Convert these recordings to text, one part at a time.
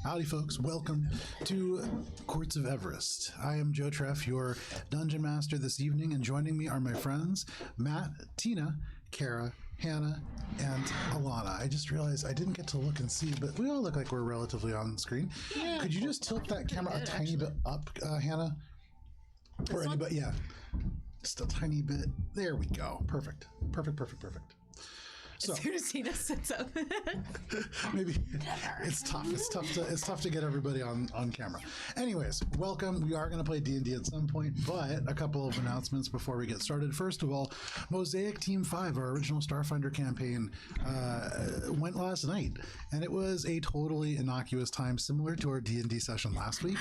Howdy, folks. Welcome to Courts of Everest. I am Joe Treff, your Dungeon Master this evening, and joining me are my friends Matt, Tina, Kara, Hannah, and Alana. I just realized I didn't get to look and see, but we all look like we're relatively on screen. Yeah, could you just tilt that camera a tiny bit up, Hannah? Or anybody? Yeah. Just a tiny bit. There we go. Perfect. So, as soon as Tina sits up. Maybe it's tough. It's tough to get everybody on camera. Anyways, welcome. We are going to play D&D at some point, but a couple of announcements before we get started. First of all, Mosaic Team 5, our original Starfinder campaign, went last night, and it was a totally innocuous time, similar to our D&D session last week,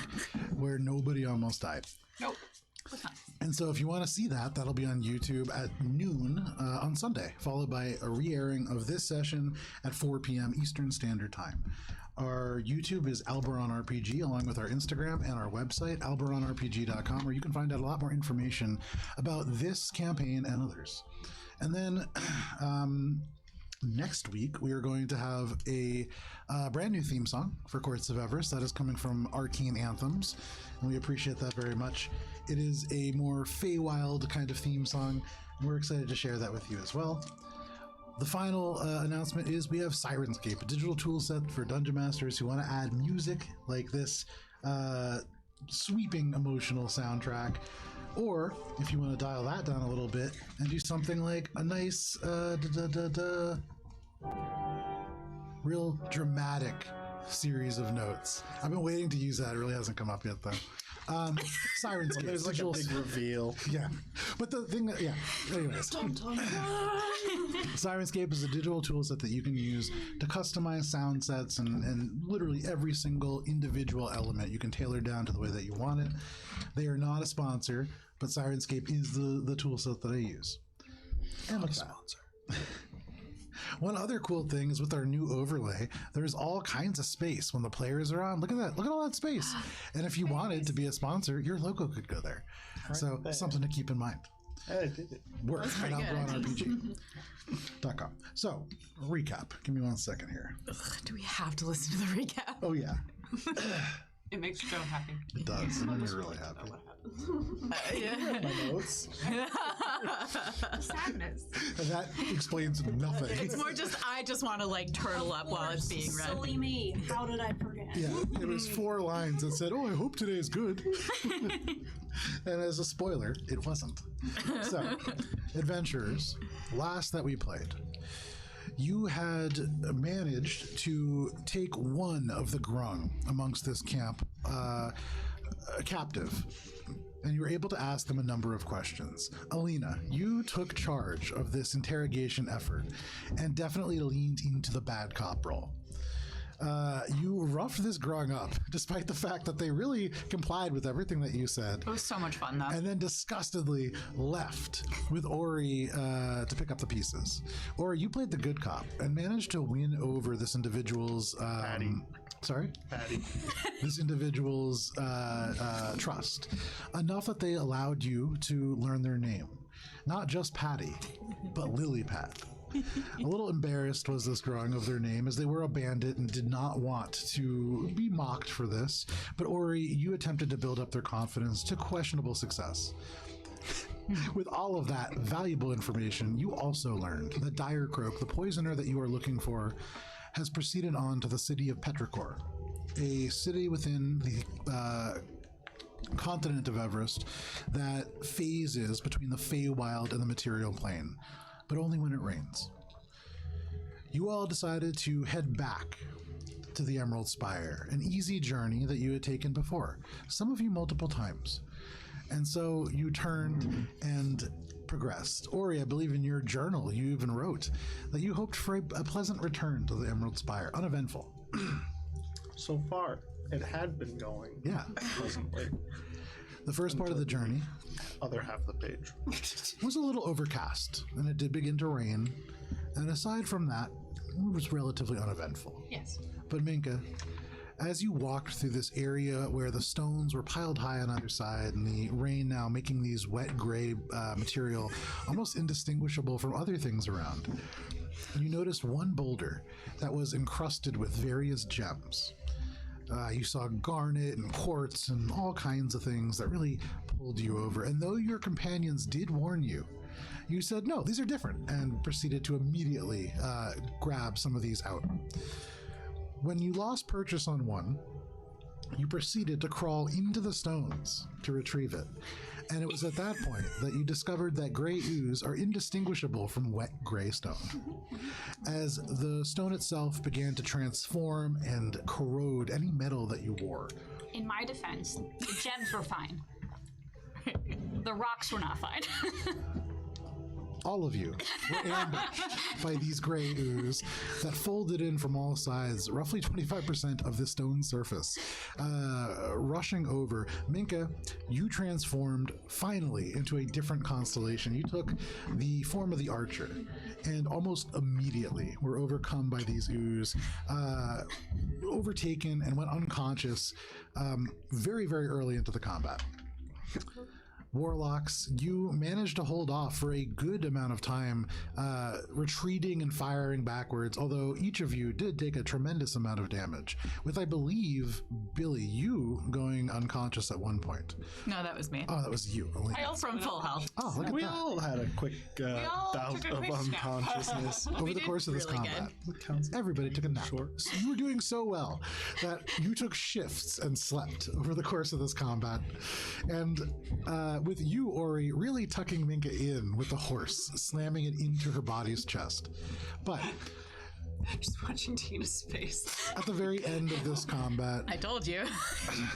where nobody almost died. Nope. And so if you want to see that, that'll be on YouTube at noon on Sunday, followed by a re-airing of this session at 4 p.m. Eastern Standard Time. Our YouTube is Alberon RPG, along with our Instagram and our website, alberonrpg.com, where you can find out a lot more information about this campaign and others. And then next week, we are going to have a brand new theme song for Courts of Everest that is coming from Arcane Anthems, and we appreciate that very much. It is a more Feywild kind of theme song, and we're excited to share that with you as well. The final announcement is we have Sirenscape, a digital tool set for Dungeon Masters who want to add music like this sweeping emotional soundtrack. Or if you want to dial that down a little bit and do something like a nice real dramatic series of notes. I've been waiting to use that. It really hasn't come up yet, though. Sirenscape. Well, there's like a big reveal. Yeah. But the thing that, yeah. Anyways. Sirenscape is a digital toolset that you can use to customize sound sets and literally every single individual element you can tailor down to the way that you want it. They are not a sponsor, but Sirenscape is the toolset that I use. And a sponsor. One other cool thing is with our new overlay, there's all kinds of space when the players are on. Look at that. Look at all that space. And if you wanted to be a sponsor, your logo could go there. Right so there. Something to keep in mind. I did it. Work at alberonrpg.com. So, recap. Give me 1 second here. Ugh, do we have to listen to the recap? Oh, yeah. It makes Joe happy. It does. It makes me really happy. Yeah. My notes. Sadness. And that explains nothing. It's more just, I just want to like turtle up while it's being read. Silly me. How did I forget? Yeah, it was 4 lines that said, "Oh, I hope today is good." And as a spoiler, it wasn't. So, adventurers, last that we played, you had managed to take one of the grung amongst this camp captive, and you were able to ask them a number of questions. Alina, you took charge of this interrogation effort and definitely leaned into the bad cop role. You roughed this grung up, despite the fact that they really complied with everything that you said. It was so much fun, though. And then disgustedly left with Ori to pick up the pieces. Ori, you played the good cop and managed to win over this individual's... Patty. Sorry? Patty. This individual's trust. Enough that they allowed you to learn their name. Not just Patty, but Lilypad. A little embarrassed was this grung of their name, as they were a bandit and did not want to be mocked for this. But Ori, you attempted to build up their confidence to questionable success. With all of that valuable information, you also learned that Direcroak, the poisoner that you are looking for, has proceeded on to the city of Petrichor, a city within the continent of Everest that phases between the Feywild and the material plane, but only when it rains. You all decided to head back to the Emerald Spire, an easy journey that you had taken before, some of you multiple times. And so you turned and progressed. Ori, I believe in your journal, you even wrote that you hoped for a pleasant return to the Emerald Spire, uneventful. So far, it had been going. Yeah. Pleasantly. The first part of the journey, Other half of the page. was a little overcast, and it did begin to rain. And aside from that, it was relatively uneventful. Yes. But Minka, as you walked through this area where the stones were piled high on either side and the rain now making these wet gray material almost indistinguishable from other things around, you noticed one boulder that was encrusted with various gems. You saw garnet and quartz and all kinds of things that really pulled you over. And though your companions did warn you, you said, no, these are different, and proceeded to immediately grab some of these out. When you lost purchase on one, you proceeded to crawl into the stones to retrieve it. And it was at that point that you discovered that gray ooze are indistinguishable from wet gray stone. As the stone itself began to transform and corrode any metal that you wore. In my defense, the gems were fine. The rocks were not fine. All of you were ambushed by these gray ooze that folded in from all sides, roughly 25% of the stone surface, rushing over. Minka, you transformed finally into a different constellation. You took the form of the archer, and almost immediately were overcome by these ooze, overtaken and went unconscious very, very early into the combat. Warlocks, you managed to hold off for a good amount of time, retreating and firing backwards, although each of you did take a tremendous amount of damage, with, I believe, Billy, you going unconscious at one point. No, that was me. Oh, that was you. Alina. I also from full health. Oh, look at We that. all had a quick bout took a of quick nap. unconsciousness. Over the course of this really combat, Counts. everybody took a nap. Sure. So you were doing so well that you took shifts and slept over the course of this combat. And with you, Ori, really tucking Minka in with the horse, slamming it into her body's chest. But Just watching Tina's face. at the very end of this combat, I told you.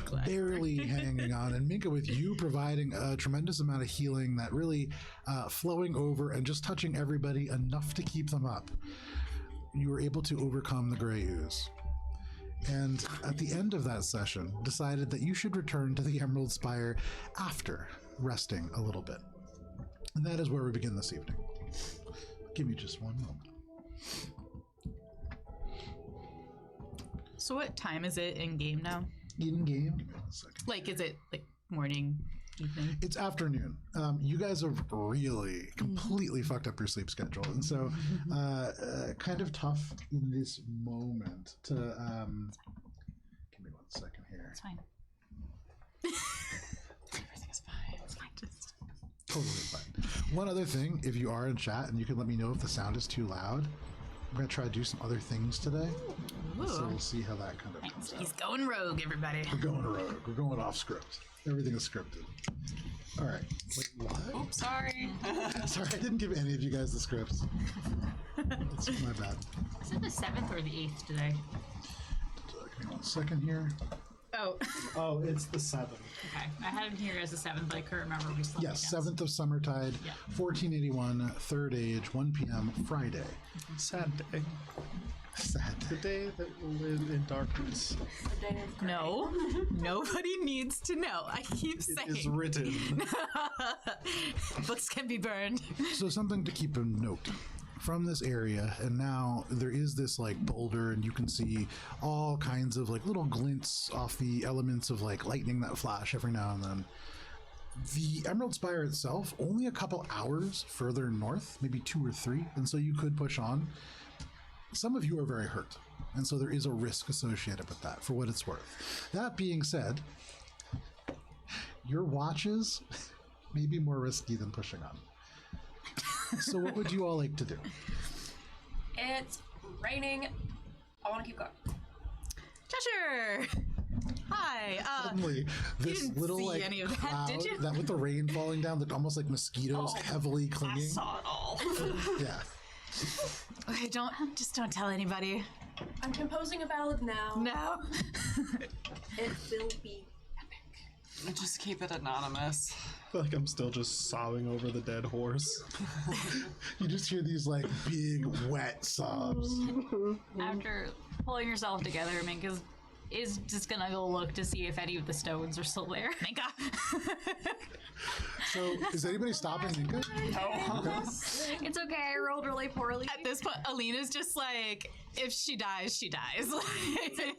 Glad. barely hanging on, and Minka, with you providing a tremendous amount of healing that really flowing over and just touching everybody enough to keep them up, you were able to overcome the gray ooze. And at the end of that session, decided that you should return to the Emerald Spire after resting a little bit. And that is where we begin this evening. Give me just one moment. So what time is it in game now? In game, give me 1 second. Like, is it like morning, evening? It's afternoon. You guys have really completely fucked up your sleep schedule, and so kind of tough in this moment to. Give me 1 second here. It's fine. Everything is fine. It's fine. Just Totally fine. One other thing, if you are in chat, and you can let me know if the sound is too loud. I'm gonna try to do some other things today, so we'll see how that kind of comes out. he's going rogue, everybody. We're going rogue. We're going off script. Everything is scripted. All right. Wait, what? Oops, sorry. Sorry, I didn't give any of you guys the scripts. It's my bad. Is it the 7th or the 8th today? Give me 1 second here. Oh, Oh, it's the 7th. Okay. I had him here as the 7th, but I couldn't remember which one. Yes, 7th of Summertide, Yeah. 1481, third age, 1 p.m. Friday. Sad day. Sad. The day that will live in darkness. The day of no. Nobody needs to know. I keep It saying. is written. Books can be burned. So something to keep a note from this area, and now there is this like boulder, and you can see all kinds of like little glints off the elements of like lightning that flash every now and then. The Emerald Spire itself, only a couple hours further north, maybe 2 or 3, and so you could push on. Some of you are very hurt, and so there is a risk associated with that, for what it's worth. That being said, your watches may be more risky than pushing on. So what would you all like to do? It's raining. I want to keep going. Cheshire. Hi. Suddenly, this didn't little see like any of that, cloud did you? that with the rain falling down, that almost like mosquitoes heavily I clinging. saw it all. Yeah. Okay, don't tell anybody. I'm composing a ballad now. No. It will be epic. Just keep it anonymous. I feel like I'm still just sobbing over the dead horse. You just hear these like big wet sobs. After pulling yourself together, Minka is just gonna go look to see if any of the stones are still there. Minka. So is anybody stopping Minka? It's okay, I rolled really poorly. At this point, Alina's just like if she dies, she dies.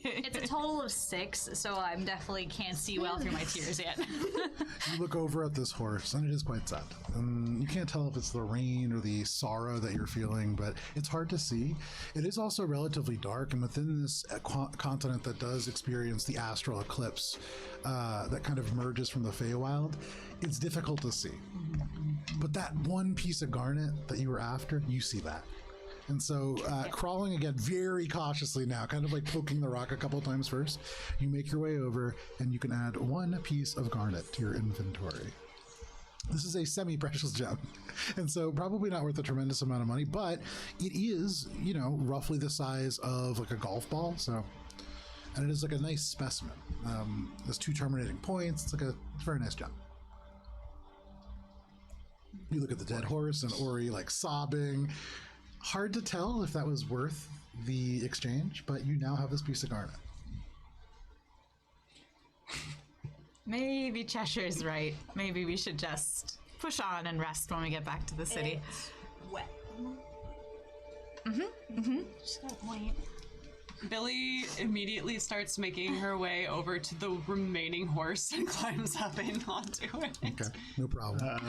It's a total of 6, so I definitely can't see well through my tears yet. You look over at this horse, and it is quite sad. And you can't tell if it's the rain or the sorrow that you're feeling, but it's hard to see. It is also relatively dark, and within this continent that does experience the astral eclipse that kind of emerges from the Feywild, it's difficult to see. But that one piece of garnet that you were after, you see that. And so, crawling again very cautiously now, kind of like poking the rock a couple times first, you make your way over and you can add 1 piece of garnet to your inventory. This is a semi-precious gem, and so probably not worth a tremendous amount of money, but it is, you know, roughly the size of like a golf ball. So, and it is like a nice specimen. There's 2 terminating points. It's a very nice gem. You look at the dead horse and Ori like sobbing. Hard to tell if that was worth the exchange, but you now have this piece of garnet. Maybe Cheshire's right. Maybe we should just push on and rest when we get back to the city. It's wet. Just got a point. Billy immediately starts making her way over to the remaining horse and climbs up in onto it. Okay, no problem.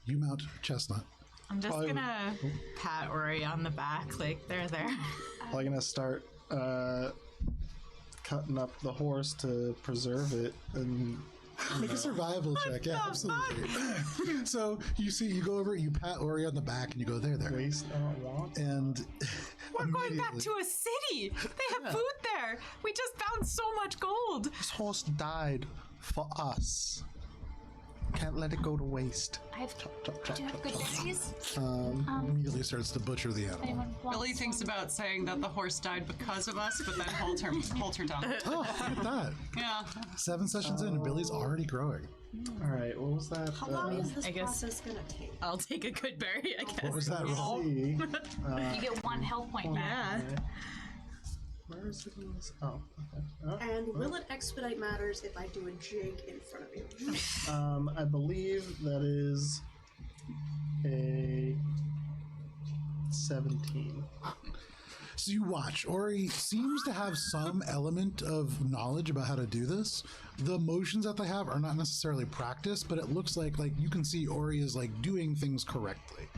You mount Chestnut. I'm just gonna pat Ori on the back, like, there. Probably gonna start cutting up the horse to preserve it, and Make a survival check. Yeah, absolutely. So you go over, you pat Ori on the back, and you go, there. waste I don't want. And We're going back to a city. They have food there. We just found so much gold. This horse died for us. Can't let it go to waste. I have. Chop, chop, chop, Do you have chop, good chop. berries? immediately starts to butcher the animal. Anyone want Billy thinks some? about saying that the horse died because of us, but then holds her tongue. Oh, look at that. Yeah. 7 sessions in, and Billy's already growing. All right, what was that? How long is this I guess- process gonna take? I'll take a good berry, I guess. What was that roll? See. You get 1 health point back. Yeah. Where is it in this? Oh, okay. Oh, And will it expedite matters if I do a jig in front of you? I believe that is a 17. So you watch. Ori seems to have some element of knowledge about how to do this. The motions that they have are not necessarily practiced, but it looks like you can see Ori is like doing things correctly.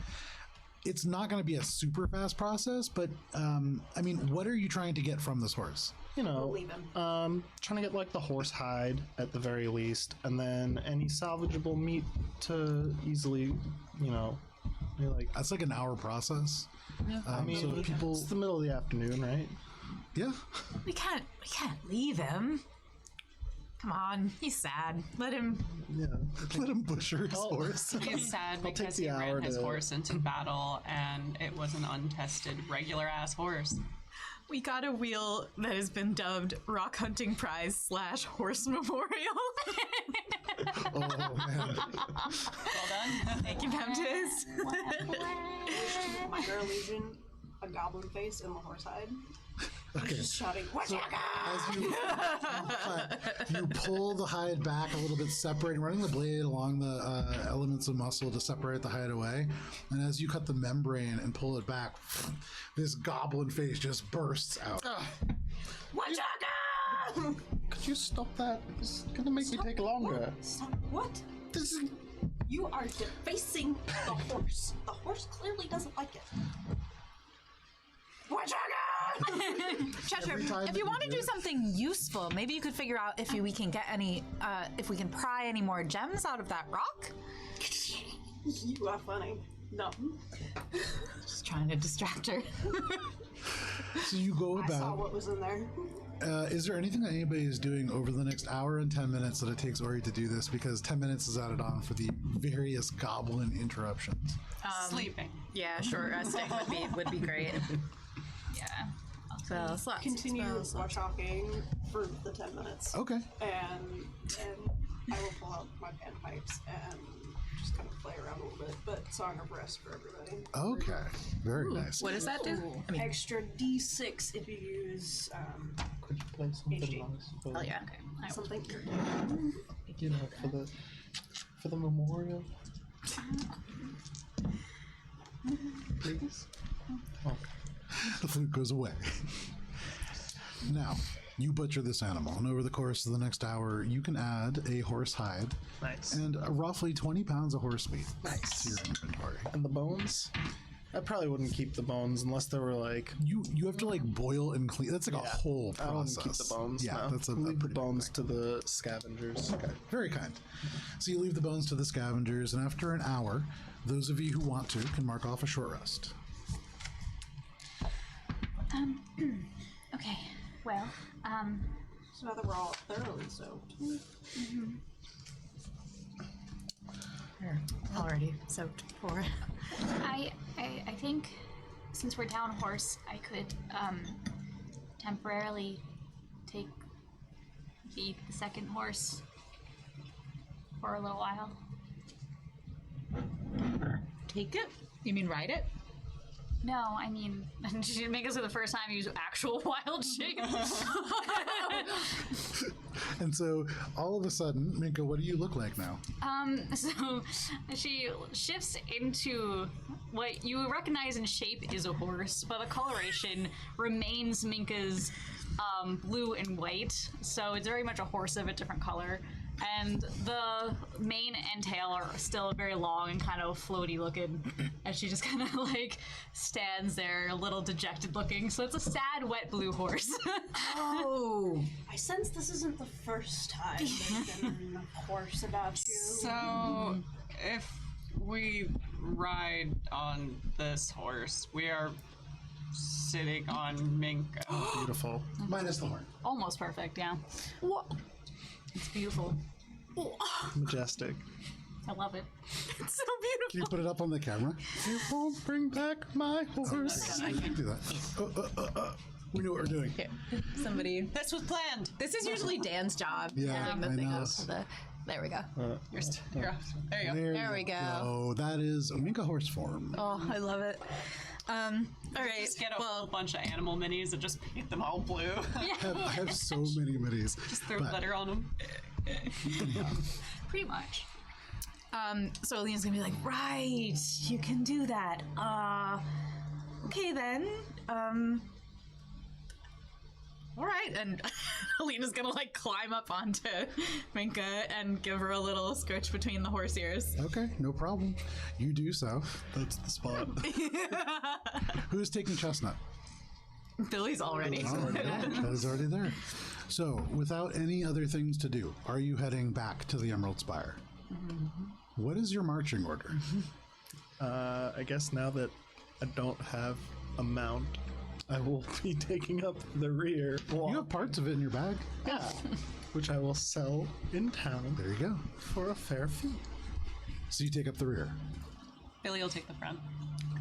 It's not going to be a super fast process, but I mean, what are you trying to get from this horse? You know, Leave him. trying to get like the horse hide at the very least, and then any salvageable meat to easily, you know, be like. That's like an hour process. I mean, so people, it's the middle of the afternoon, right? yeah. We can't leave him. Come on, he's sad. Let him. Yeah. Let him butcher his horse. He's sad take because the he hour ran his to- horse into battle and it was an untested, regular ass horse. We got a wheel that has been dubbed Rock Hunting Prize / Horse Memorial. Oh man. Well done. Thank you, Baptist. Minor illusion, a goblin face and the horse hide. Okay. Just shouting, Wachaka! As you pull the hide back a little bit, separating, running the blade along the elements of muscle to separate the hide away. And as you cut the membrane and pull it back, this goblin face just bursts out. Wachaka! Could you stop that? It's gonna make me take longer. Stop. What? This is. You are defacing the horse. The horse clearly doesn't like it. Cheshire, Every time if that you you want to do do it- something useful, maybe you could figure out if we can get any, if we can pry any more gems out of that rock. You are funny. No. Just trying to distract her. So you go I saw about. what was in there. Is there anything that anybody is doing over the next hour and 10 minutes that it takes Ori to do this? Because 10 minutes is added on for the various goblin interruptions. Sleeping. Yeah, short resting would be great. Yeah. So slots. Continue Slots. talking for the 10 minutes. Okay. And I will pull out my panpipes and just kind of play around a little bit, but Song of Rest for everybody. Okay. Very nice. What does that do? I mean, Extra D6 if you use Could you play something HD. nice? For, oh yeah. something. You know, for the memorial. Please. Okay. The flute goes away. Now, you butcher this animal, and over the course of the next hour, you can add a horse hide Nice. and roughly 20 pounds of horse meat Nice. to your inventory. And the bones? I probably wouldn't keep the bones unless they were like. You have to like boil and clean. That's like a whole I wouldn't process. keep the bones. Yeah, no. that's a Leave the pretty big bones thing. to the scavengers. Okay, very kind. So you leave the bones to the scavengers, and after an hour, those of you who want to can mark off a short rest. Okay. Well, So now that we're all thoroughly soaked. We're already soaked for. I think since we're down horse, I could temporarily take the second horse for a little while. Take it? You mean ride it? No, I mean, she make us for the first time use actual wild shape. And so, all of a sudden, Minka, what do you look like now? So she shifts into what you recognize in shape is a horse, but the coloration remains Minka's blue and white. So it's very much a horse of a different color. And the mane and tail are still very long and kind of floaty looking, as she just kind of like stands there, a little dejected looking. So it's a sad, wet blue horse. Oh. I sense this isn't the first time there's been a horse about you. So, if we ride on this horse, we are sitting on Minka. Beautiful. Minus the horn. Almost perfect, yeah. It's beautiful. Majestic. I love it. It's so beautiful. Can you put it up on the camera? You won't bring back my horse. I can do that. We know what we're doing. Here, somebody. This was planned. This is usually Dan's job. Yeah, putting the I thing know. up to the. There we go. There you go. There we go. Oh, that is Minka horse form. Oh, I love it. All right. Just get a whole bunch of animal minis and just paint them all blue. I have so many minis. Just throw But- glitter on them. Pretty much. So Alina's gonna be like, right, you can do that. Okay then. All right, and Alina's gonna like climb up onto Minka and give her a little scritch between the horse ears. Okay, no problem. You do so. That's the spot. Who's taking Chestnut? Billy's already. That is already there. So, without any other things to do, are you heading back to the Emerald Spire? What is your marching order? I guess now that I don't have a mount, I will be taking up the rear You walk, have parts of it in your bag. yeah, which I will sell in town There you go. for a fair fee. So you take up the rear. Billy will take the front.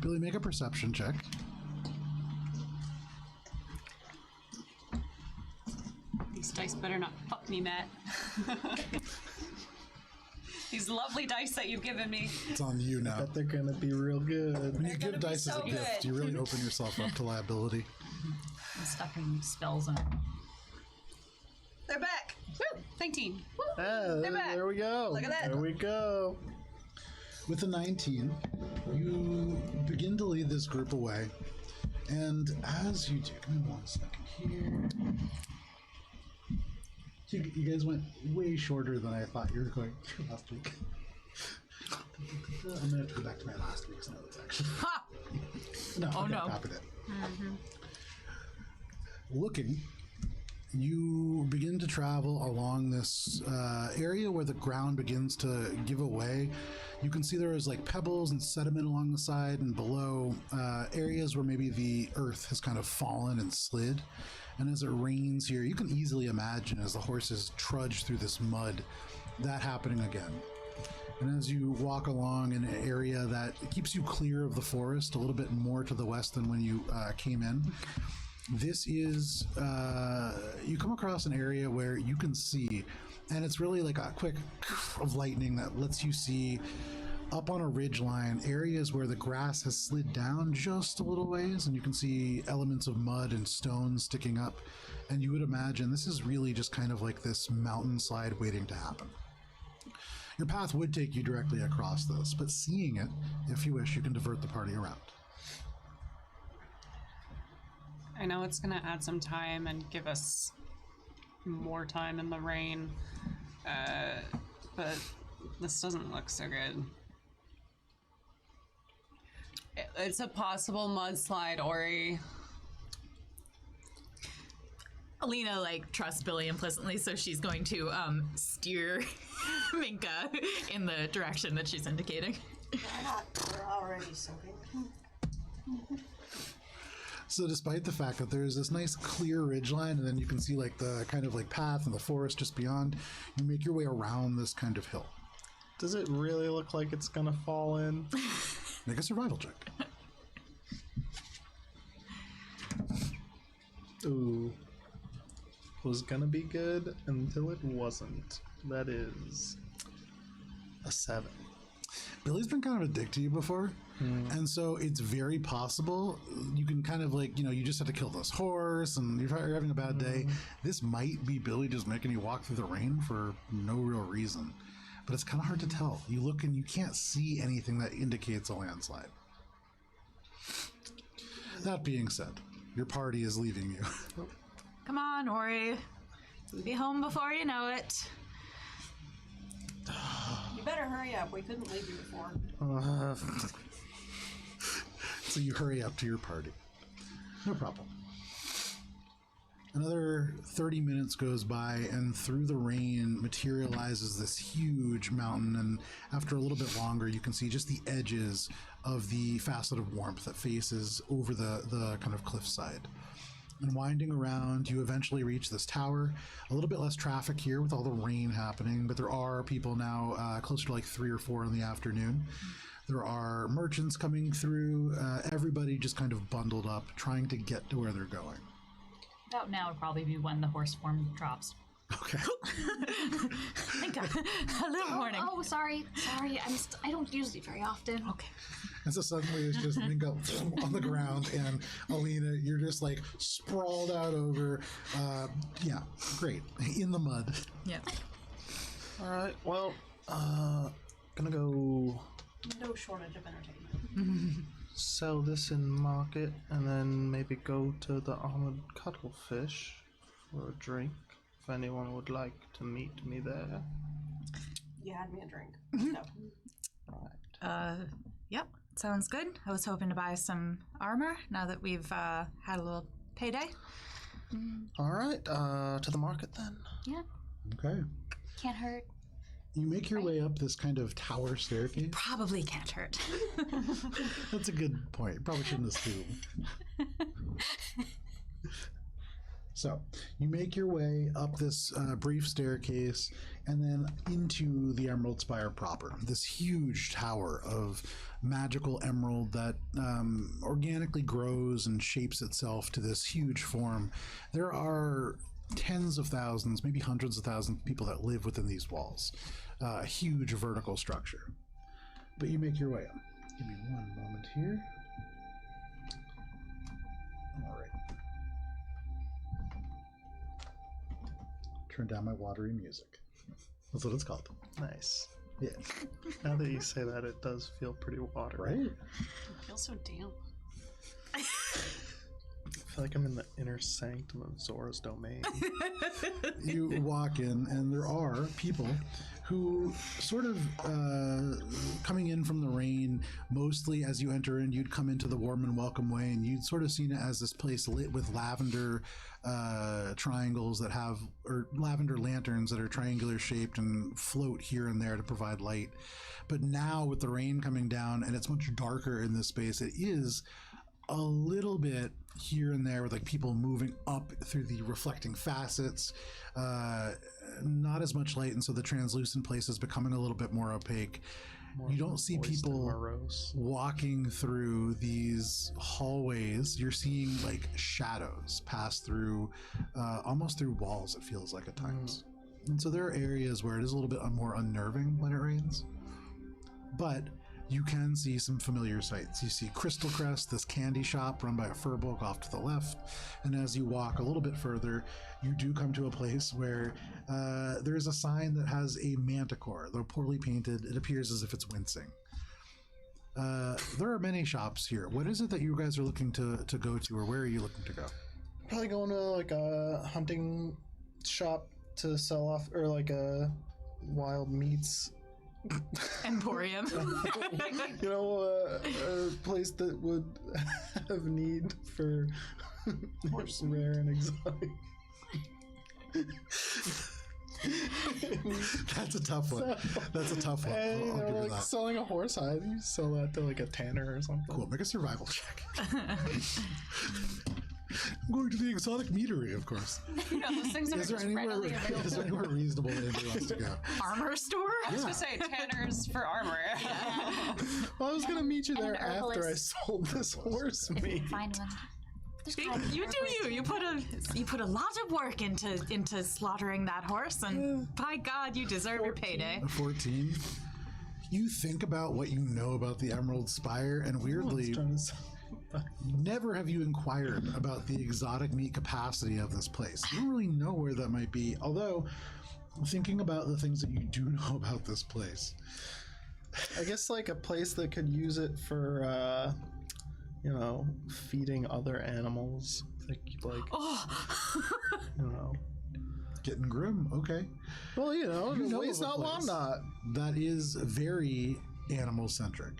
Billy, make a perception check. These dice better not fuck me, Matt. These lovely dice that you've given me. It's on you now. Bet they're gonna be real good. When you give dice as a so gift, good. you really open yourself up to liability. I'm stuffing spells in it. They're back. Woo! 19. Ah, back. there we go. Look at that. There we go. With a 19, you begin to lead this group away. And as you do, give me 1 second here. You guys went way shorter than I thought you were going to last week. I'm going to have to go back to my last week's notes, actually. No, Oh, okay, no. copied it. Looking, you begin to travel along this area where the ground begins to give away. You can see there is like pebbles and sediment along the side and below, areas where maybe the earth has kind of fallen and slid. And as it rains here, you can easily imagine as the horses trudge through this mud, that happening again. And as you walk along in an area that keeps you clear of the forest, a little bit more to the west than when you came in, this is, you come across an area where you can see, and it's really like a quick of lightning that lets you see up on a ridge line areas where the grass has slid down just a little ways, and you can see elements of mud and stones sticking up. And you would imagine this is really just kind of like this mountain slide waiting to happen. Your path would take you directly across this, but seeing it, if you wish, you can divert the party around. I know it's gonna add some time and give us more time in the rain, but this doesn't look so good. It's a possible mudslide, Ori. Alina trusts Billy implicitly, so she's going to steer Minka in the direction that she's indicating. Why not? We're already soaking. So despite the fact that there's this nice clear ridgeline, and then you can see the kind of path and the forest just beyond, you make your way around this kind of hill. Does it really look like it's gonna fall in? Make a survival check. Ooh. Was gonna be good until it wasn't. That is a 7. Billy's been kind of a dick to you before, and so it's very possible you can kind of you just have to kill this horse and you're having a bad day. This might be Billy just making you walk through the rain for no real reason, but it's kind of hard to tell. You look and you can't see anything that indicates a landslide. That being said, your party is leaving you. Come on, Ori. We'll be home before you know it. You better hurry up. We couldn't leave you before. So you hurry up to your party. No problem. Another 30 minutes goes by, and through the rain materializes this huge mountain, and after a little bit longer you can see just the edges of the facet of warmth that faces over the kind of cliffside. And winding around, you eventually reach this tower. A little bit less traffic here with all the rain happening, but there are people now closer to 3 or 4 in the afternoon. There are merchants coming through, everybody just kind of bundled up, trying to get to where they're going. About now would probably be when the horse form drops. Okay. A little warning. Oh, sorry. I don't use it very often. Okay. And so suddenly it's just Mingo on the ground, and Alina, you're just sprawled out over, yeah, great, in the mud. Yeah. All right. Well, gonna go No shortage of entertainment. sell this in market, and then maybe go to the armored Cuttlefish for a drink. If anyone would like to meet me there. You had me a drink. No. Yep. Sounds good. I was hoping to buy some armor now that we've had a little payday. All right. To the market then. Yeah, Okay. can't hurt. You make your way up this kind of tower staircase. Probably can't hurt. That's a good point. You probably shouldn't assume. So, you make your way up this brief staircase and then into the Emerald Spire proper. This huge tower of magical emerald that organically grows and shapes itself to this huge form. There are tens of thousands, maybe hundreds of thousands of people that live within these walls. A huge vertical structure. But you make your way up. Give me one moment here. All right. Turn down my watery music. That's what it's called. Nice. Yeah. Now that you say that, it does feel pretty watery. Right? It feels so damp. I feel like I'm in the inner sanctum of Zora's domain. You walk in, and there are people who sort of coming in from the rain. Mostly as you enter in, you'd come into the warm and welcome way, and you'd sort of seen it as this place lit with lavender triangles that have, or lavender lanterns that are triangular shaped and float here and there to provide light. But now with the rain coming down and it's much darker in this space, it is a little bit here and there with like people moving up through the reflecting facets, not as much light, and so the translucent place is becoming a little bit more opaque. You don't see people walking through these hallways. You're seeing like shadows pass through, almost through walls, it feels like at times. And so there are areas where it is a little bit more unnerving when it rains. But you can see some familiar sights. You see Crystal Crest, this candy shop run by a furbolg off to the left. And as you walk a little bit further, you do come to a place where there is a sign that has a manticore. Though poorly painted, it appears as if it's wincing. There are many shops here. What is it that you guys are looking to go to, or where are you looking to go? Probably going to like a hunting shop to sell off, or like a wild meats. Emporium. You know, a place that would have need for rare and exotic. That's a tough one. That's a tough one. And, I'll give you like that. selling a horse hide, you sell that to like a tanner or something. Cool. Make a survival check. I'm going to the exotic meatery, of course. You know, those things are Is there just anywhere? readily available. Is there anywhere reasonable that anybody wants to go? Armor store? I was gonna say tanners for armor. Well, I was gonna meet you there an after I herbalist. sold this horse meat. Find one. There's You probably do herbalist. you put a lot of work into slaughtering that horse, and by God, you deserve your payday. A 14. You think about what you know about the Emerald Spire, and weirdly, Trying to sell- never have you inquired about the exotic meat capacity of this place. You don't really know where that might be, although thinking about the things that you do know about this place. I guess like a place that could use it for, you know, feeding other animals. Like, you know. Getting grim, okay. Well, you know, know waste of a not, want place not. That is very animal-centric.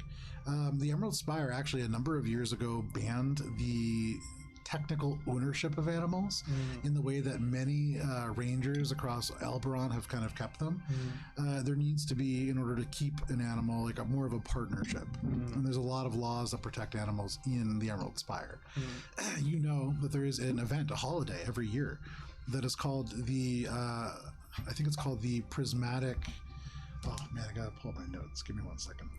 The Emerald Spire actually a number of years ago banned the technical ownership of animals in the way that many rangers across Elberon have kind of kept them. There needs to be, in order to keep an animal, like more of a partnership. And there's a lot of laws that protect animals in the Emerald Spire. You know that there is an event, a holiday every year that is called the, I think it's called the Prismatic. Oh man, I gotta pull up my notes. Give me 1 second.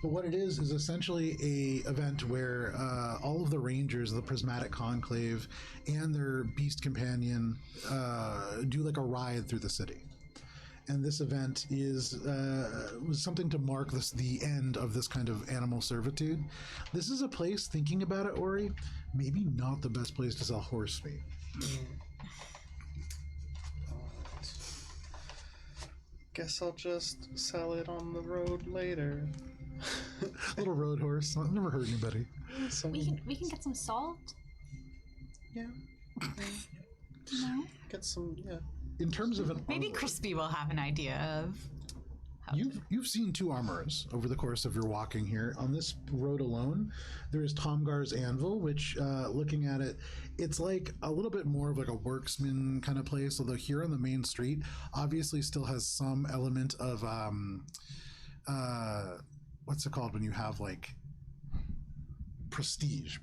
But what it is essentially a event where all of the rangers of the Prismatic Conclave and their beast companion do like a ride through the city. And this event is was something to mark the end of this kind of animal servitude. This is a place, thinking about it, Ori, maybe not the best place to sell horse meat. Guess I'll just sell it on the road later. Little road horse. I've never hurt anybody. We can get some salt. Yeah. No. Get some, yeah. In terms of an Maybe armor, Crispy will have an idea of. You've seen two armorers over the course of your walking here. On this road alone, there is Tomgar's Anvil, which, looking at it, it's like a little bit more of like a worksman kind of place. Although here on the main street, obviously still has some element of what's it called when you have like prestige,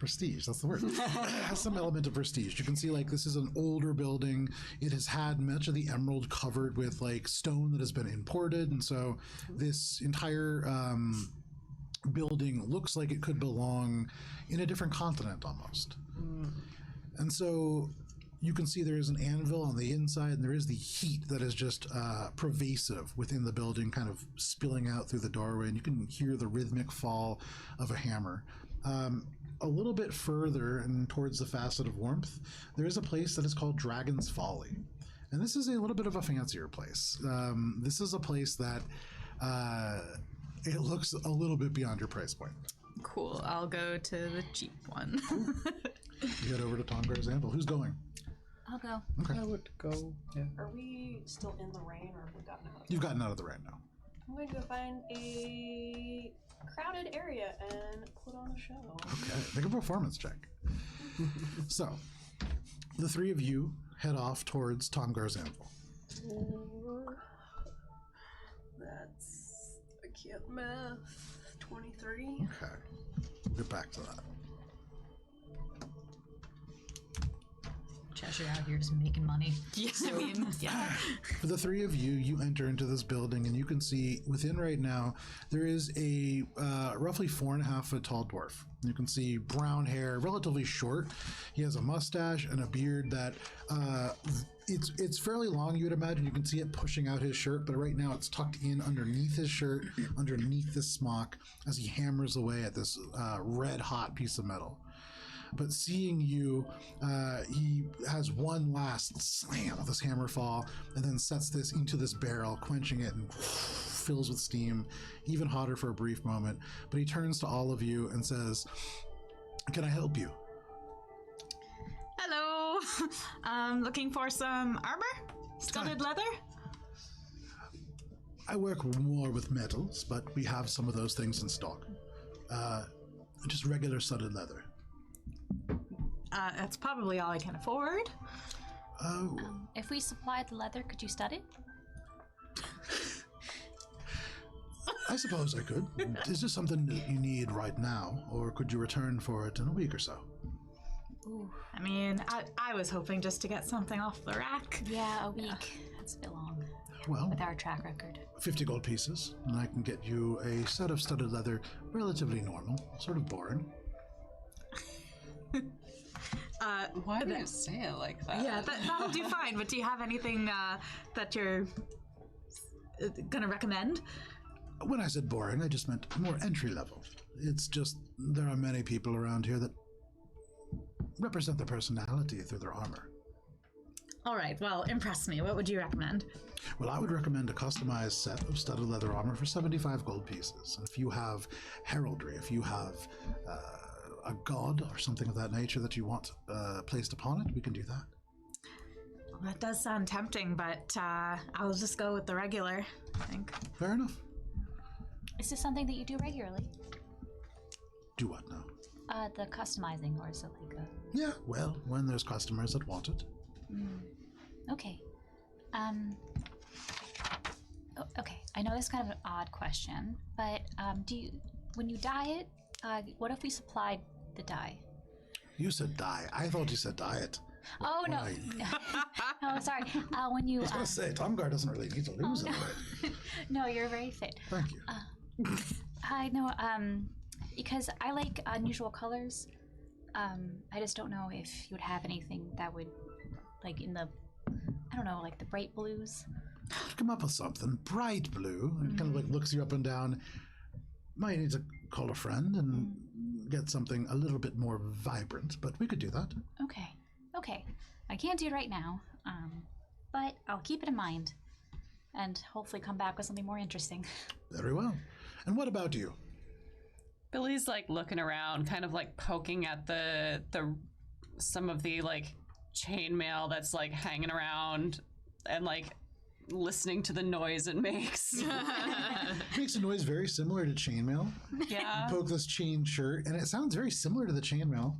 that's the word. It has some element of prestige. You can see like this is an older building. It has had much of the emerald covered with like stone that has been imported, and so this entire building looks like it could belong in a different continent almost. And so you can see there is an anvil on the inside, and there is the heat that is just pervasive within the building, kind of spilling out through the doorway, and you can hear the rhythmic fall of a hammer. A little bit further and towards the facet of warmth, there is a place that is called Dragon's Folly. And this is a little bit of a fancier place. This is a place that it looks a little bit beyond your price point. Cool. I'll go to the cheap one. You head over to Tomgar's Anvil. Who's going? I'll go. I would go, yeah. Are we still in the rain or have we gotten out? You've gotten out of the rain now. I'm going to go find a crowded area and put on a show. Okay, make a performance check. So, the three of you head off towards Tomgar's Anvil. That's, I can't math, 23. Okay, we'll get back to that. Cheshire out here just making money. Yes, I mean, yeah. For the three of you, you enter into this building, and you can see within right now there is a roughly 4.5 foot tall dwarf. You can see brown hair, relatively short. He has a mustache and a beard that it's fairly long. You would imagine you can see it pushing out his shirt, but right now it's tucked in underneath his shirt, underneath this smock, as he hammers away at this red hot piece of metal. But seeing you, he has one last slam of this hammer fall, and then sets this into this barrel, quenching it, and fills with steam, even hotter for a brief moment. But he turns to all of you and says, "Can I help you?" Looking for some armor? Studded leather? I work more with metals, but we have some of those things in stock. Just regular studded leather. That's probably all I can afford. Oh, If we supplied the leather, could you stud it? I suppose I could. Is this something that you need right now, or could you return for it in a week or so? Ooh. I mean, I was hoping just to get something off the rack. Yeah, a week. That's a bit long Well, with our track record. 50 gold pieces, and I can get you a set of studded leather, relatively normal, sort of boring. Why do you say it like that? Yeah, that'll do fine. But do you have anything that you're gonna recommend? When I said boring, I just meant more entry level. It's just there are many people around here that represent their personality through their armor. All right. Well, impress me. What would you recommend? Well, I would recommend a customized set of studded leather armor for 75 gold pieces. And if you have heraldry, if you have a god or something of that nature that you want placed upon it, we can do that. Well, that does sound tempting, but I'll just go with the regular, I think. Fair enough. Is this something that you do regularly? Do what now? The customizing, or is it like a... Yeah, well, when there's customers that want it. Okay. Okay, I know this is kind of an odd question, but when you dye it, what if we supplied the dye? You said dye. I thought you said diet. Oh, no. Why? No, sorry. When you... I was going to say, Tomgar doesn't really need to lose it. Right? No, you're very fit. Thank you. I know, because I like unusual colors. I just don't know if you would have anything that would, like in the, I don't know, like the bright blues. Come up with something. Bright blue. It kind of like looks you up and down. Might need to call a friend and get something a little bit more vibrant, but we could do that. Okay. I can't do it right now, but I'll keep it in mind and hopefully come back with something more interesting. Very well. And what about you? Billy's like looking around, kind of like poking at the some of the like chainmail that's like hanging around and like listening to the noise it makes. It makes a noise very similar to chainmail. Yeah. You poke this chain shirt, and it sounds very similar to the chainmail.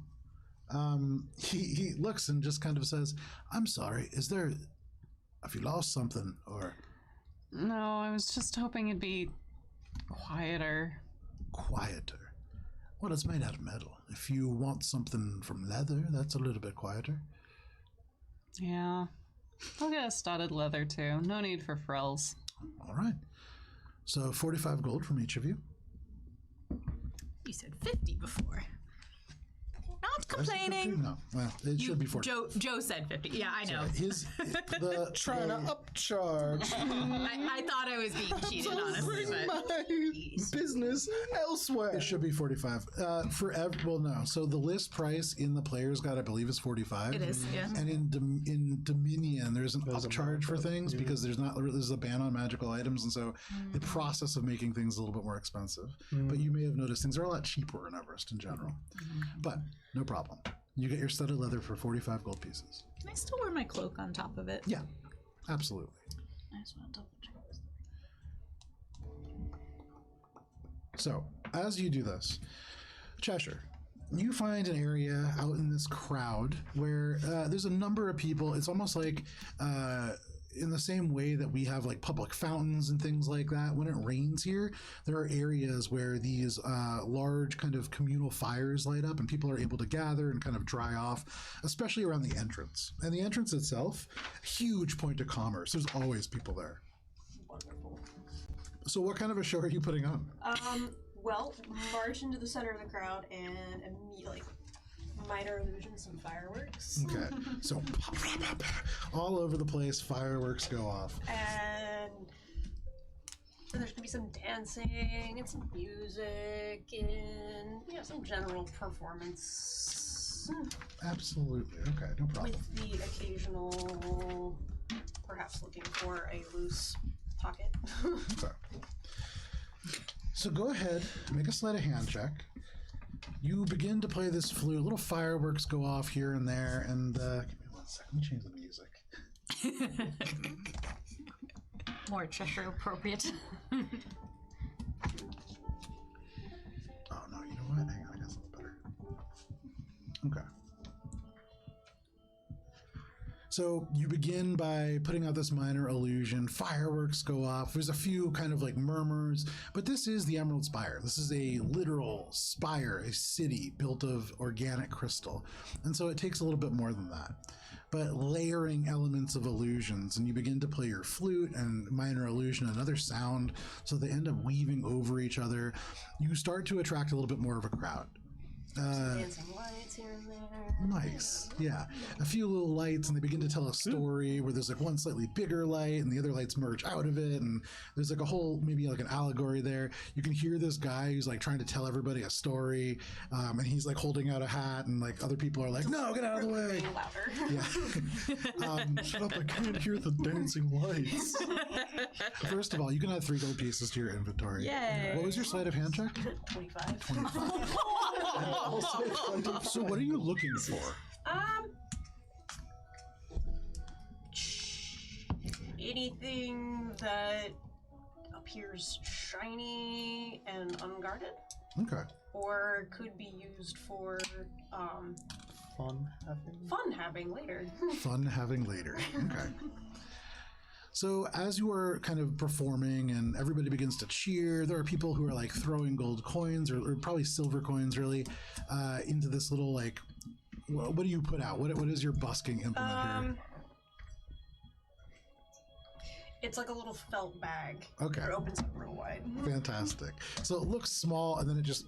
He looks and just kind of says, "I'm sorry. Have you lost something or?" No, I was just hoping it'd be quieter. Quieter. Well, it's made out of metal. If you want something from leather, that's a little bit quieter. Yeah. I'll get a studded leather too. No need for frills. All right. So 45 gold from each of you. You said 50 before. Not complaining. No, well, it should be 40. Joe said 50. Yeah, I know. Trying to upcharge. I thought I was being cheated, honestly, Bring but my business elsewhere. It should be 45. No. So the list price in the player's guide, I believe, is 45. it is. Yeah. And in Dominion, there's an upcharge for things because there's a ban on magical items, and so the process of making things is a little bit more expensive. But you may have noticed things are a lot cheaper in Everest in general. But no problem. You get your studded leather for 45 gold pieces. Can I still wear my cloak on top of it? Yeah, absolutely. I just want to double check. So, as you do this, Cheshire, you find an area out in this crowd where there's a number of people. It's almost like in the same way that we have like public fountains and things like that. When it rains here, there are areas where these large kind of communal fires light up and people are able to gather and kind of dry off, especially around the entrance. And the entrance itself, huge point of commerce. There's always people there. Wonderful. So what kind of a show are you putting on? Well, march into the center of the crowd and immediately minor illusions and fireworks. Okay, so all over the place, fireworks go off. And there's gonna be some dancing and some music and some general performance. Absolutely. Okay, no problem. With the occasional, perhaps looking for a loose pocket. Okay. So go ahead, make a sleight of hand check. You begin to play this flute. Little fireworks go off here and there, and give me one Let me change the music. More Cheshire appropriate. Oh no, you know what? Hang on, I got something better. Okay. So you begin by putting out this minor illusion. Fireworks go off. There's a few kind of like murmurs, but this is the Emerald Spire. This is a literal spire, a city built of organic crystal. And so it takes a little bit more than that. But layering elements of illusions, and you begin to play your flute and minor illusion, another sound, so they end up weaving over each other. You start to attract a little bit more of a crowd. Dancing lights here and there. Nice. Yeah. A few little lights, and they begin to tell a story where there's like one slightly bigger light and the other lights merge out of it. And there's like a whole, maybe like an allegory there. You can hear this guy who's like trying to tell everybody a story. And he's like holding out a hat, and like other people are like, no, get out of the way. Louder. Yeah. Shut up, I can't hear the dancing lights. First of all, you can add 3 gold pieces to your inventory. Yay. What was your sleight of hand check? 25. So what are you looking for? Anything that appears shiny and unguarded, Okay. or could be used for Fun having. fun having later. Fun having later. Okay. So as you are kind of performing and everybody begins to cheer, there are people who are like throwing gold coins or probably silver coins really into this little like, what do you put out? What is your busking implement here? It's like a little felt bag. Okay. It opens up real wide. Fantastic. So it looks small and then it just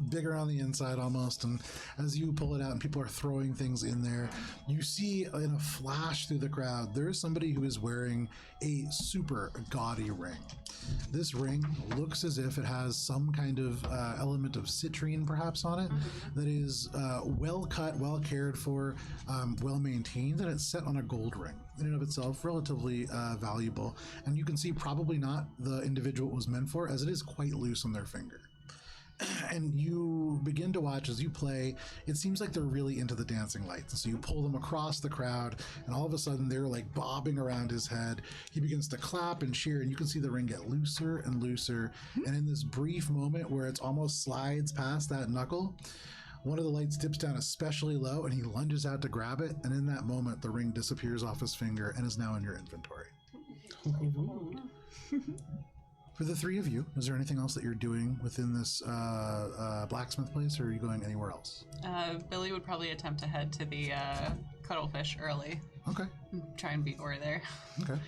bigger on the inside almost. And as you pull it out and people are throwing things in there, you see in a flash through the crowd, there is somebody who is wearing a super gaudy ring. This ring looks as if it has some kind of element of citrine perhaps on it that is well cut, well cared for, well maintained, and it's set on a gold ring. In and of itself, relatively valuable. And you can see probably not the individual it was meant for, as it is quite loose on their finger. And you begin to watch as you play. It seems like they're really into the dancing lights. So you pull them across the crowd, and all of a sudden they're like bobbing around his head. He begins to clap and cheer, and you can see the ring get looser and looser. And in this brief moment where it almost slides past that knuckle, one of the lights dips down especially low, and he lunges out to grab it. And in that moment, the ring disappears off his finger and is now in your inventory. For the 3 of you, is there anything else that you're doing within this blacksmith place, or are you going anywhere else? Billy would probably attempt to head to the Cuttlefish early. Okay. Try and beat Ori there. Okay.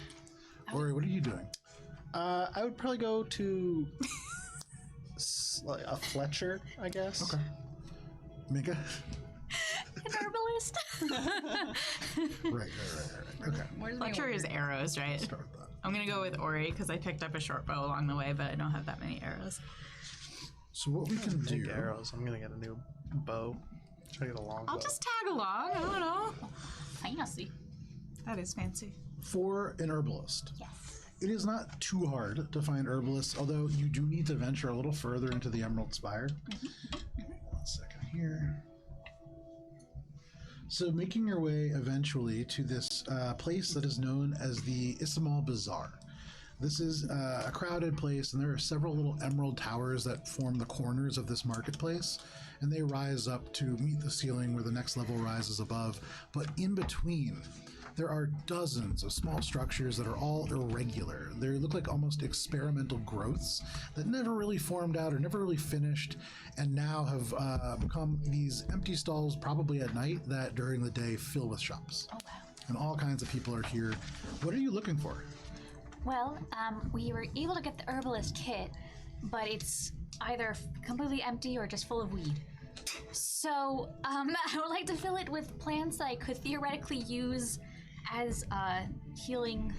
Ori, what are you doing? I would probably go to like a Fletcher, I guess. Okay. Mika? An herbalist. Right. Okay. Fletcher is arrows, right? Start with that. I'm gonna go with Ori because I picked up a short bow along the way, but I don't have that many arrows. So what we can Take do... arrows. I'm gonna get a new bow. Try to get a long bow. I'll just tag along. I don't know. Fancy. That is fancy. For an herbalist, Yes. it is not too hard to find herbalists, although you do need to venture a little further into the Emerald Spire. Give me 1 second here. So making your way eventually to this place that is known as the Issamal Bazaar. This is a crowded place, and there are several little emerald towers that form the corners of this marketplace, and they rise up to meet the ceiling where the next level rises above. But in between, there are dozens of small structures that are all irregular. They look like almost experimental growths that never really formed out or never really finished, and now have become these empty stalls, probably at night, that during the day fill with shops. Oh wow. And all kinds of people are here. What are you looking for? Well, we were able to get the herbalist kit, but it's either completely empty or just full of weed. So, I would like to fill it with plants that I could theoretically use as healing,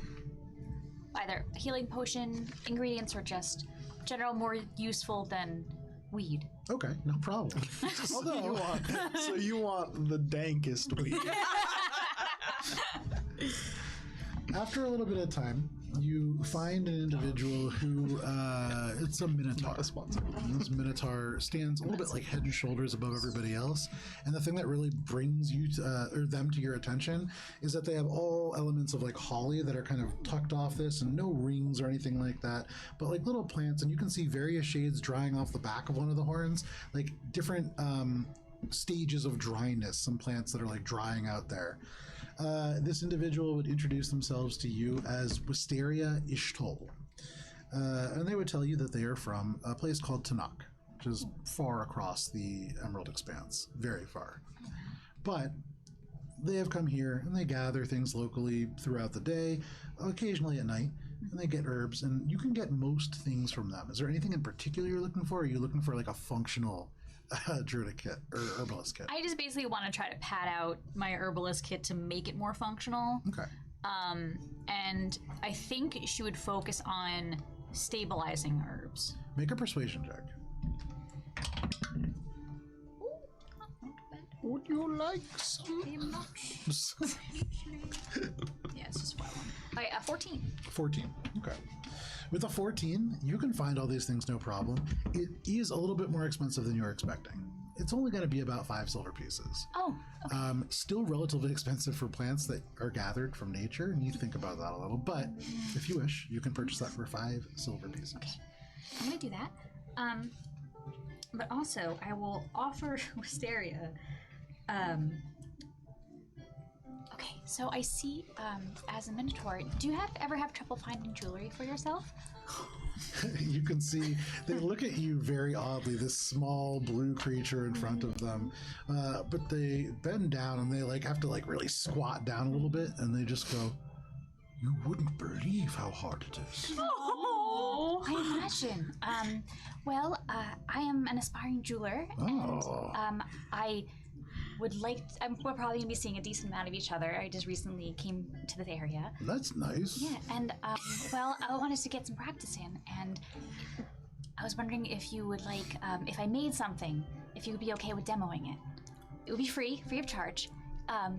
either healing potion ingredients or just general more useful than weed. Okay, no problem. Although, So you want the dankest weed. after a little bit of time, you find an individual who it's a minotaur. This minotaur stands a little bit like head and shoulders above everybody else, and the thing that really brings you to, or them to your attention is that they have all elements of like holly that are kind of tucked off this, and no rings or anything like that, but like little plants, and you can see various shades drying off the back of one of the horns, like different stages of dryness, some plants that are like drying out there. This individual would introduce themselves to you as Wisteria Ishtol. And they would tell you that they are from a place called Tanakh, which is far across the Emerald Expanse, very far. But they have come here and they gather things locally throughout the day, occasionally at night, and they get herbs, and you can get most things from them. Is there anything in particular you're looking for? Or are you looking for like a functional druidic kit or herbalist kit? I just basically want to try to pad out my herbalist kit to make it more functional. Okay. And I think she would focus on stabilizing herbs. Make a persuasion check. Would you like some? Yeah, it's just flat one. All right, 14. 14. Okay. With a 14, you can find all these things no problem. It is a little bit more expensive than you were expecting. It's only going to be about 5 silver pieces. Oh, okay. Still relatively expensive for plants that are gathered from nature, and you think about that a little. But if you wish, you can purchase that for 5 silver pieces. Okay. I'm going to do that. But also, I will offer Wisteria. Okay, so I see, as a Minotaur, do you ever have trouble finding jewelry for yourself? You can see they look at you very oddly, this small blue creature in front of them, but they bend down and they like have to like really squat down a little bit, and they just go, "You wouldn't believe how hard it is." Oh, I imagine. Well, I am an aspiring jeweler, and I would like. We're probably gonna be seeing a decent amount of each other. I just recently came to this area. That's nice. Yeah, and well, I wanted to get some practice in, and I was wondering if you would like, if I made something, if you would be okay with demoing it. It would be free of charge. I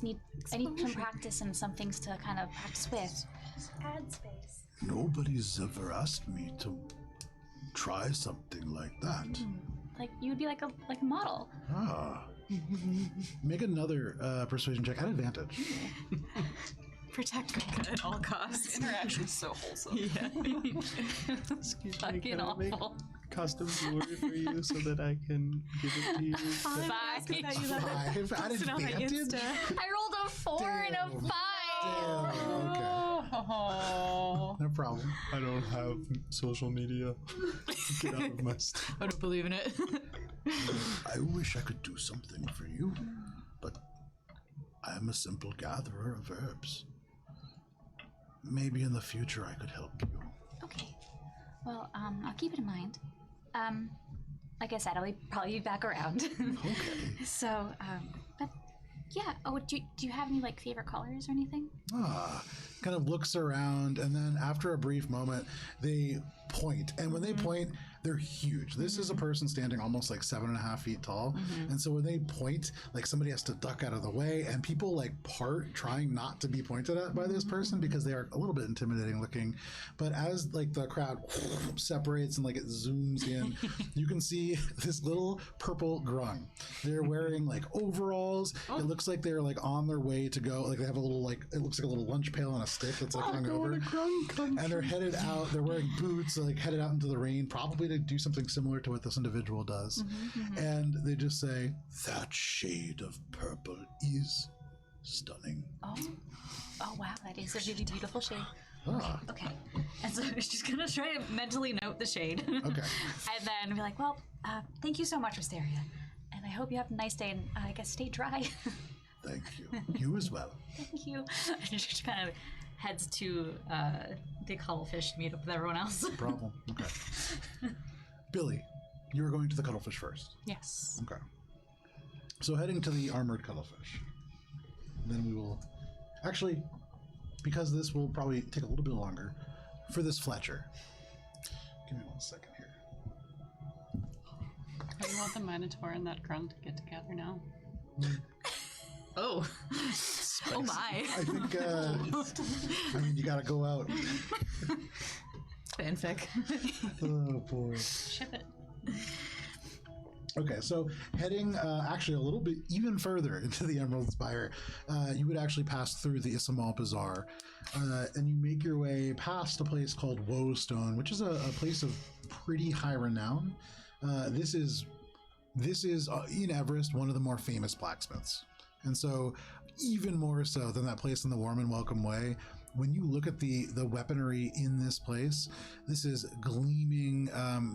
need some practice and some things to kind of practice with. Just ad space. Nobody's ever asked me to try something like that. Like you would be like a model. Ah. Make another persuasion check at advantage. Protect Mika at all costs. Interaction's so wholesome. Yeah. Excuse me, Fucking can I make awful. custom jewelry for you so that I can give it to you? Bye. 5 at advantage? I rolled a 4 and a 5. Okay. Oh. No problem. I don't have social media. Get out of my stuff. I don't believe in it. I wish I could do something for you, but I am a simple gatherer of herbs. Maybe in the future I could help you. Okay. Well, I'll keep it in mind. Like I said, I'll probably be back around. Okay. So, but yeah. Oh, do you have any like favorite colors or anything? Kind of looks around, and then after a brief moment, they point. And when they point, they're huge. This is a person standing almost like 7.5 feet tall. And so when they point, like somebody has to duck out of the way, and people like part trying not to be pointed at by this person because they are a little bit intimidating looking. But as like the crowd separates and like it zooms in, you can see this little purple grung. They're wearing like overalls. It looks like they're like on their way to go. Like they have a little like, it looks like a little lunch pail on a stick that's like hung over. And they're headed out. They're wearing boots, like headed out into the rain, probably to do something similar to what this individual does. And they just say, "That shade of purple is stunning." Oh wow, that is a really beautiful shade. Ah, Okay, and so she's gonna try to mentally note the shade. okay. And then be like, well, thank you so much, Wisteria, and I hope you have a nice day, and I guess stay dry. Thank you. You as well. Thank you. And she kind of heads to the Cuttlefish to meet up with everyone else. No problem. Okay. Billy, you are going to the Cuttlefish first. Yes. Okay. So heading to the armored Cuttlefish. Then we will... Actually, because this will probably take a little bit longer, for this Fletcher. Give me 1 second here. Do you want the Minotaur and that grunt to get together now? Oh. Oh my. I think, I mean, you gotta go out. Fanfic. Oh, boy. Ship it. Okay, so heading actually a little bit even further into the Emerald Spire, you would actually pass through the Isamal Bazaar, and you make your way past a place called Woestone, which is a place of pretty high renown. This is in Everest one of the more famous blacksmiths, and so even more so than that place in the Warm and Welcome Way. When you look at the weaponry in this place, this is gleaming.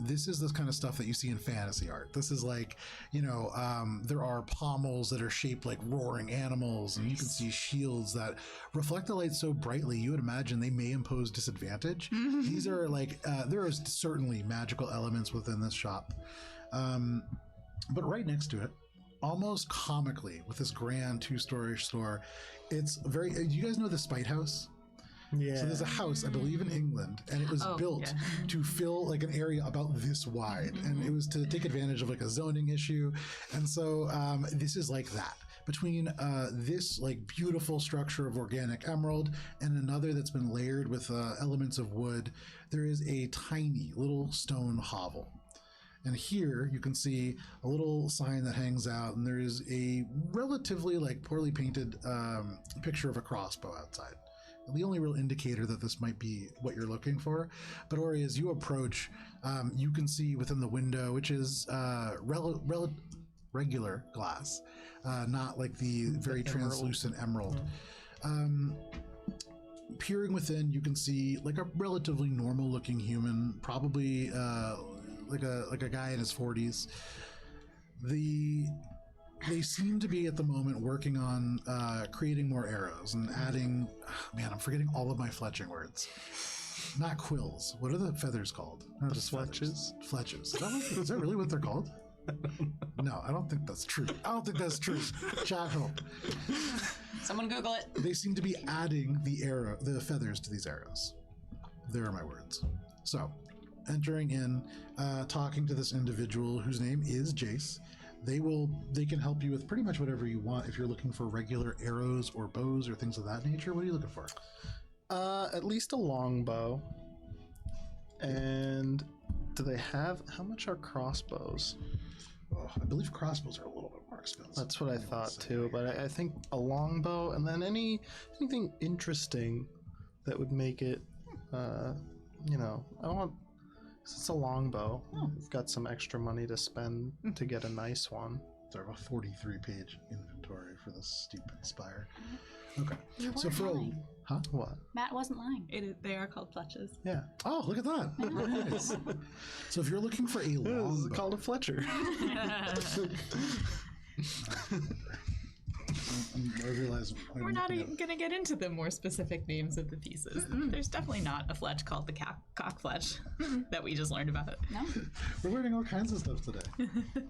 This is the kind of stuff that you see in fantasy art. This is like, there are pommels that are shaped like roaring animals, and you can see shields that reflect the light so brightly you would imagine they may impose disadvantage. These are like, there are certainly magical elements within this shop. But right next to it, almost comically, with this grand two-story store, it's very, do you guys know the Spite House? Yeah. So there's a house, I believe, in England, and it was built to fill like an area about this wide, and it was to take advantage of like a zoning issue, and so this is like that. Between this like beautiful structure of organic emerald and another that's been layered with elements of wood, there is a tiny little stone hovel. And here you can see a little sign that hangs out, and there is a relatively like poorly painted picture of a crossbow outside. The only real indicator that this might be what you're looking for. But Ori, as you approach, you can see within the window, which is regular glass, not like the very translucent emerald. Peering within, you can see like a relatively normal looking human, probably like a guy in his 40s. They seem to be at the moment working on creating more arrows and adding. Man, I'm forgetting all of my fletching words. Not quills. What are the feathers called? Not just fletches. Fletches. Is that really what they're called? No, I don't think that's true. Chat help. Someone Google it. They seem to be adding the feathers to these arrows. There are my words. So, entering in, talking to this individual whose name is Jace. They can help you with pretty much whatever you want. If you're looking for regular arrows or bows or things of that nature, what are you looking for? At least a longbow. And do they have, how much are crossbows? Oh, I believe crossbows are a little bit more expensive. That's what I thought too, but I think a longbow, and then anything interesting that would make it, I want. It's a longbow. We've got some extra money to spend to get a nice one. So I have a 43-page inventory for this stupid spire. Okay. You So weren't for lying. What? Matt wasn't lying. They are called fletches. Yeah. Oh, look at that. Nice. So if you're looking for a This is longbow, called a Fletcher. I realize We're not even going to get into the more specific names of the pieces. There's definitely not a fletch called the cock fletch that we just learned about. No. We're learning all kinds of stuff today.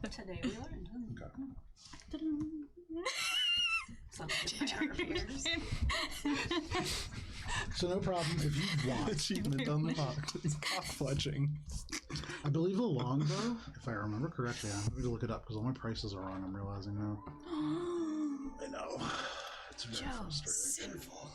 Today we learned. Okay. Something for our ears. So no problem if you want. Achievement on the box. It's cock fletching. I believe a longbow, if I remember correctly. I'm going to look it up because all my prices are wrong. I'm realizing now. I know. It's very frustrating. Sinful.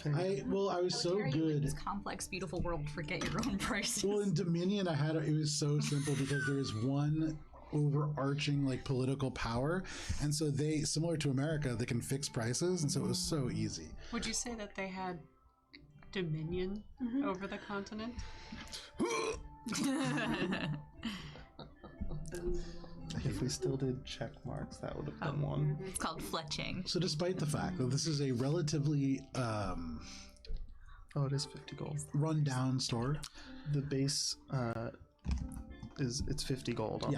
Okay. I was so In good. this complex, beautiful world, forget your own prices. Well, in Dominion, it was so simple because there is one overarching like political power, and so they, similar to America, they can fix prices, and so it was so easy. Would you say that they had dominion over the continent? If we still did check marks, that would have been one. It's called fletching. So despite the fact that this is a relatively Oh, it is 50 gold. run-down store, The base it's 50 gold on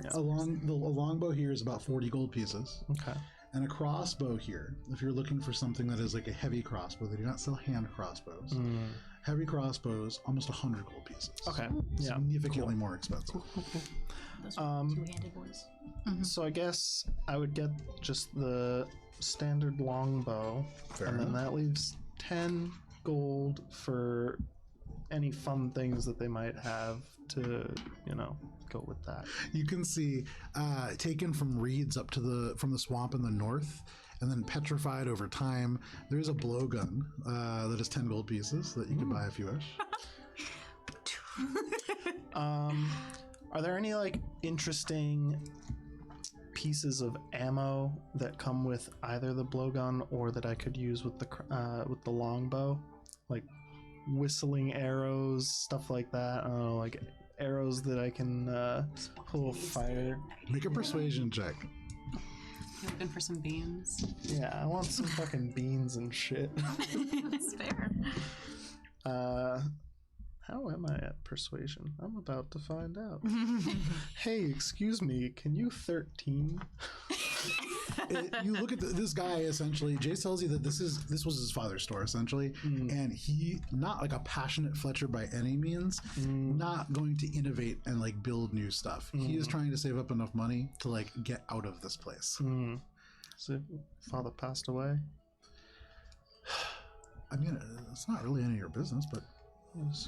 a longbow here is about 40 gold pieces. Okay. And a crossbow here, if you're looking for something that is like a heavy crossbow, they do not sell hand crossbows. Heavy crossbows, almost 100 gold pieces. Okay. Yeah. Significantly more expensive. Those are two-handed boys. So I guess I would get just the standard longbow, and then that leaves 10 gold for any fun things that they might have to, go with that. You can see taken from reeds up to from the swamp in the north, and then petrified over time. There's a blowgun that is 10 gold pieces that you can buy if you wish. Are there any like interesting pieces of ammo that come with either the blowgun or that I could use with the longbow, like whistling arrows, stuff like that? I don't know, like arrows that I can pull fire. Make a persuasion check. Looking for some beans. Yeah, I want some fucking beans and shit. That's fair. How am I at persuasion? I'm about to find out. Hey, excuse me, can you 13? You look at this guy, essentially, Jace tells you that this was his father's store, essentially, and he, not like a passionate Fletcher by any means, not going to innovate and like build new stuff. He is trying to save up enough money to like get out of this place. So, father passed away? I mean, it's not really any of your business, but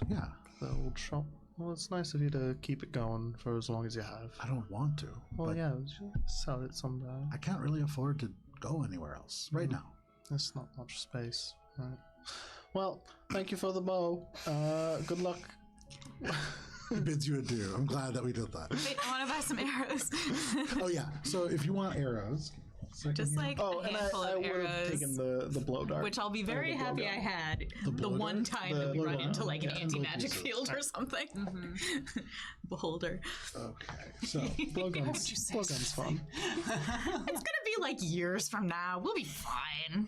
yeah. The old shop. Well, it's nice of you to keep it going for as long as you have. I don't want to. Well, but yeah, we should sell it sometime. I can't really afford to go anywhere else right now. There's not much space. Right. Well, thank you for the bow. Good luck. He bids you adieu. I'm glad that we did that. Wait, I want to buy some arrows. Oh yeah. So if you want arrows, Just like Oh, a and handful I of would have arrows. taken the blow dart. Which I'll be very happy I had The the blow one dart? time that we The run blow into dart? like an Yeah. anti-magic Blow field or something. Beholder. okay. So Blowgun's fun. It's gonna be like years from now. We'll be fine.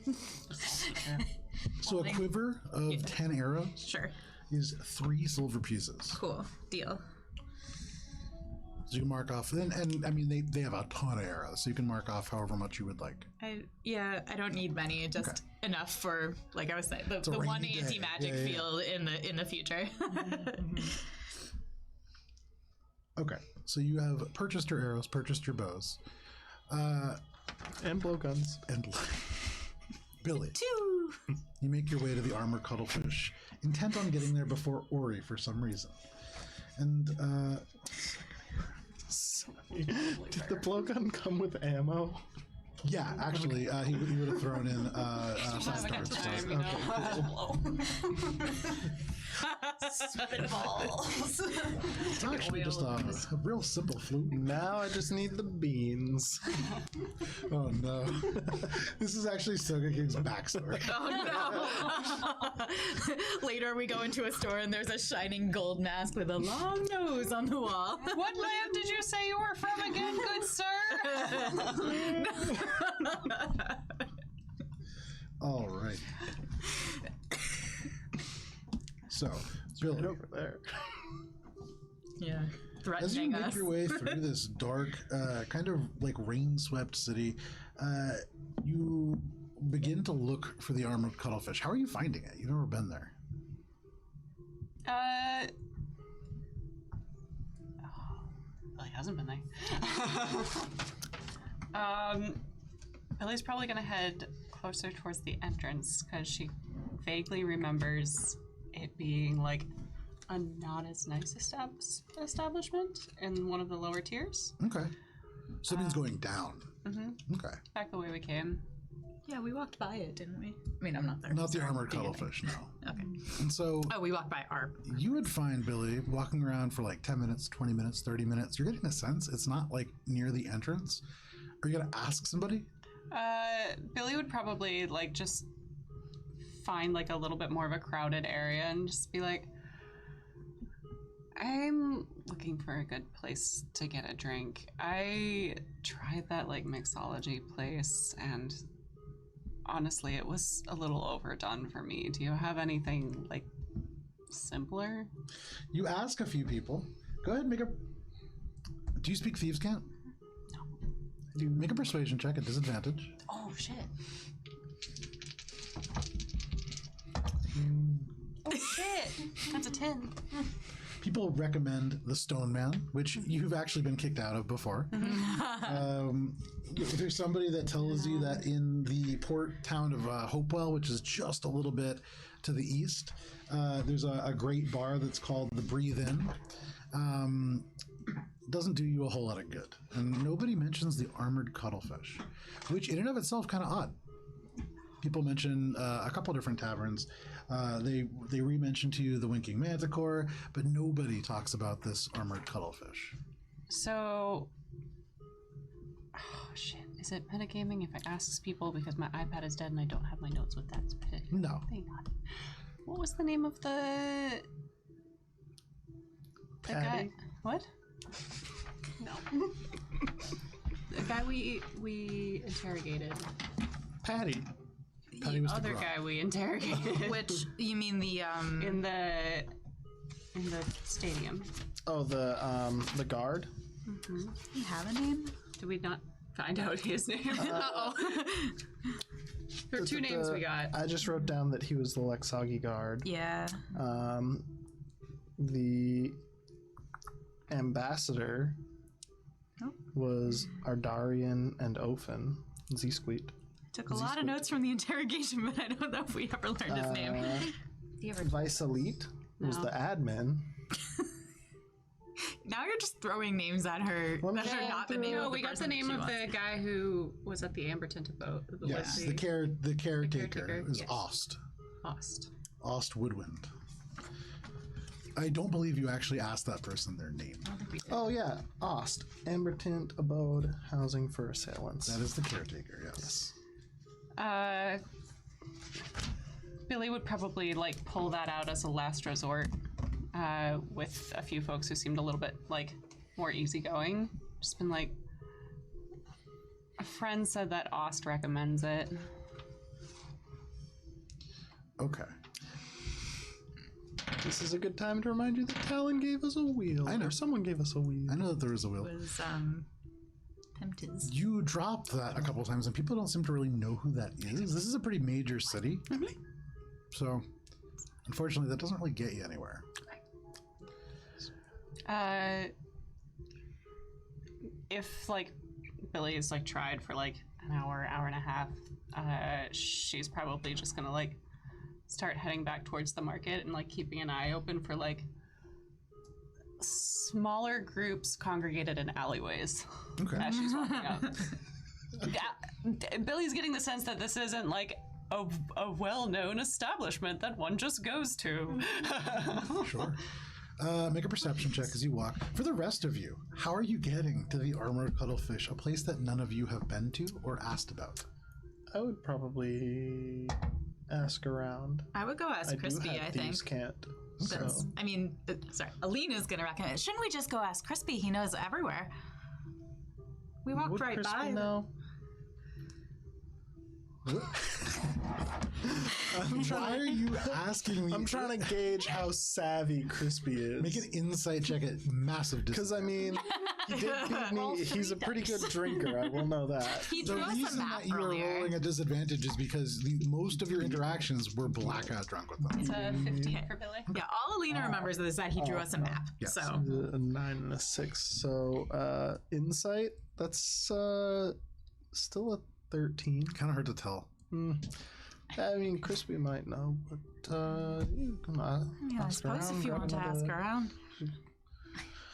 so a quiver of 10 arrows Sure. is 3 silver pieces. Cool. Deal. So you can mark off, and I mean they have a ton of arrows, so you can mark off however much you would like. I don't need many, just enough for, like I was saying, the a one rainy day. anti-magic Yeah. field in the future. Okay, so you have purchased your arrows, purchased your bows, And blowguns. and Billy, Two. you make your way to the armored Cuttlefish, intent on getting there before Ori for some reason. And Did the blowgun come with ammo? yeah, actually, he would have thrown in fast darts. Time, you know. Spitballs. It's actually just a real simple flute. Now I just need the beans. Oh no, this is actually Soga King's backstory. Oh no! Later, we go into a store and there's a shining gold mask with a long nose on the wall. What land did you say you were from again, good sir? All right. So, Billy, Right over there. Yeah. as you Threatening make us. your way through this dark, kind of like rain-swept city, you begin to look for the armored Cuttlefish. How are you finding it? You've never been there. Billy hasn't been there. Billy's probably gonna head closer towards the entrance because she vaguely remembers it being like a not as nice establishment in one of the lower tiers. Okay. So it means going down. Okay. Back the way we came. Yeah, we walked by it, didn't we? I mean, I'm not there. Not the armored Cuttlefish, no. Okay. And so Oh, we walked by our. you would find Billy walking around for like 10 minutes, 20 minutes, 30 minutes. You're getting a sense it's not like near the entrance. Are you going to ask somebody? Billy would probably like just find like a little bit more of a crowded area and just be like, I'm looking for a good place to get a drink. I tried that like mixology place and honestly it was a little overdone for me. Do you have anything like simpler? You ask a few people. Go ahead and make a... Do you speak Thieves' Cant? No. You make a persuasion check at disadvantage. Oh shit. Oh shit. That's a 10. People recommend the Stone Man, which you've actually been kicked out of before. There's somebody that tells you that in the port town of Hopewell, which is just a little bit to the east, there's a great bar that's called the Breathe In. doesn't do you a whole lot of good. And nobody mentions the armored cuttlefish, which in and of itself kind of odd. People mention a couple different taverns. They re-mention to you the winking manticore, but nobody talks about this armored cuttlefish. So, oh shit, is it metagaming if I ask people because my iPad is dead and I don't have my notes with that? No. Thank God. What was the name of the guy? Patty? What? No. The guy we interrogated. Patty. The Patty was the other grog. guy we interrogated. Which you mean the in the stadium. Oh, the guard. you have a name? Did we not find out his name? Uh-oh. There are two names we got. I just wrote down that he was the Lexagi guard. Yeah. The ambassador was Ardarian and Ophin. Z-Squeet. Took a lot of notes from the interrogation, but I don't know if we ever learned his name. Vice Elite was No. the admin. Now you're just throwing names at her Well, that are yeah, not the name No, of the we got the person name she of wants. the guy who was at the Amber Tent boat. Yes, Was the caretaker caretaker, is yes. Ost. Lost. Ost Woodwind. I don't believe you actually asked that person their name. Oh yeah, Ost. Ambertint Abode Housing for Assailants. That is the caretaker, yes. Billy would probably like pull that out as a last resort with a few folks who seemed a little bit like more easygoing. Just been like, a friend said that Ost recommends it. Okay. This is a good time to remind you that Talon gave us a wheel. I know. Or someone gave us a wheel. I know that there is a will. Was Tempted. You dropped that a couple times, and people don't seem to really know who that is. This is a pretty major city. So, unfortunately, that doesn't really get you anywhere. If like Billy's like tried for like an hour and a half, she's probably just gonna like start heading back towards the market and like keeping an eye open for like smaller groups congregated in alleyways Okay. as she's walking up. Yeah, Billy's getting the sense that this isn't like a well-known establishment that one just goes to. Sure. Make a perception check as you walk. For the rest of you, how are you getting to the Armored Cuttlefish, a place that none of you have been to or asked about? I would probably ask around. I would go ask Crispy, do have I think. Thieves' Cant. So. That's, I mean, sorry, Alina's gonna recommend. Shouldn't we just go ask Crispy? He knows everywhere. We walked Would right Crispy by. know? Why are you asking me? I'm trying to gauge how savvy Crispy is. Make an insight check at massive Because I mean, he did beat me. He's a pretty good drinker. I will know that. He The drew us a reason map that you are earlier. rolling a disadvantage is because most of your interactions were blackout drunk with them. It's a 15 for Billy. Yeah, all Alina remembers is that he drew us a map. Yes. So A 9 and a 6. So insight. That's still a 13. Kind of hard to tell. I mean, Crispy might know, but you can yeah, I ask suppose around, if you grab want to ask another- around.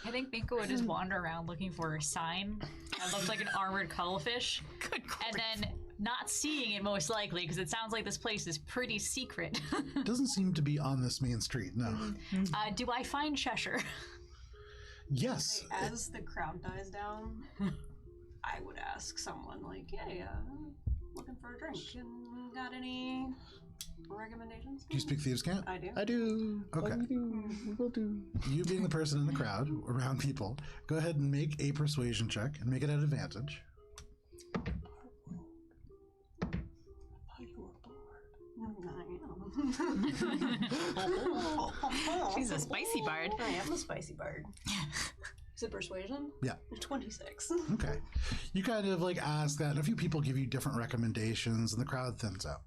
I think Minka would just wander around looking for a sign that looks like an armored cuttlefish, Good and then not seeing it most likely because it sounds like this place is pretty secret. Doesn't seem to be on this main street. No. Do I find Cheshire? Yes. As the crowd dies down, I would ask someone like, "Hey, looking for a drink? And got any recommendations?" Do you speak Thieves' Cant? I do. I do. Okay. I do. We will do. You being the person in the crowd around people, go ahead and make a persuasion check and make it at advantage. She's a spicy bard. I am a spicy bard. Is it persuasion? Yeah. 26. Okay. You kind of like ask that, and a few people give you different recommendations, and the crowd thins out.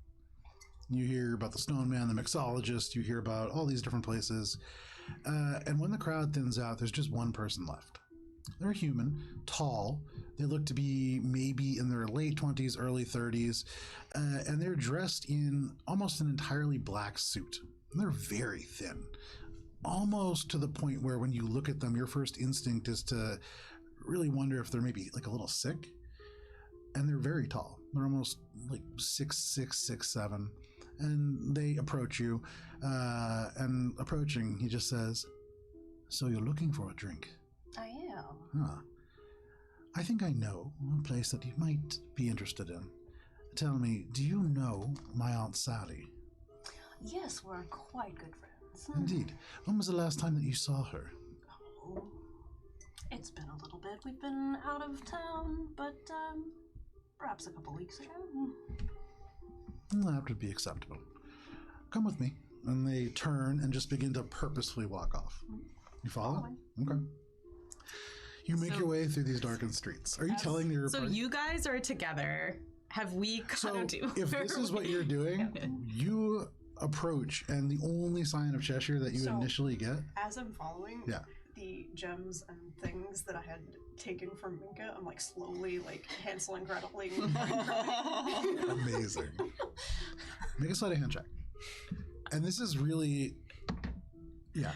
You hear about the Stone Man, the mixologist, you hear about all these different places. And when the crowd thins out, there's just one person left. They're human, tall. They look to be maybe in their late 20s, early 30s, and they're dressed in almost an entirely black suit. And they're very thin. almost to the point where when you look at them, your first instinct is to really wonder if they're maybe like a little sick. And they're very tall. They're almost like 6'6", 6'7", and they approach you. And approaching, he just says, "So you're looking for a drink?" I am. Huh. I think I know a place that you might be interested in. Tell me, do you know my Aunt Sally? Yes, we're quite good friends. Indeed. When was the last time that you saw her? Oh, it's been a little bit. We've been out of town, but perhaps a couple weeks ago. That would be acceptable. Come with me. And they turn and just begin to purposefully walk off. You follow? Okay. You make your way through these darkened streets. Are you telling your So party? you guys are together. Have we So to if this is what you're doing, you approach, and the only sign of Cheshire that you So- initially get, As I'm following, yeah, the gems and things that I had taken from Minka, I'm like slowly like Hansel and Greteling. amazing. Make a sleight of hand check. And this is really, yeah.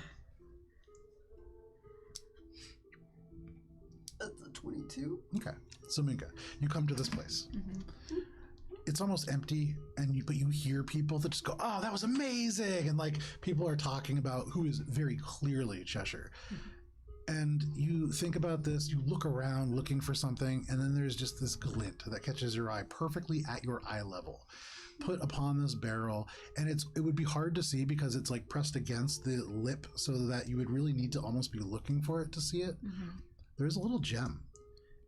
That's a 22. Okay, so Minka, you come to this place. It's almost empty, but you hear people that just go, "Oh, that was amazing!" And like people are talking about who is very clearly Cheshire. And you think about this, you look around looking for something, and then there's just this glint that catches your eye perfectly at your eye level, put upon this barrel, and it would be hard to see because it's like pressed against the lip, so that you would really need to almost be looking for it to see it. There's a little gem,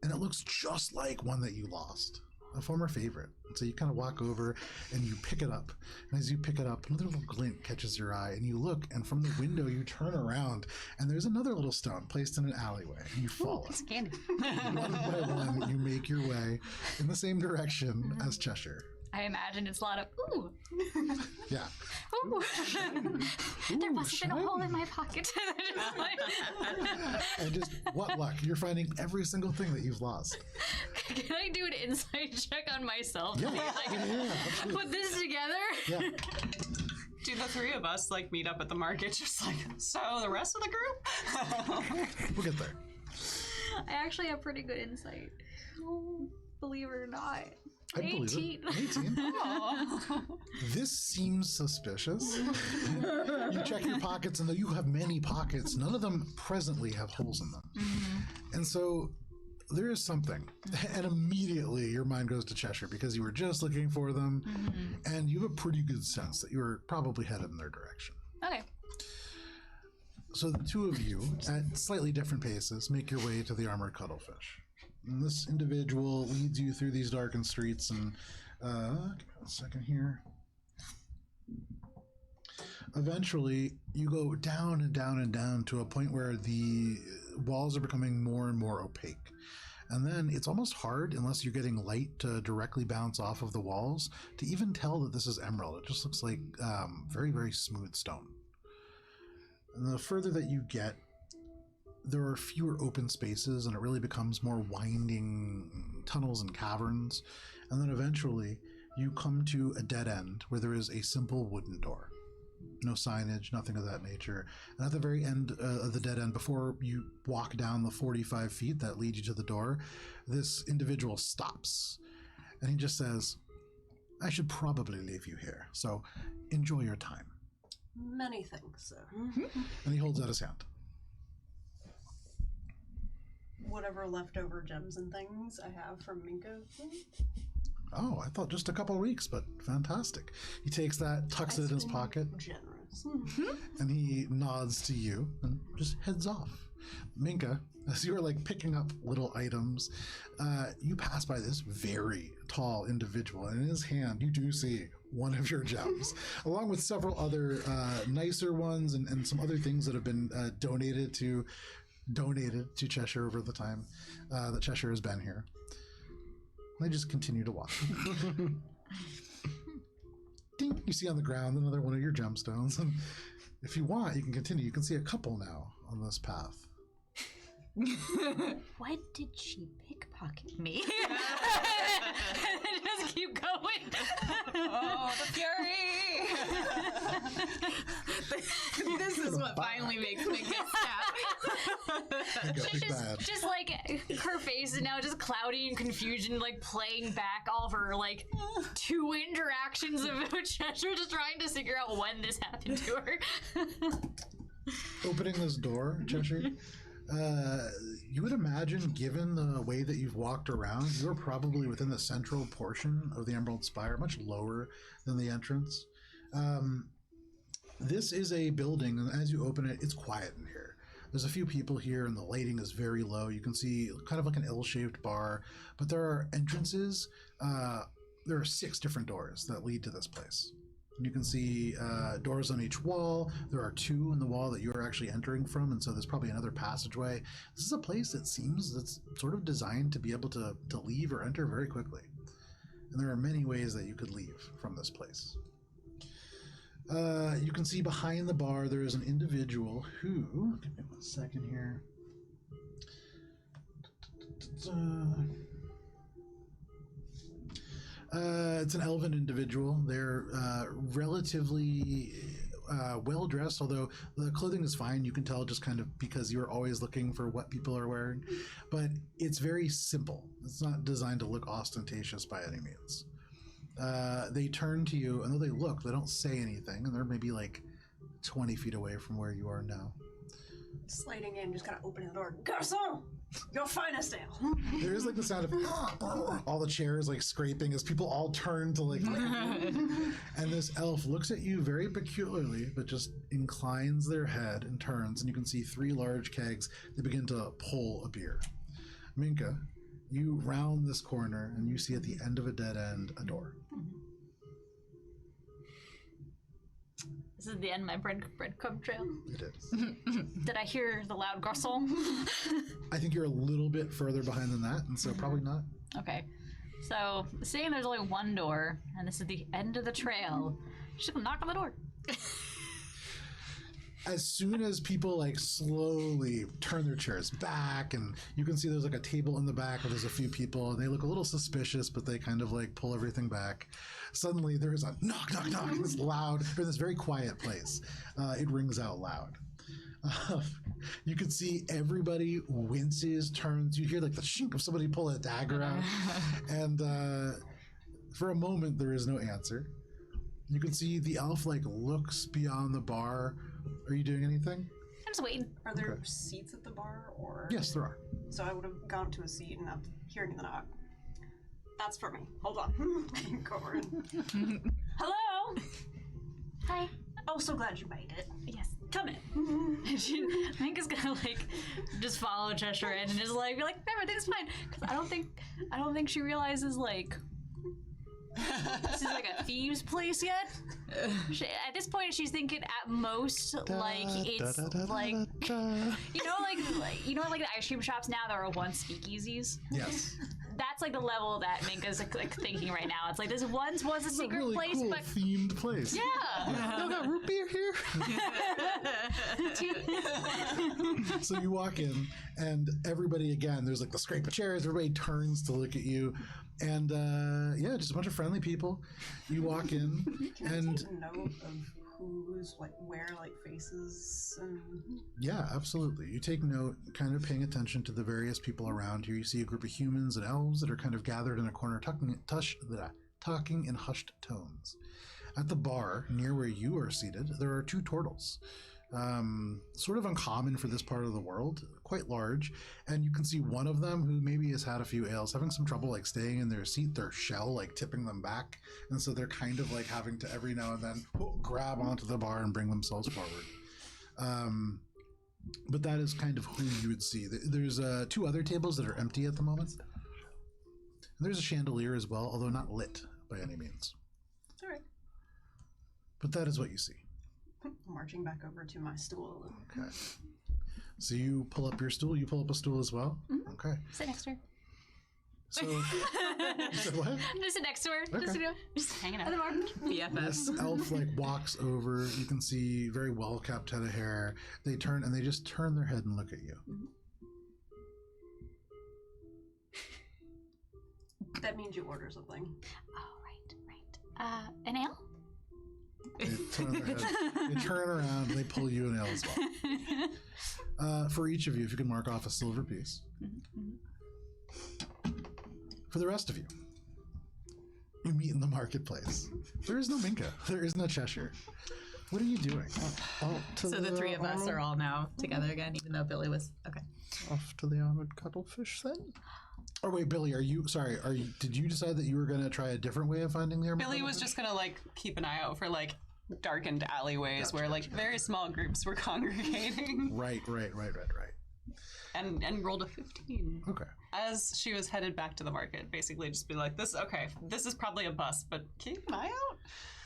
and it looks just like one that you lost, a former favorite. And so you kind of walk over and you pick it up. And as you pick it up, another little glint catches your eye, and you look, and from the window you turn around, and there's another little stone placed in an alleyway, and you follow. It's candy. One by one, you make your way in the same direction as Cheshire. I imagine it's a lot of ooh. Yeah. Ooh. There must have been a shiny. hole in my pocket. Just like- And just, what luck. You're finding every single thing that you've lost. Can I do an insight check on myself? Yeah. To be like, Yeah, absolutely. put this together? Yeah. Do the three of us like meet up at the market just like, so the rest of the group? We'll get there. I actually have pretty good insight. Believe it or not. I believe 18. it. 18. This seems suspicious. You check your pockets, and though you have many pockets, none of them presently have holes in them. And so there is something. And immediately your mind goes to Cheshire because you were just looking for them, and you have a pretty good sense that you were probably headed in their direction. Okay. So the two of you, at slightly different paces, make your way to the armored cuttlefish. And this individual leads you through these darkened streets, and give me a second here. Eventually, you go down and down and down to a point where the walls are becoming more and more opaque. And then it's almost hard, unless you're getting light to directly bounce off of the walls, to even tell that this is emerald. It just looks like very, very smooth stone. And the further that you get, there are fewer open spaces, and it really becomes more winding tunnels and caverns. And then eventually you come to a dead end where there is a simple wooden door. No signage, nothing of that nature. And at the very end of the dead end, before you walk down the 45 feet that lead you to the door, this individual stops. And he just says, "I should probably leave you here, so enjoy your time." Many things, sir. And he holds out his hand. Whatever leftover gems and things I have from Minka. Oh, I thought just a couple weeks, but fantastic. He takes that, tucks it in his pocket, Generous. and he nods to you and just heads off. Minka, as you are like picking up little items, you pass by this very tall individual, and in his hand you do see one of your gems, along with several other nicer ones and some other things that have been donated to Cheshire over the time that Cheshire has been here. They just continue to walk. Ding! You see on the ground another one of your gemstones. And if you want, you can continue. You can see a couple now on this path. Why did she pickpocket me? Just keep going. Oh, the fury! This is what finally makes me get snapped. Big bad. Just like her face is now just cloudy and confusion, like playing back all of her like 2 interactions of Cheshire, just trying to figure out when this happened to her. Opening this door, Cheshire, you would imagine, given the way that you've walked around, you're probably within the central portion of the Emerald Spire, much lower than the entrance. This is a building, and as you open it, it's quiet in here. There's a few people here, and the lighting is very low. You can see kind of like an L-shaped bar, but there are entrances. There are 6 different doors that lead to this place. You can see doors on each wall. There are 2 in the wall that you are actually entering from, and so there's probably another passageway. This is a place that seems that's sort of designed to be able to leave or enter very quickly. And there are many ways that you could leave from this place. You can see behind the bar there is an individual who... Give me 1 second here. It's an elven individual. They're relatively well dressed, although the clothing is fine. You can tell just kind of because you're always looking for what people are wearing. But it's very simple. It's not designed to look ostentatious by any means. They turn to you, and though they look, they don't say anything, and they're maybe like 20 feet away from where you are now. Sliding in, just kind of opening the door. Garçon! Your finest ale! There is like the sound of all the chairs like scraping as people all turn to like and this elf looks at you very peculiarly, but just inclines their head and turns, and you can see 3 large kegs that begin to pull a beer. Minka, you round this corner and you see at the end of a dead end a door. This is the end of my breadcrumb trail. It is. Did I hear the loud garçon? I think you're a little bit further behind than that, and so probably not. Okay. So, seeing there's only 1 door, and this is the end of the trail, just gonna knock on the door. As soon as people like slowly turn their chairs back, and you can see there's like a table in the back where there's a few people, and they look a little suspicious, but they kind of like pull everything back. Suddenly there is a knock, knock, knock in this loud, or this very quiet place. It rings out loud. You can see everybody winces, turns. You hear like the shink of somebody pull a dagger out, and for a moment there is no answer. You can see the elf like looks beyond the bar. Are you doing anything? I'm just waiting. Are there seats at the bar, or...? Yes, there are. So I would have gone to a seat and I'm hearing the knock. That's for me. Hold on. Go over in. Hello? Hi. Oh, so glad you made it. Yes. Come in. I think it's gonna like just follow Cheshire in and just like be like everything's fine, because I don't think she realizes like this is like a thieves' place yet. At this point, she's thinking at most like it's like you know like the ice cream shops now there are once speakeasies. Yes. That's like the level that Minka's like thinking right now. It's like this once was a secret really place, cool but themed place. yeah. Y'all got root beer here? So you walk in, and everybody, again, there's like the scrape of chairs, everybody turns to look at you, and yeah, just a bunch of friendly people. You walk in, and Take note of who's like where, like faces and... yeah, absolutely. You take note, kind of paying attention to the various people around here. You see a group of humans and elves that are kind of gathered in a corner, talking in hushed tones. At the bar, near where you are seated, there are 2 turtles. Sort of uncommon for this part of the world, quite large, and you can see one of them who maybe has had a few ales, having some trouble like staying in their seat, their shell like tipping them back, and so they're kind of like having to every now and then grab onto the bar and bring themselves forward. But that is kind of who you would see. There's 2 other tables that are empty at the moment, and there's a chandelier as well, although not lit by any means. All right. But that is what you see. Marching back over to my stool. Okay. So you pull up your stool. You pull up a stool as well. Mm-hmm. Okay. Sit next to her. So you said what? Just sit next to her. Okay. Just hanging out. BFFs. This elf like walks over. You can see very well kept head of hair. They turn and they just turn their head and look at you. That means you order something. Oh, right. An ale? They turn their head, they turn around, and they pull you an ale as well. For each of you, if you can mark off a silver piece. For the rest of you, you meet in the marketplace. There is no Minka. There is no Cheshire. What are you doing? So the three of us are all now together again, even though Billy was okay. Off to the armored cuttlefish then? Oh wait, Billy, did you decide that you were going to try a different way of finding the Billy was just gonna like keep an eye out for like darkened alleyways where like very small groups were congregating. Right. And rolled a 15. Okay. As she was headed back to the market, basically just be like, this is probably a bus, but keep an eye out.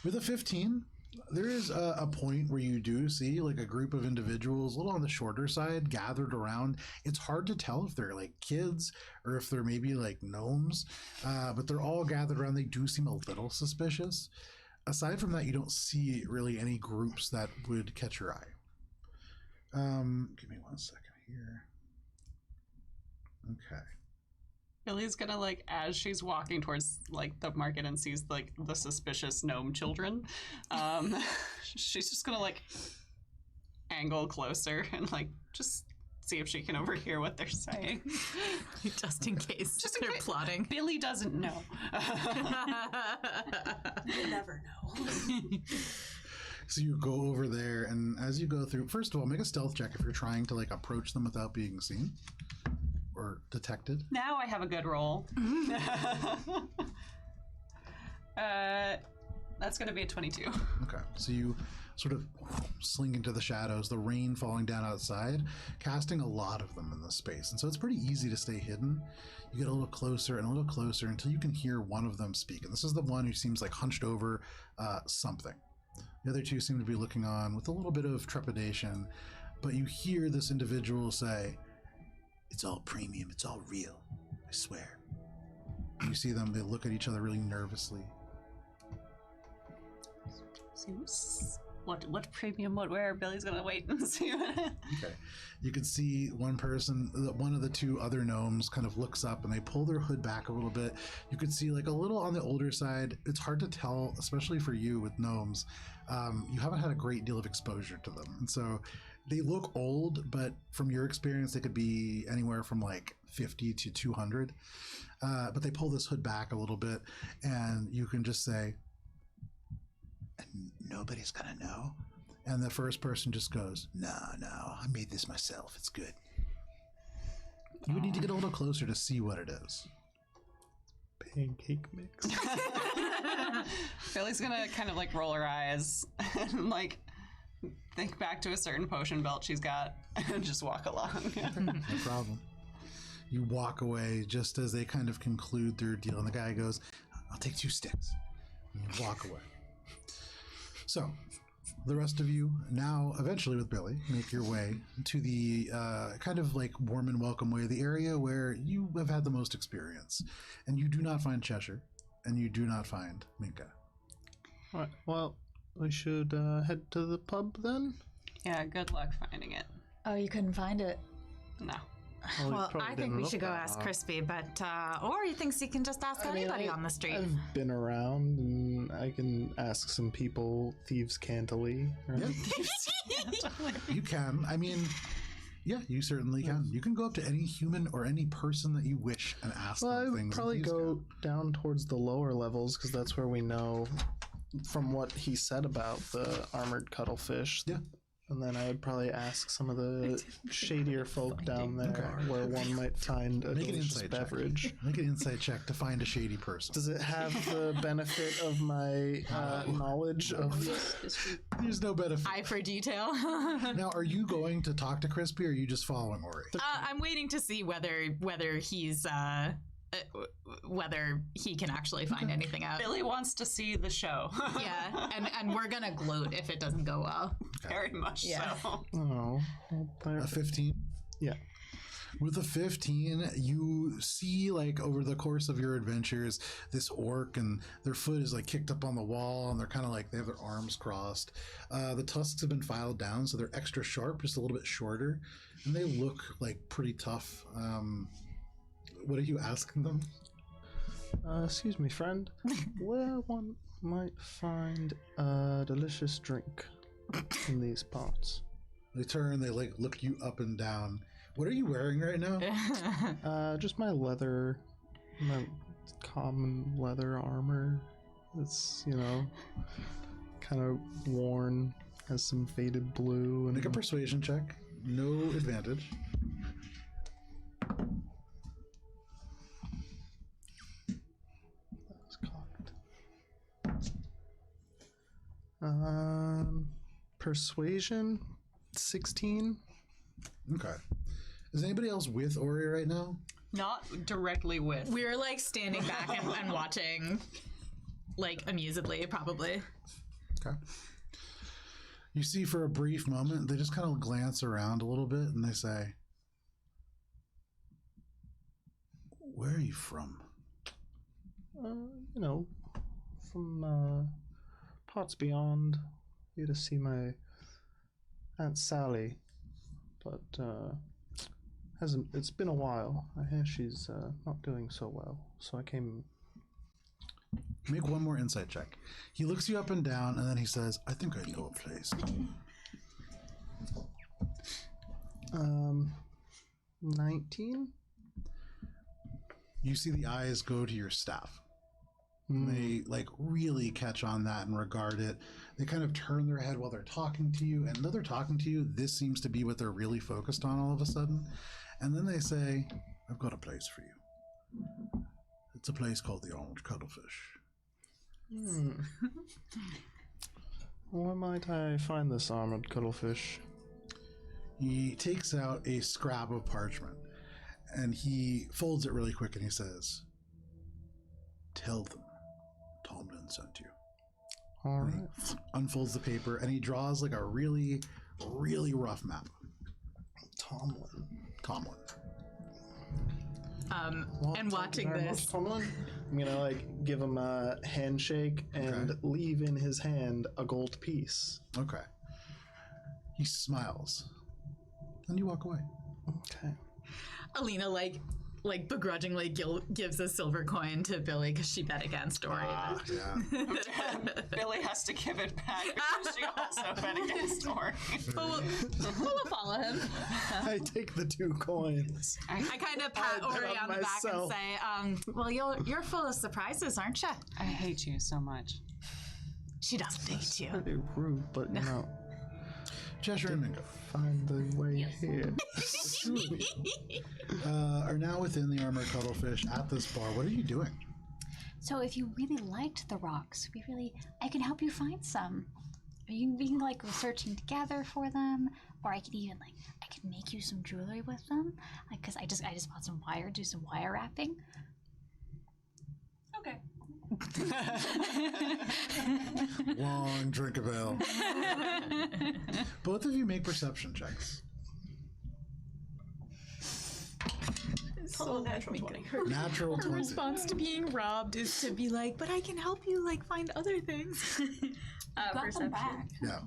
With a 15, there is a point where you do see like a group of individuals, a little on the shorter side, gathered around. It's hard to tell if they're like kids or if they're maybe like gnomes, but they're all gathered around. They do seem a little suspicious. Aside from that, you don't see really any groups that would catch your eye. Give me 1 second here. Okay. Billy's gonna like, as she's walking towards like the market and sees like the suspicious gnome children, she's just gonna like angle closer and like just see if she can overhear what they're saying. Just in case. Just in they're case. plotting. Billy doesn't know. You never know. So you go over there, and as you go through, first of all, make a stealth check if you're trying to like approach them without being seen or detected. Now I have a good roll. That's gonna be a 22. Okay, so you sort of slink into the shadows, the rain falling down outside, casting a lot of them in the space. And so it's pretty easy to stay hidden. You get a little closer and a little closer until you can hear one of them speak. And this is the one who seems like hunched over something. The other two seem to be looking on with a little bit of trepidation, but you hear this individual say, "It's all premium, it's all real, I swear." And you see them, they look at each other really nervously. What premium would wear? Billy's gonna wait and see what Okay. You can see one person, one of the two other gnomes kind of looks up and they pull their hood back a little bit. You could see like a little on the older side. It's hard to tell, especially for you with gnomes. You haven't had a great deal of exposure to them. And so they look old, but from your experience, they could be anywhere from like 50 to 200. But they pull this hood back a little bit and you can just say, "And nobody's gonna know." And the first person just goes, no, I made this myself. It's good. You would need to get a little closer to see what it is. Pancake mix. Billy's gonna kind of like roll her eyes and like think back to a certain potion belt she's got and just walk along. No problem. You walk away just as they kind of conclude their deal. And the guy goes, "I'll take 2 sticks." And you walk away. So, the rest of you now, eventually with Billy, make your way to the kind of like warm and welcome way, the area where you have had the most experience. And you do not find Cheshire, and you do not find Minka. All right, well, we should head to the pub then? Yeah, good luck finding it. Oh, you couldn't find it? No. Well, probably I didn't think we look should go that ask hard. Crispy, but or he thinks he can just ask anybody on the street. I've been around and I can ask some people thieves cantily. Right? You can. I mean, yeah, you certainly can. You can go up to any human or any person that you wish and ask Well, I them would things. probably and these go down towards the lower levels because that's where we know from what he said about the armored cuttlefish. Yeah. And then I would probably ask some of the shadier folk down there where one might find a Make an delicious insight beverage. check. Make an insight check to find a shady person. Does it have the benefit of my knowledge of... There's no benefit. Eye for detail. Now, are you going to talk to Crispy or are you just following Ori? I'm waiting to see whether he's whether he can actually find anything out. Billy wants to see the show. Yeah, and we're gonna gloat if it doesn't go well. Very much Yeah. so. Oh, A 15? yeah. With a 15, you see, like, over the course of your adventures, this orc, and their foot is, like, kicked up on the wall, and they're kind of like, they have their arms crossed. The tusks have been filed down, so they're extra sharp, just a little bit shorter, and they look, like, pretty tough. What are you asking them? Excuse me, friend. Where one might find a delicious drink in these parts? They turn, they like look you up and down. What are you wearing right now? Just my common leather armor. It's, kind of worn, has some faded blue. And Make a persuasion check. No advantage. That was cocked. Persuasion, 16. Okay. Is anybody else with Ori right now? Not directly with. We're like standing back and watching, like amusedly, probably. Okay. You see for a brief moment, they just kind of glance around a little bit and they say, "Where are you from?" From parts beyond. Here to see my Aunt Sally, but it's been a while. I hear she's not doing so well, so I came. Make one more insight check. He looks you up and down and then he says, "I think I know a place." 19. You see the eyes go to your staff. And they like really catch on that and regard it. They kind of turn their head while they're talking to you, and though they're talking to you, this seems to be what they're really focused on all of a sudden. And then they say, "I've got a place for you. It's a place called the Orange Cuttlefish." Where might I find this armored cuttlefish? He takes out a scrap of parchment and he folds it really quick and he says, "Tell them Tomlin sent you." All And right. he unfolds the paper and he draws like a really, really rough map. Tomlin. Tomlin. Well, And thank watching you very this. much, Tomlin. I'm gonna give him a handshake and Okay. leave in his hand a gold piece. Okay. He smiles. Then you walk away. Okay. Alina like begrudgingly gives a silver coin to Billy because she bet against Ori. Yeah. Billy has to give it back because she also bet against Ori. We'll follow him. I take the 2 coins. I kind of pat I bet Ori on on the back and myself. say, well, you're full of surprises, aren't you? I hate you so much. She doesn't hate you. Pretty rude, but Cheshire and Mingo find the way here. are now within the Armored Cuttlefish at this bar. What are you doing? So if you really liked the rocks, I can help you find some. We can like go searching together for them, or I could even I could make you some jewelry with them. Because I just bought some wire, do some wire wrapping. Okay. Long drink of ale. Both of you make perception checks. So natural 20. Natural Her 20. response to being robbed is to be like, but I can help you find other things. Got them back. Yeah.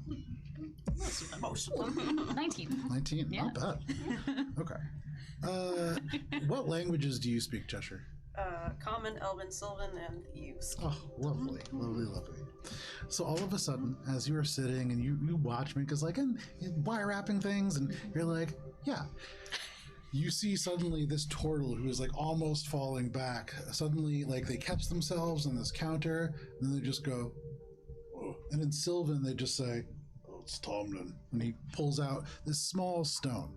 Most of them. 19. 19. Not bad. Okay. What languages do you speak, Cheshire? Common, Elven, Sylvan, and Thieves. Oh, lovely, lovely, lovely. So all of a sudden, as you are sitting and you watch me, because and wire wrapping things, and you're like, yeah. You see suddenly this turtle who is almost falling back. Suddenly, they catch themselves on this counter, and then they just go, "Oh." And in Sylvan, they just say, "Oh, it's Tomlin." And he pulls out this small stone,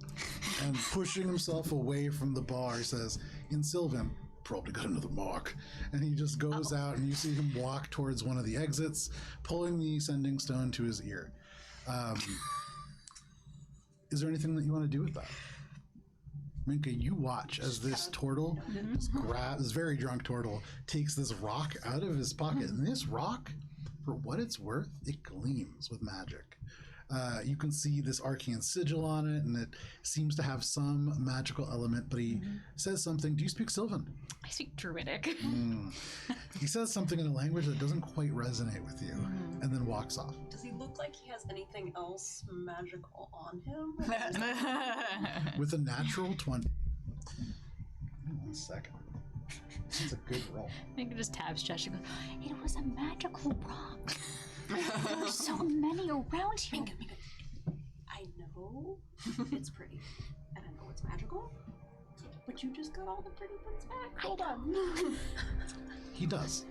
and pushing himself away from the bar, he says, in Sylvan, "Probably got another mark." And he just goes out, and you see him walk towards one of the exits, pulling the sending stone to his ear. Is there anything that you want to do with that? Minka, you watch as this turtle, this very drunk turtle, takes this rock out of his pocket. And this rock, for what it's worth, it gleams with magic. You can see this arcane sigil on it, and it seems to have some magical element, but he says something. Do you speak Sylvan? I speak Druidic. He says something in a language that doesn't quite resonate with you, and then walks off. Does he look like he has anything else magical on him? With a natural 20. 1 second. It's a good roll. Minka just taps chest. She goes, It was a magical rock. There are so many around here. Minka, I know it's pretty, and I know it's magical, but you just got all the pretty things back. Hold on. He does.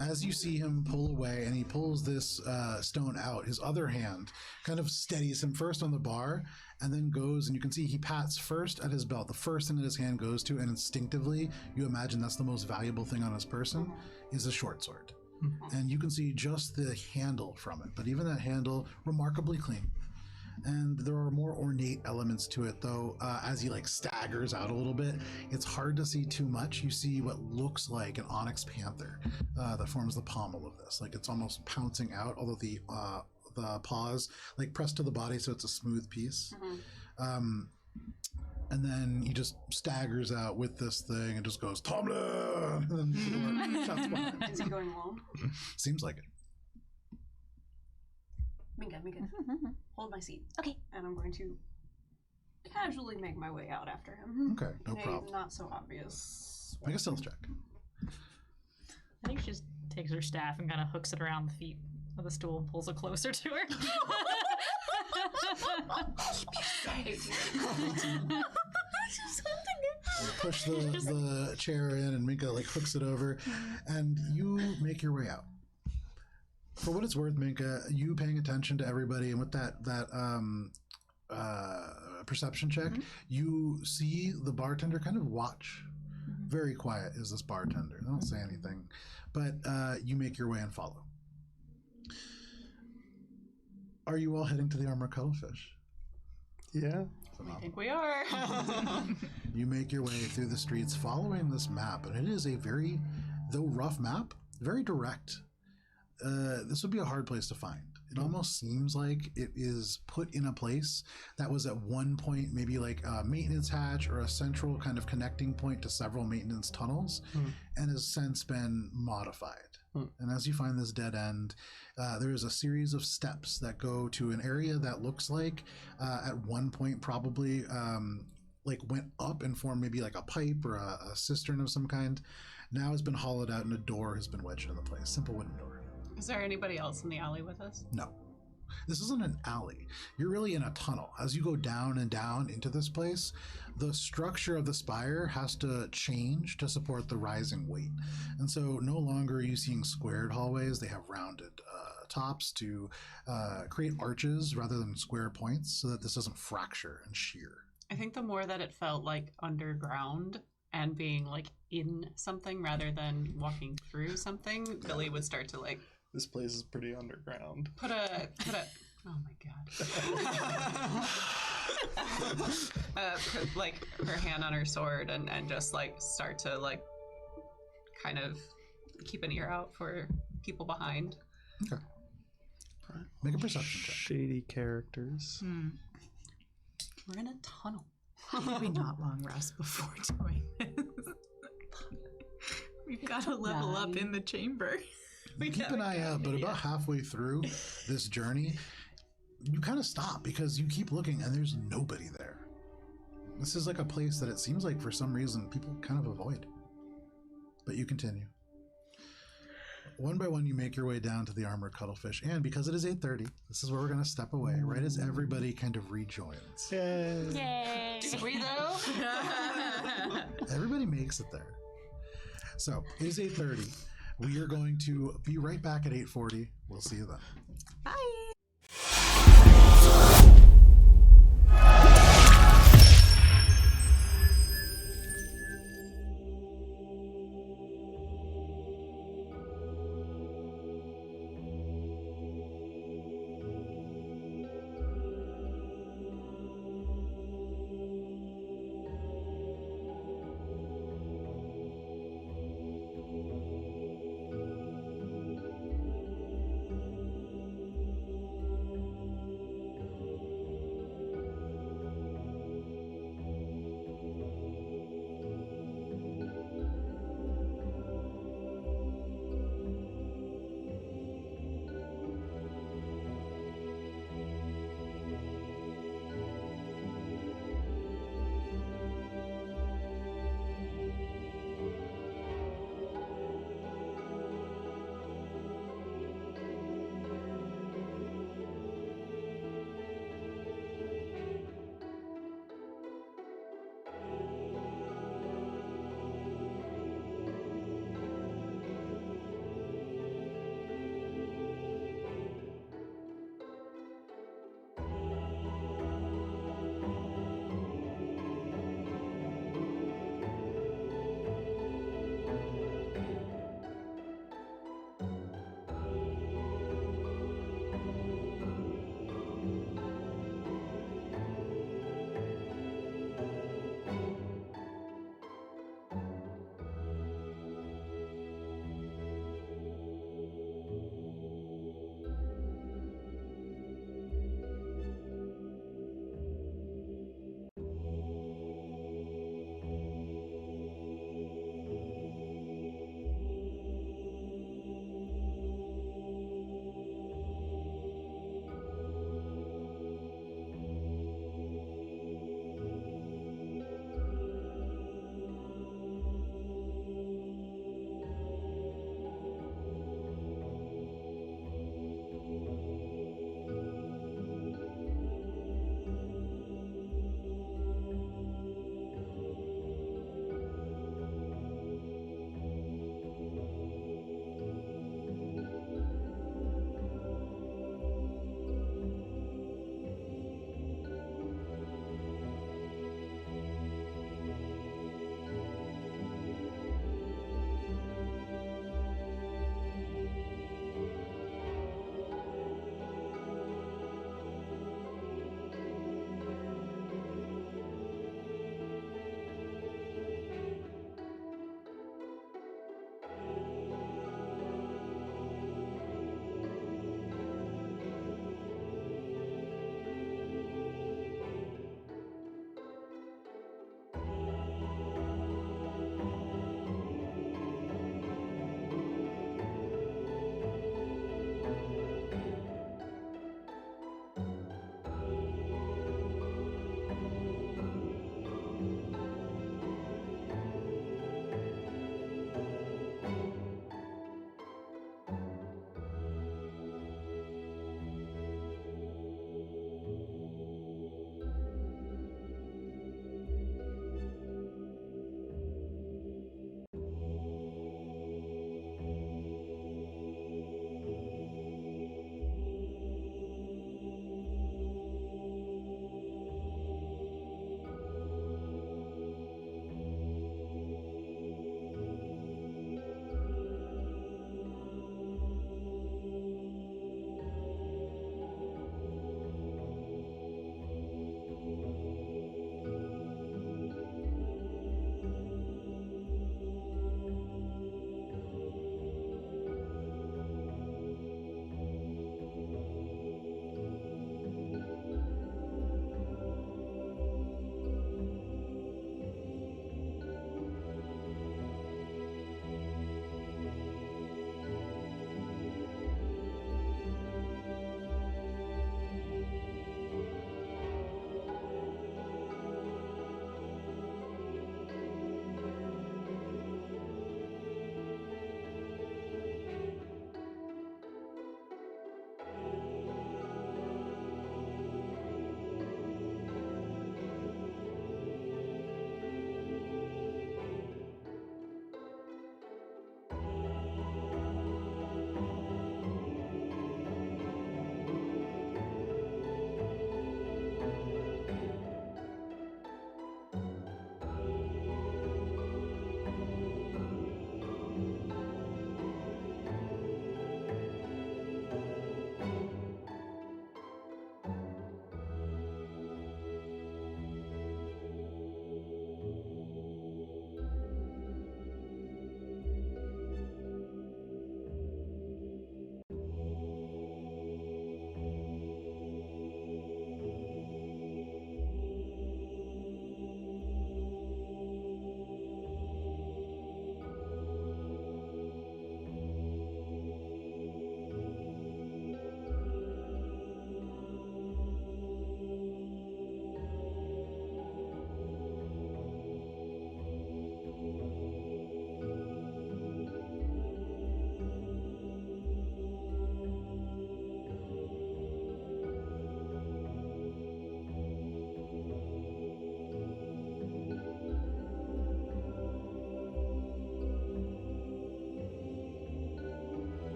As you see him pull away, and he pulls this stone out, his other hand kind of steadies him first on the bar, and then goes, and you can see he pats first at his belt. The first thing that his hand goes to, and instinctively, you imagine that's the most valuable thing on his person, is a short sword. And you can see just the handle from it, but even that handle, remarkably clean. And there are more ornate elements to it, though. As he like staggers out a little bit, it's hard to see too much. You see what looks like an onyx panther that forms the pommel of this. Like it's almost pouncing out, although the paws like pressed to the body, so it's a smooth piece. And then he just staggers out with this thing and just goes, Tomlin! And then the door shuts behind him. Is he going alone? Seems like it. Minka, hold my seat. Okay. And I'm going to casually make my way out after him. Okay, no In a problem. Not so obvious. Make a stealth check. I think she just takes her staff and kind of hooks it around the feet of the stool and pulls it closer to her. You push the chair in, and Minka like hooks it over, and you make your way out. For what it's worth, Minka, you paying attention to everybody, and with that perception check, you see the bartender kind of watch. Very quiet is this bartender. They don't say anything, but you make your way and follow. Are you all heading to the Armored Cuttlefish? Yeah. I think we are. You make your way through the streets following this map, and it is a very, though rough map, very direct. This would be a hard place to find. It almost seems like it is put in a place that was at one point maybe like a maintenance hatch or a central kind of connecting point to several maintenance tunnels, and has since been modified. And as you find this dead end, there is a series of steps that go to an area that looks like at one point probably like went up and formed maybe like a pipe or a cistern of some kind. Now has been hollowed out and a door has been wedged into place. Simple wooden door. Is there anybody else in the alley with us? No. This isn't an alley. You're really in a tunnel. As you go down and down into this place, the structure of the spire has to change to support the rising weight. And so no longer are you seeing squared hallways. They have rounded tops to create arches rather than square points so that this doesn't fracture and shear. I think the more that it felt like underground and being like in something rather than walking through something, Billy would start to like This place is pretty underground. put a oh my god. Put like her hand on her sword and just like start to like kind of keep an ear out for people behind. Okay. All right. Make a perception check. Shady characters. We're in a tunnel. Maybe not long rest before doing this. We've got to level up in the chamber. Keep an eye out, but about halfway through this journey, you kind of stop because you keep looking and there's nobody there. This is like a place that it seems like for some reason people kind of avoid. But you continue. One by one, you make your way down to the Armored Cuttlefish, and because it is 8:30, this is where we're going to step away, right as everybody kind of rejoins. Yay. Yay! Did we though? Everybody makes it there. So, it is 8:30. We are going to be right back at 8:40. We'll see you then. Bye.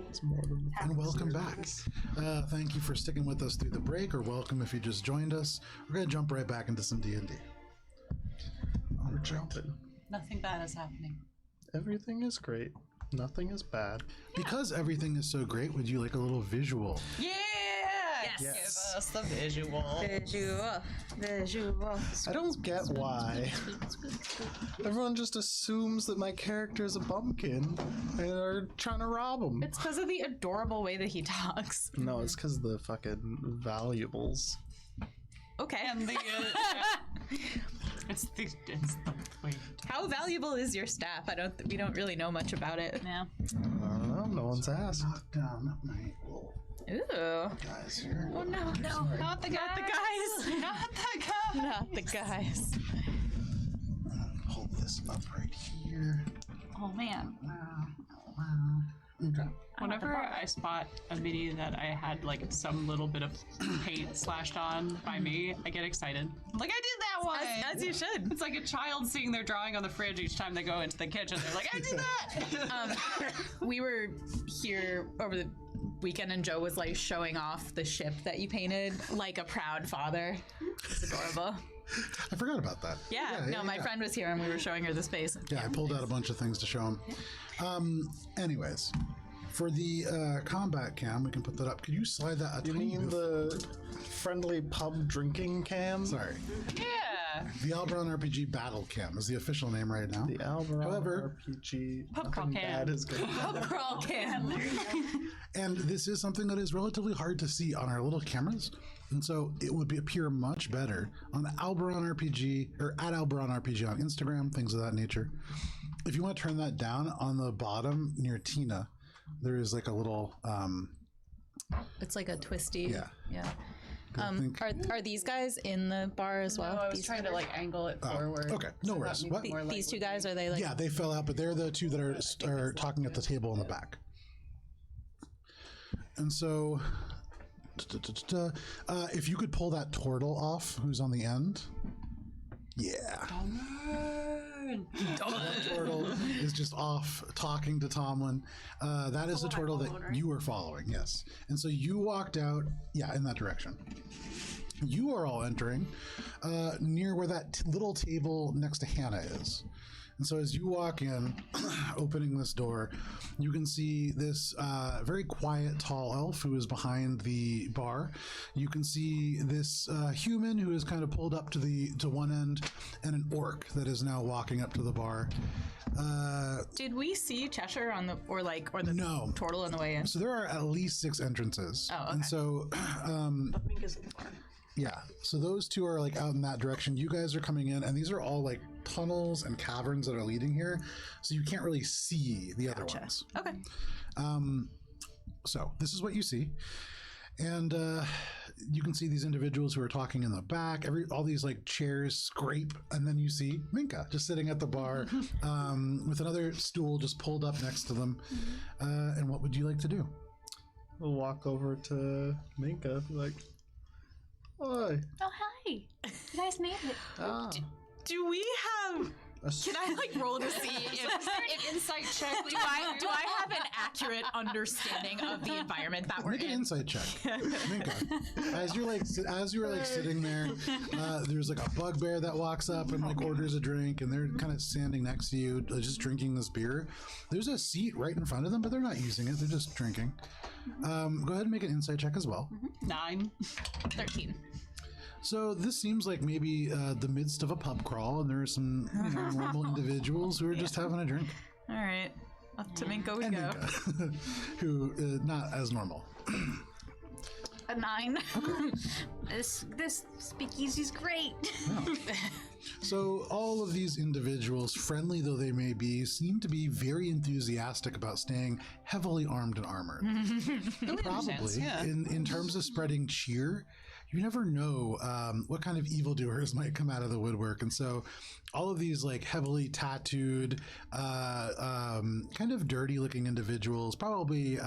It's more than And welcome back. Thank you for sticking with us through the break, or welcome if you just joined us. We're going to jump right back into some D&D. we're jumping. Nothing bad is happening. Everything is great. Nothing is bad. Because everything is so great, would you like a little visual? Yeah! Yes. Give us the visual. Visual. I don't get why everyone just assumes that my character is a bumpkin and are trying to rob him. It's because of the adorable way that he talks. No, it's because of the fucking valuables. Okay. And the, it's the wait. How valuable is your staff? We don't really know much about it. Yeah. I don't know. No one's asked. Knock down my little Ooh. guys here. Oh no, no, not the guys. Not the guys. Not the guys. Not the guys. Hold this up right here. Oh man. Okay. Whenever I spot a mini that I had like some little bit of paint slashed on by me, I get excited. Like, I did that one! As you should. It's like a child seeing their drawing on the fridge each time they go into the kitchen. They're like, I did that! We were here over the weekend and Joe was like showing off the ship that you painted like a proud father. It's adorable. I forgot about that. Yeah, my friend was here and we were showing her the space. Yeah, I pulled out a bunch of things to show him. Anyways, for the combat cam, we can put that up. Could you slide that a You tiny mean bit? the friendly pub drinking cam? Sorry. Yeah! The Alberon RPG Battle Cam is the official name right now. The Alberon However- RPG. Pub crawl nothing cam. bad is good. Crawl cam. And this is something that is relatively hard to see on our little cameras. And so it would appear much better on the Alberon RPG or at Alberon RPG on Instagram, things of that nature. If you want to turn that down on the bottom near Tina, there is like a little, It's like a twisty. Yeah. Yeah. I think, Are these guys in the bar as well? No, I was These- trying to like angle it forward. okay, no So worries. that What? makes more, like, these two guys, are they like? Yeah, they fell out, but they're the two that are talking at the table in the back. And so, if you could pull that turtle off, who's on the end. Yeah. The turtle is just off talking to Tomlin. That is the turtle that you are following, yes. And so you walked out, in that direction. You are all entering near where that little table next to Hannah is. And so as you walk in, opening this door, you can see this very quiet, tall elf who is behind the bar. You can see this human who is kind of pulled up to one end, and an orc that is now walking up to the bar. Did we see Cheshire on the the No. turtle on the way in? So there are at least 6 entrances. Oh, okay. And so, Minka's at the bar. yeah. So those two are like out in that direction. You guys are coming in, and these are all like tunnels and caverns that are leading here. So you can't really see the other ones. Okay. So this is what you see. And you can see these individuals who are talking in the back. All these like chairs scrape, and then you see Minka just sitting at the bar with another stool just pulled up next to them. And what would you like to do? We'll walk over to Minka, like, hi. Oh, hi. You guys made it. Ah, Do we have? Can I like roll to see if Insight check. do I have an accurate understanding of the environment that we're Make an in? insight check, Minka. As you're like sitting there, there's like a bugbear that walks up and like orders a drink, and they're kind of standing next to you, just drinking this beer. There's a seat right in front of them, but they're not using it; they're just drinking. Go ahead and make an insight check as well. 9. 13. So this seems like maybe the midst of a pub crawl, and there are some normal individuals who are just having a drink. All right. Up to Minka we And go. Minka, who not as normal. A 9. This speakeasy's great. So all of these individuals, friendly though they may be, seem to be very enthusiastic about staying heavily armed and armored. Probably yeah. in terms of spreading cheer. You never know what kind of evildoers might come out of the woodwork. And so all of these like heavily tattooed, kind of dirty looking individuals, probably,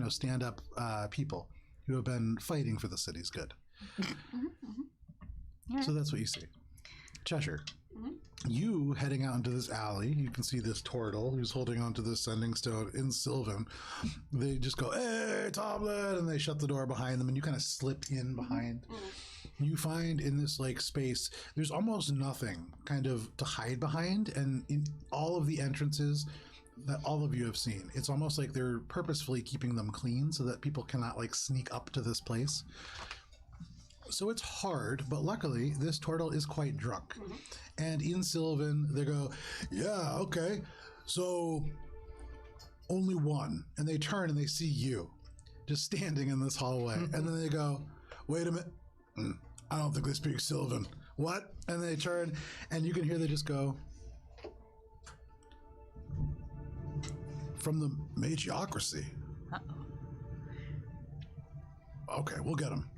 stand-up people who have been fighting for the city's good. So that's what you see. Cheshire. You heading out into this alley, you can see this turtle who's holding onto this sending stone in Sylvan. They just go, "Hey, Tomlin," and they shut the door behind them, and you kind of slip in behind. You find in this like space, there's almost nothing kind of to hide behind, and in all of the entrances that all of you have seen, it's almost like they're purposefully keeping them clean so that people cannot like sneak up to this place. So it's hard, but luckily this turtle is quite drunk. And in Sylvan, they go, "Yeah, okay, so only one." And they turn and they see you just standing in this hallway. And then they go, "Wait a minute, I don't think they speak Sylvan." "What?" And they turn and you can hear they just go, "From the Magiocracy." "Okay, we'll get him."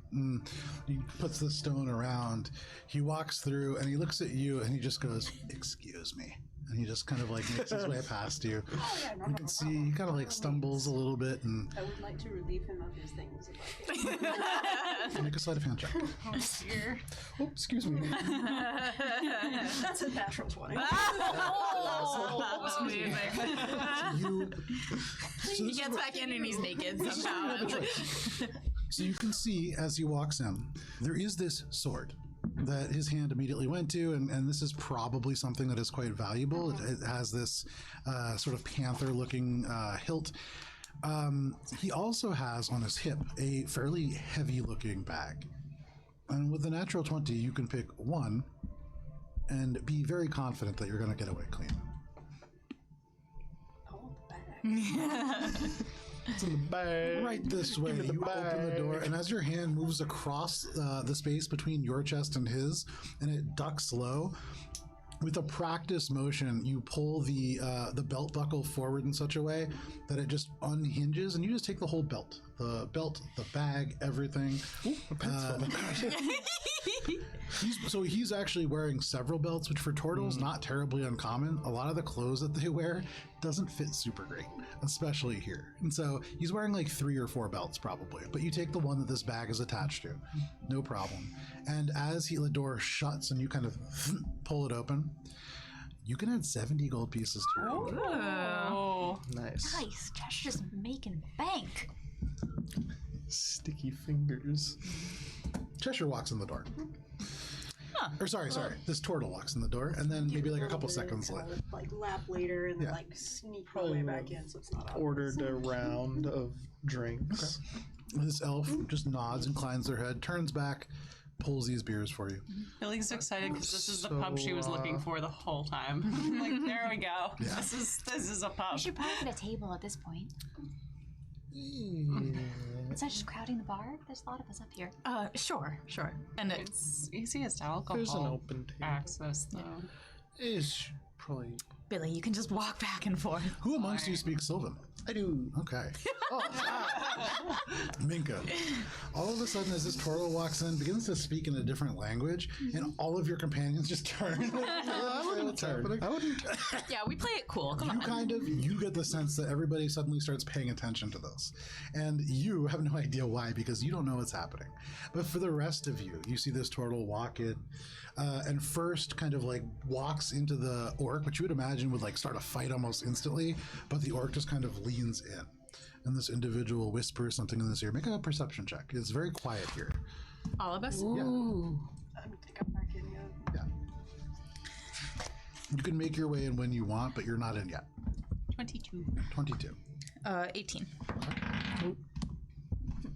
He puts the stone around. He walks through and he looks at you and he just goes, "Excuse me." And he just kind of like makes his way past you. Oh, yeah, no, You can see he kind of like stumbles a little bit and I would like to relieve him of his things if I can. make a sleight of hand check. Oh, excuse me. That's a natural 20. So He gets back in and he's naked somehow. So you can see as he walks in, there is this sword that his hand immediately went to, and this is probably something that is quite valuable. It has this sort of panther-looking hilt. He also has on his hip a fairly heavy-looking bag. And with the natural 20, you can pick one and be very confident that you're going to get away clean. Oh, bag. It's in the bag. Right this way. Give me the You open the bag. door, and as your hand moves across the space between your chest and his, and it ducks low, with a practice motion, you pull the belt buckle forward in such a way that it just unhinges, and you just take the whole belt. The belt, the bag, everything. He's actually wearing several belts, which for turtles, not terribly uncommon. A lot of the clothes that they wear doesn't fit super great, especially here. And so he's wearing like 3 or 4 belts probably, but you take the one that this bag is attached to, no problem. And as the door shuts and you kind of pull it open, you can add 70 gold pieces to your inventory. Oh. Nice. Nice. Josh is just making bank. Sticky fingers. Cheshire walks in the door. Or sorry. This turtle walks in the door, and then maybe like a couple seconds later. Like lap later and then Yeah. like sneak my Probably way back in so it's not obvious. Ordered a round of drinks. This elf just nods, inclines their head, turns back, pulls these beers for you. Billy's excited because this is the pub she was looking for the whole time. Like, there we go. Yeah. This is a pub. We should probably get a table at this point. Is that just crowding the bar? There's a lot of us up here. Sure. And It's easiest alcohol There's an open table. access, though. Is probably. Billy, you can just walk back and forth. Who amongst you speaks Sylvan? I do. Okay. Minka. All of a sudden, as this turtle walks in, begins to speak in a different language, and all of your companions just turn. What's happening? I wouldn't. Yeah, we play it cool. Come on. You get the sense that everybody suddenly starts paying attention to this. And you have no idea why, because you don't know what's happening. But for the rest of you, you see this turtle walk in, and first kind of like walks into the orc, which you would imagine would like start a fight almost instantly, but the orc just kind of leans in. And this individual whispers something in this ear. Make a perception check. It's very quiet here. All of us? I don't think I'm back in yet. Yeah. You can make your way in when you want, but you're not in yet. 22. 22. 18.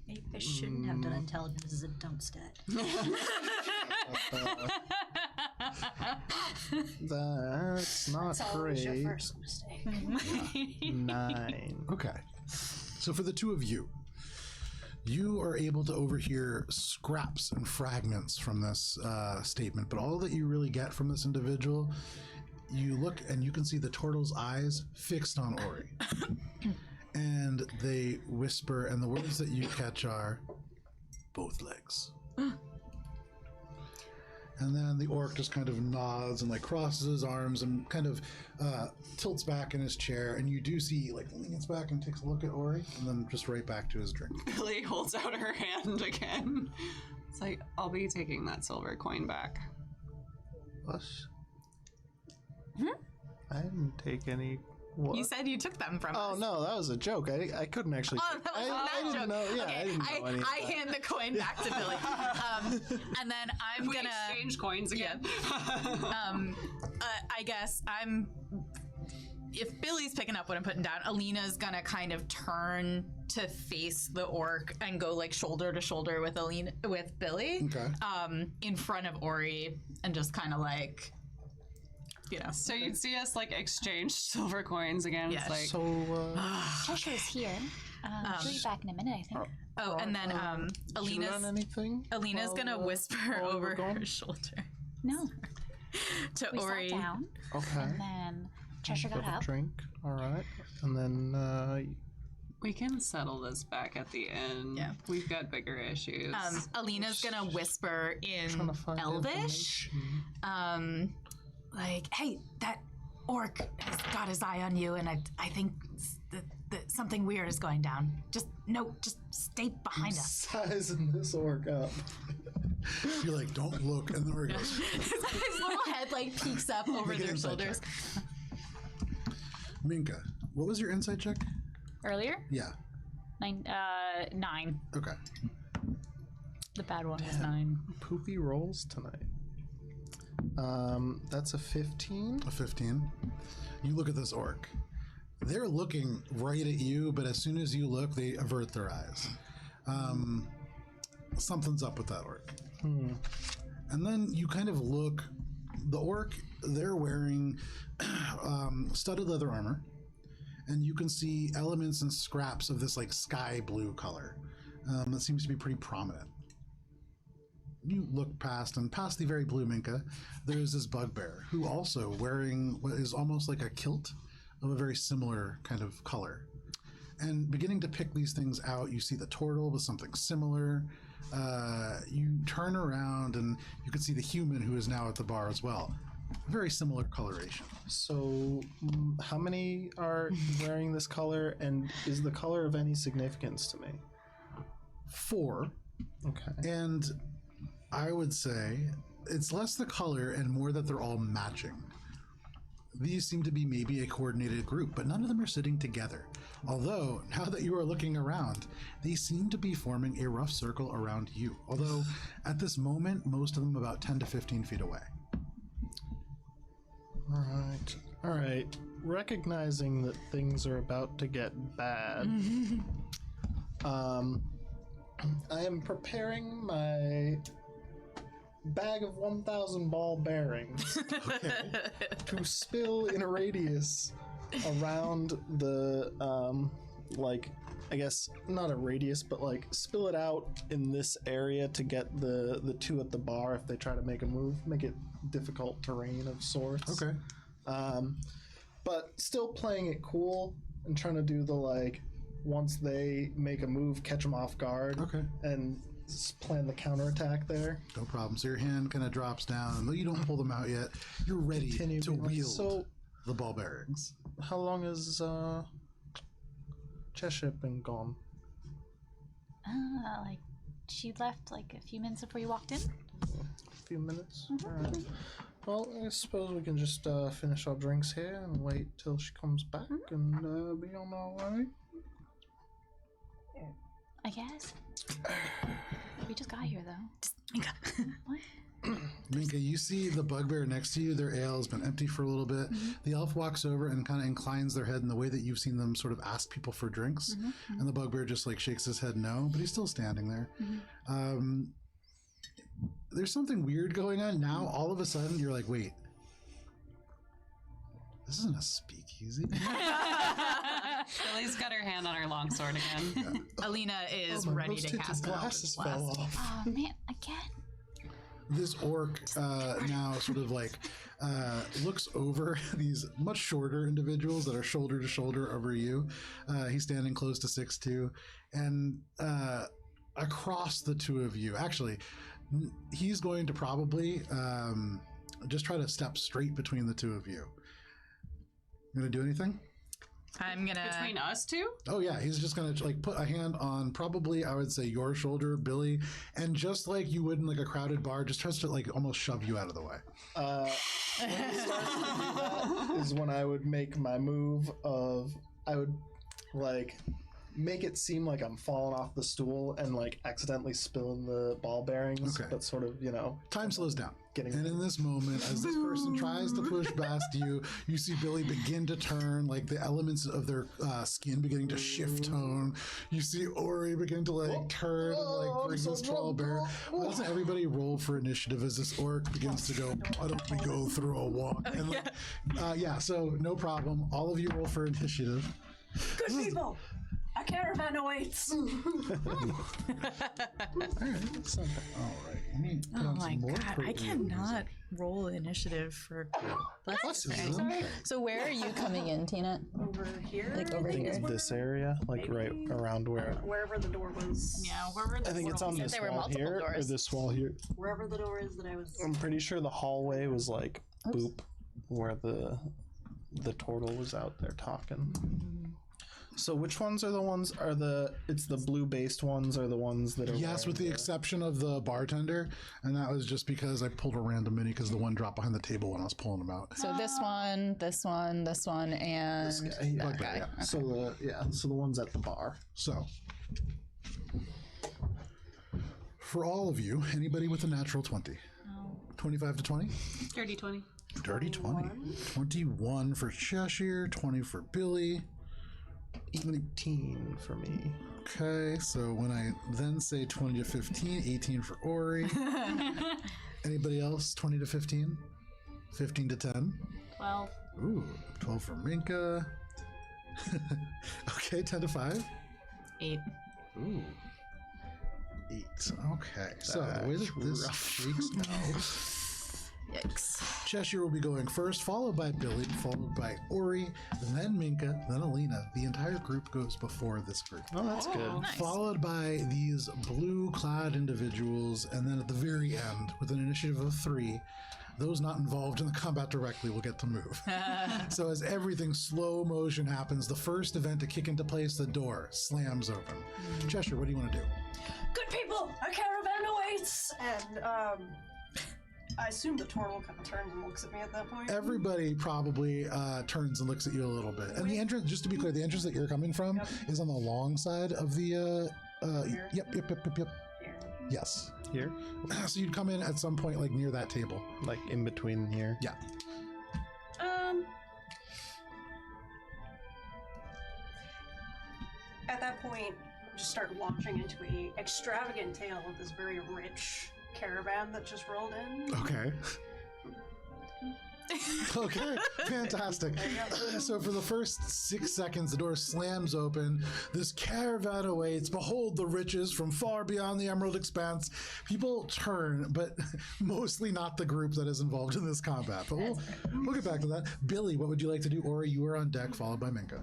Maybe I shouldn't have done intelligence as a dump stat. That's not It's always your great. first mistake. 9. Okay. So for the two of you, you are able to overhear scraps and fragments from this statement, but all that you really get from this individual, you look and you can see the turtle's eyes fixed on Ori. And they whisper, and the words that you catch are, both legs. And then the orc just kind of nods and like crosses his arms and kind of tilts back in his chair, and you do see he like leans back and takes a look at Ori, and then just right back to his drink. Billy holds out her hand again. It's like, I'll be taking that silver coin back. Us? I didn't take any. What? You said you took them from Oh us. no, that was a joke. I couldn't actually. Oh, that was I that didn't joke. know. Yeah, Okay, I didn't know any of I that. hand the coin back to Billy. And then I'm We gonna exchange coins again. I guess I'm. If Billy's picking up what I'm putting down, Alina's gonna kind of turn to face the orc and go like shoulder to shoulder with Billy. Okay. In front of Ori, and just kind of like, you know. So you'd see us like exchange silver coins again. Yeah. It's like So Cheshire's here. She'll be back in a minute, I think. Oh, and then did you run anything? Alina's gonna whisper while over we're gone? her shoulder No, to we Ori. sat down, Okay. and then Cheshire got Have a up. drink. All right. And then we can settle this back at the end. Yeah. We've got bigger issues. Alina's gonna whisper trying in to find Elvish, information. like, "Hey, that orc has got his eye on you, and I think that something weird is going down. Just stay behind us." Sizing this orc up. You're like, don't look, and then it goes. His little head like peeks up over Make an their insight shoulders. check. Minka, what was your insight check? Earlier? Yeah. 9. Okay. The bad one was 9. Poopy rolls tonight. That's a 15. A 15. You look at this orc. They're looking right at you, but as soon as you look, they avert their eyes. Something's up with that orc. And then you kind of look. The orc, they're wearing studded leather armor, and you can see elements and scraps of this like sky blue color that seems to be pretty prominent. You look past the very blue Minka, there's this bugbear who also wearing what is almost like a kilt of a very similar kind of color. And beginning to pick these things out, you see the turtle with something similar. You turn around and you can see the human who is now at the bar as well. Very similar coloration. So, how many are wearing this color, and is the color of any significance to me? 4. Okay. And I would say it's less the color and more that they're all matching. These seem to be maybe a coordinated group, but none of them are sitting together. Although, now that you are looking around, they seem to be forming a rough circle around you. Although, at this moment, most of them about 10 to 15 feet away. All right. Recognizing that things are about to get bad, I am preparing my bag of 1,000 ball bearings to spill in a radius around the, I guess not a radius, but like spill it out in this area to get the two at the bar if they try to make a move, make it difficult terrain of sorts. Okay. But still playing it cool and trying to do the like, once they make a move, catch them off guard. Okay. And plan the counterattack there. No problem. So your hand kind of drops down, and though you don't pull them out yet, you're ready Continue to being like, wield so- the ball bearings. How long has Cheshire been gone? Like, she left like a few minutes before you walked in. A few minutes. All right. Well, I suppose we can just finish our drinks here and wait till she comes back and be on our way. I guess. We just got here, though. What? Minka, you see the bugbear next to you. Their ale has been empty for a little bit. The elf walks over and kind of inclines their head in the way that you've seen them sort of ask people for drinks. And the bugbear just like shakes his head no, but he's still standing there. There's something weird going on now. All of a sudden, you're like, wait, this isn't a speakeasy. Lily's got her hand on her longsword again. Alina is my ready to rose-tinted cast glasses Eldritch fell Blast. off. Oh, man, again? This orc now sort of like looks over these much shorter individuals that are shoulder to shoulder over you. He's standing close to 6'2", and across the two of you, actually, he's going to probably just try to step straight between the two of you. You gonna do anything? I'm gonna. Between us two? Oh yeah, he's just gonna like put a hand on probably I would say your shoulder, Billy, and just like you would in like a crowded bar, just tries to like almost shove you out of the way. When he starts to do that is when I would make my move of I would like make it seem like I'm falling off the stool and like accidentally spilling the ball bearings, Okay. but sort of Time slows down. Getting- And in this moment, as this person tries to push past you, you see Billy begin to turn, like the elements of their skin beginning to shift tone. You see Ori begin to like turn and like bring this tall bear. Why doesn't everybody roll for initiative as this orc begins to go, why don't we go through a walk? And like, so no problem. All of you roll for initiative. Good people! A caravan awaits! All right. You need to put Oh on my some more god, I appropriate cannot roll initiative for. classism. So where are you coming in, Tina? Over here? Like over I think here? this area, like right around where. Wherever the door was. Yeah, wherever the I think it's on this there were wall multiple here or doors. this wall here. Wherever the door is that I was. I'm pretty sure the hallway was like boop where the turtle was out there talking. So which ones are the ones it's the blue based ones are the ones that are Yes, with the exception of the bartender, and that was just because I pulled a random mini because the one dropped behind the table when I was pulling them out. So this one, this one, this one, and that guy. Yeah. So the ones at the bar. So, for all of you, anybody with a natural 20? 25 to 20? Dirty 20. Dirty 20. 21 for Cheshire, 20 for Billy. 18 for me. Okay, so when I then say 20 to 15, 18 for Ori. Anybody else? 20 to 15? 15 to 10? 12. Ooh, 12 for Minka. Okay, 10 to 5? 8. Ooh. 8. Okay, so the way that this shakes now, Yikes. Cheshire will be going first, followed by Billy, followed by Ori, then Minka, then Alina. The entire group goes before this group. Oh, that's good. Nice. Followed by these blue-clad individuals, and then at the very end, with an initiative of 3, those not involved in the combat directly will get to move. So as everything slow motion happens, the first event to kick into place, the door slams open. Cheshire, what do you want to do? Good people! A caravan awaits! And, I assume the turtle kind of turns and looks at me at that point. Everybody probably turns and looks at you a little bit. And the entrance, just to be clear, the entrance that you're coming from is on the long side of the. Here? Yep. Here. Yes. Here? So you'd come in at some point, like near that table. Like in between here. Yeah. At that point, just start launching into a extravagant tale of this very rich caravan that just rolled in. Okay. Okay, fantastic. So for the first 6 seconds, the door slams open. This caravan awaits. Behold the riches from far beyond the Emerald Expanse. People turn, but mostly not the group that is involved in this combat. But we'll get back to that. Billy, what would you like to do? Ori, you are on deck, followed by Minka.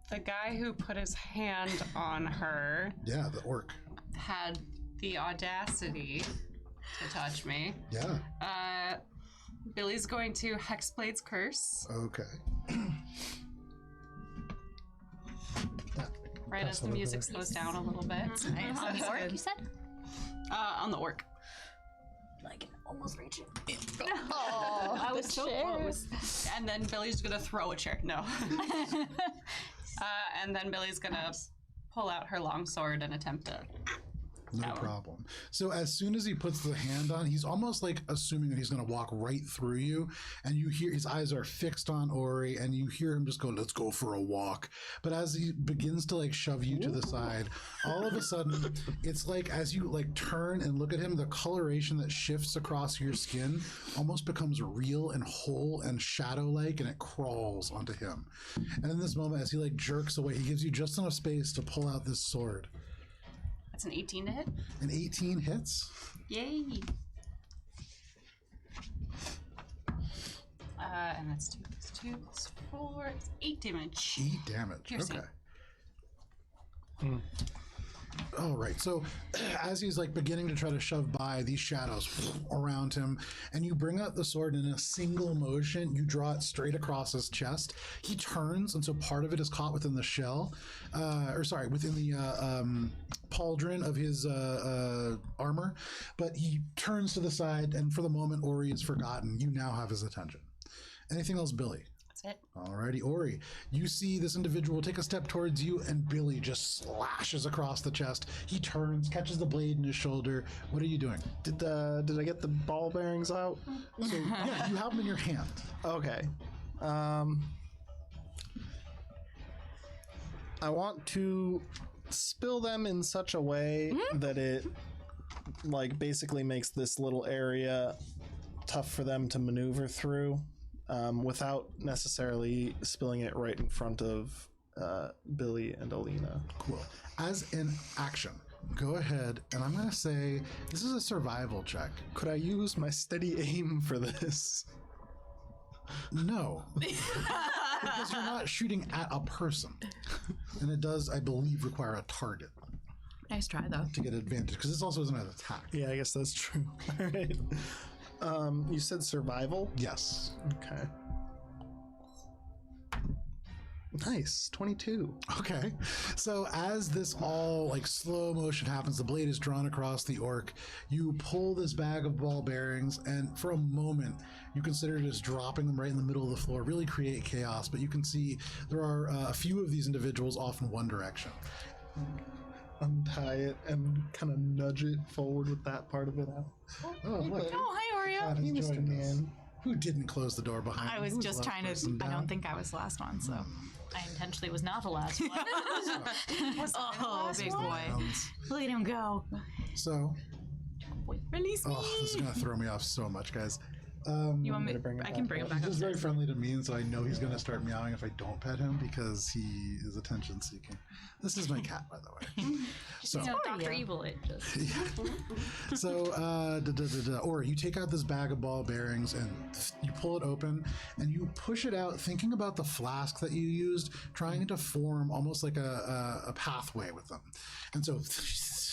The guy who put his hand on her Yeah, the orc. had the audacity to touch me. Yeah. Billy's going to Hexblade's Curse Okay. right as the music slows down a little bit. On the orc, you said? On the orc. Like, almost reaching. I was so close. And then Billy's gonna throw a chair. No. And then Billy's gonna pull out her longsword and attempt to. No problem. So as soon as he puts the hand on, he's almost like assuming that he's going to walk right through you, and you hear his eyes are fixed on Ori, and you hear him just go, "Let's go for a walk." But as he begins to like shove you to the side, all of a sudden, it's like as you like turn and look at him, the coloration that shifts across your skin almost becomes real and whole and shadow-like, and it crawls onto him. And in this moment, as he like jerks away, he gives you just enough space to pull out this sword. That's an 18 to hit. An 18 hits. Yay. And that's 2 plus 2 plus 4. It's 8 damage. 8 damage. Piercing. Okay. All right. So, as he's like beginning to try to shove by these shadows around him, and you bring out the sword in a single motion, you draw it straight across his chest. He turns, and so part of it is caught within the shell, within the pauldron of his armor. But he turns to the side, and for the moment, Ori is forgotten. You now have his attention. Anything else, Billy? That's it. Alrighty, Ori. You see this individual take a step towards you, and Billy just slashes across the chest. He turns, catches the blade in his shoulder. What are you doing? Did I get the ball bearings out? So, yeah, you have them in your hand. Okay. I want to spill them in such a way that it, like, basically makes this little area tough for them to maneuver through. Without necessarily spilling it right in front of Billy and Alina. Cool. As an action, go ahead, and I'm going to say this is a survival check. Could I use my steady aim for this? No. Because you're not shooting at a person. And it does, I believe, require a target Nice try, though. to get advantage, because this also isn't an attack. Yeah, I guess that's true. All right. You said survival? Yes. Okay. Nice. 22. Okay. So as this all like slow motion happens, the blade is drawn across the orc. You pull this bag of ball bearings, and for a moment, you consider just dropping them right in the middle of the floor, really create chaos. But you can see there are a few of these individuals off in one direction. Untie it and kind of nudge it forward with that part of it out. Oh, look. Oh, hi, Oreo. God has Hey, Mr. joined us. Man. Who didn't close the door behind I him? was Who the just last trying to. person I down? don't think I was the last one, so. I intentionally was not the last one. Oh, big boy. Let him go. So, Release me. oh, this is gonna throw me off so much, guys. You want me? bring it I can back bring up. it back He's just very upstairs. friendly to me, and so I know he's going to start meowing if I don't pet him because he is attention seeking. This is my cat, by the way. So, No, Dr. Evil, it just. Or you take out this bag of ball bearings and you pull it open and you push it out, thinking about the flask that you used, trying to form almost like a pathway with them. And so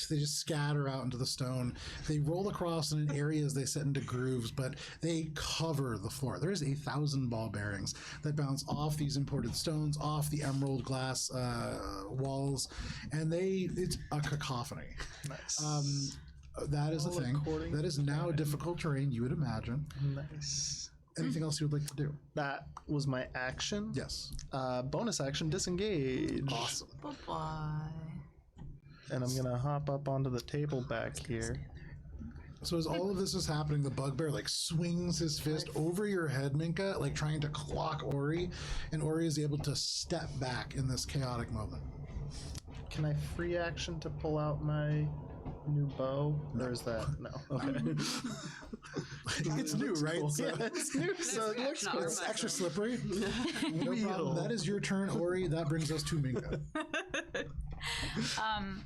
they just scatter out into the stone. They roll across, and in areas they set into grooves, but they cover the floor. There is 1,000 ball bearings that bounce off these imported stones, off the emerald glass walls, and it's a cacophony. Nice. That is a All thing. according That is now difficult terrain, you would imagine. Nice. Anything else you would like to do? That was my action. Yes. Bonus action, disengage. Awesome. Bye. And I'm gonna hop up onto the table back here. So as all of this is happening, the bugbear like swings his fist over your head, Minka, like trying to clock Ori, and Ori is able to step back in this chaotic moment. Can I free action to pull out my new bow? Or is that no? Okay. It's new, right? Cool. So Yeah, it's new, so it looks cool. it's extra slippery. No problem. That is your turn, Ori. That brings us to Minka. I'm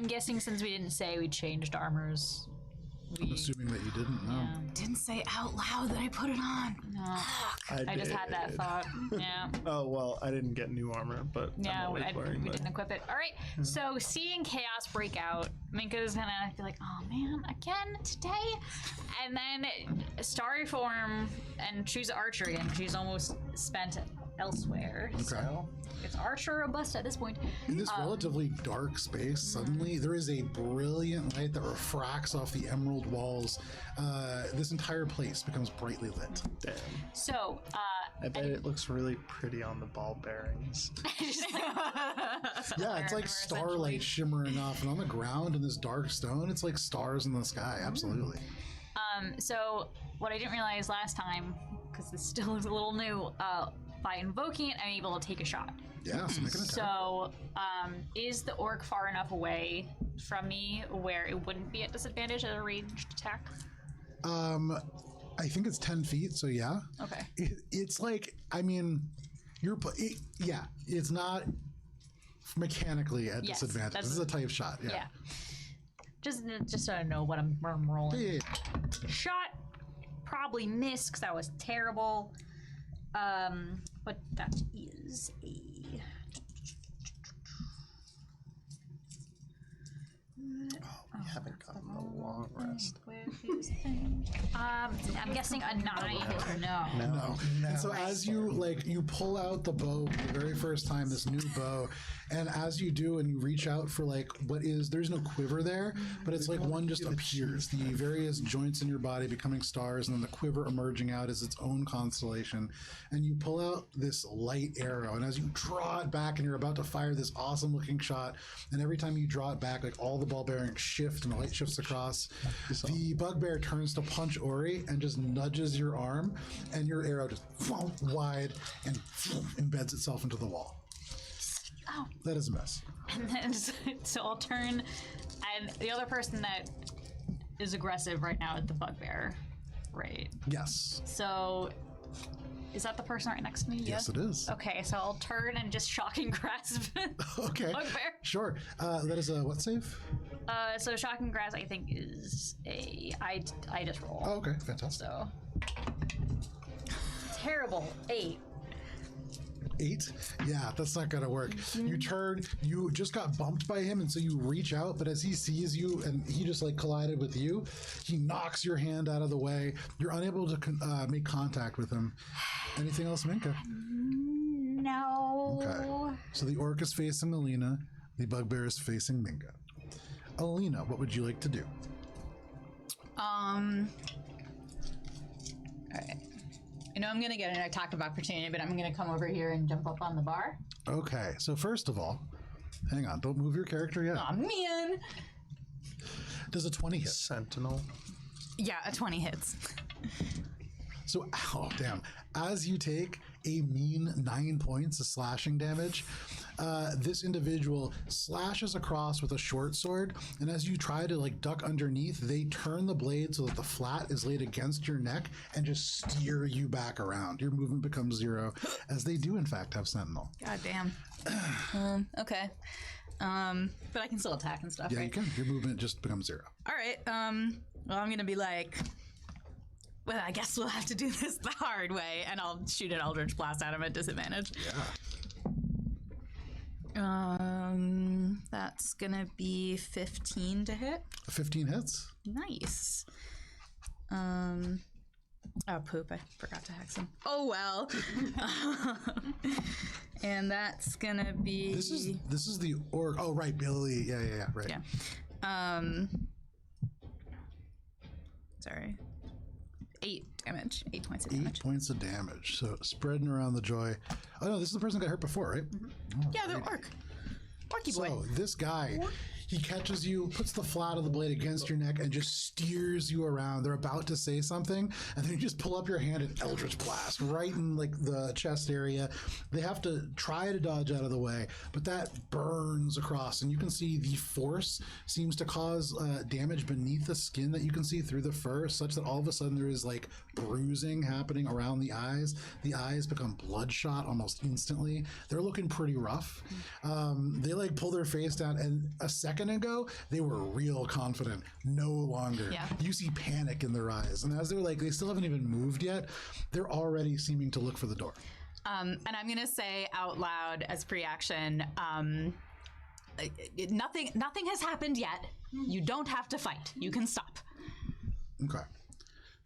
guessing since we didn't say we changed armors, I'm assuming that you didn't know. Didn't say out loud that I put it on. no. I just had that thought. Yeah. Oh well, I didn't get new armor, but Yeah, I'm always wearing we that. didn't equip it. All right. So seeing chaos break out, Minka's gonna be like, "Oh man, again today," and then starry form and choose archer again. She's almost spent elsewhere. So it's archer or bust at this point. In this relatively dark space, suddenly there is a brilliant light that refracts off the emerald walls. This entire place becomes brightly lit. Damn. So I bet it looks really pretty on the ball bearings. Yeah, it's like Essentially. starlight shimmering off, and on the ground in this dark stone, it's like stars in the sky. Absolutely. So what I didn't realize last time, because this still is a little new, by invoking it, I'm able to take a shot. Yeah, so make an attack. So, is the orc far enough away from me where it wouldn't be at disadvantage at a ranged attack? I think it's 10 feet, so yeah. Okay. It's like, I mean, it's not mechanically at Yes, disadvantage. that's- This is a type shot. Yeah. Yeah. Just so I know what I'm rolling. Yeah. Shot, probably missed because that was terrible. But that is a I'm guessing a 9 or no. No. And so as you you pull out the bow for the very first time, this new bow, and as you do and you reach out for there's no quiver there, but it's like one just appears. The various joints in your body becoming stars, and then the quiver emerging out as its own constellation. And you pull out this light arrow, and as you draw it back and you're about to fire this awesome looking shot, and every time you draw it back, all the ball bearings shift and the light shifts across. The bugbear turns to punch Ori and just nudges your arm, and your arrow just wide and embeds itself into the wall. Oh. That is a mess. And then, so I'll turn, and the other person that is aggressive right now is the bugbear, right? Yes. So, is that the person right next to me? Yes, it is. Okay, so I'll turn and just shocking grasp Okay. bugbear. Sure. That is a what save? So shocking grasp, I think, is I just roll. Oh, okay. Fantastic. So terrible 8. 8? Yeah, that's not gonna work. You turn, you just got bumped by him, and so you reach out, but as he sees you and he just collided with you, he knocks your hand out of the way. You're unable to make contact with him. Anything else, Minka? No. Okay. So the orc is facing Alina, the bugbear is facing Minka. Alina, what would you like to do? All right. I know I'm going to get an attack of opportunity, but I'm going to come over here and jump up on the bar. Okay, so first of all, hang on, don't move your character yet. Oh, man. Does a 20 hit? Sentinel. Yeah, a 20 hits. So, damn. As you take a mean 9 points of slashing damage, this individual slashes across with a short sword, and as you try to duck underneath, they turn the blade so that the flat is laid against your neck and just steer you back around. Your movement becomes 0, as they do in fact have Sentinel. God damn. Okay. But I can still attack and stuff, Yeah, right? you can. Your movement just becomes 0. All right. Well, I'm gonna be well, I guess we'll have to do this the hard way, and I'll shoot an Eldritch Blast at him at disadvantage. Yeah. That's gonna be 15 to hit. 15 hits. Nice. Oh, poop! I forgot to hex him. Oh well. And that's gonna be. This is the orc. Oh right, Billy. Yeah. Right. Yeah. Sorry. 8 damage. 8 points of damage. 8 points of damage. So spreading around the joy. Oh no, this is the person that got hurt before, right? Mm-hmm. Yeah, the orc. Orky boy. So this guy, he catches you, puts the flat of the blade against your neck, and just steers you around. They're about to say something, and then you just pull up your hand and Eldritch Blast right in the chest area. They have to try to dodge out of the way, but that burns across, and you can see the force seems to cause damage beneath the skin that you can see through the fur, such that all of a sudden there is bruising happening around the eyes. The eyes become bloodshot almost instantly. They're looking pretty rough. They pull their face down, and a second ago they were real confident. No longer. Yeah. You see panic in their eyes, and as they're they still haven't even moved yet, they're already seeming to look for the door. And I'm gonna say out loud as pre-action, nothing has happened yet. You don't have to fight. You can stop. Okay.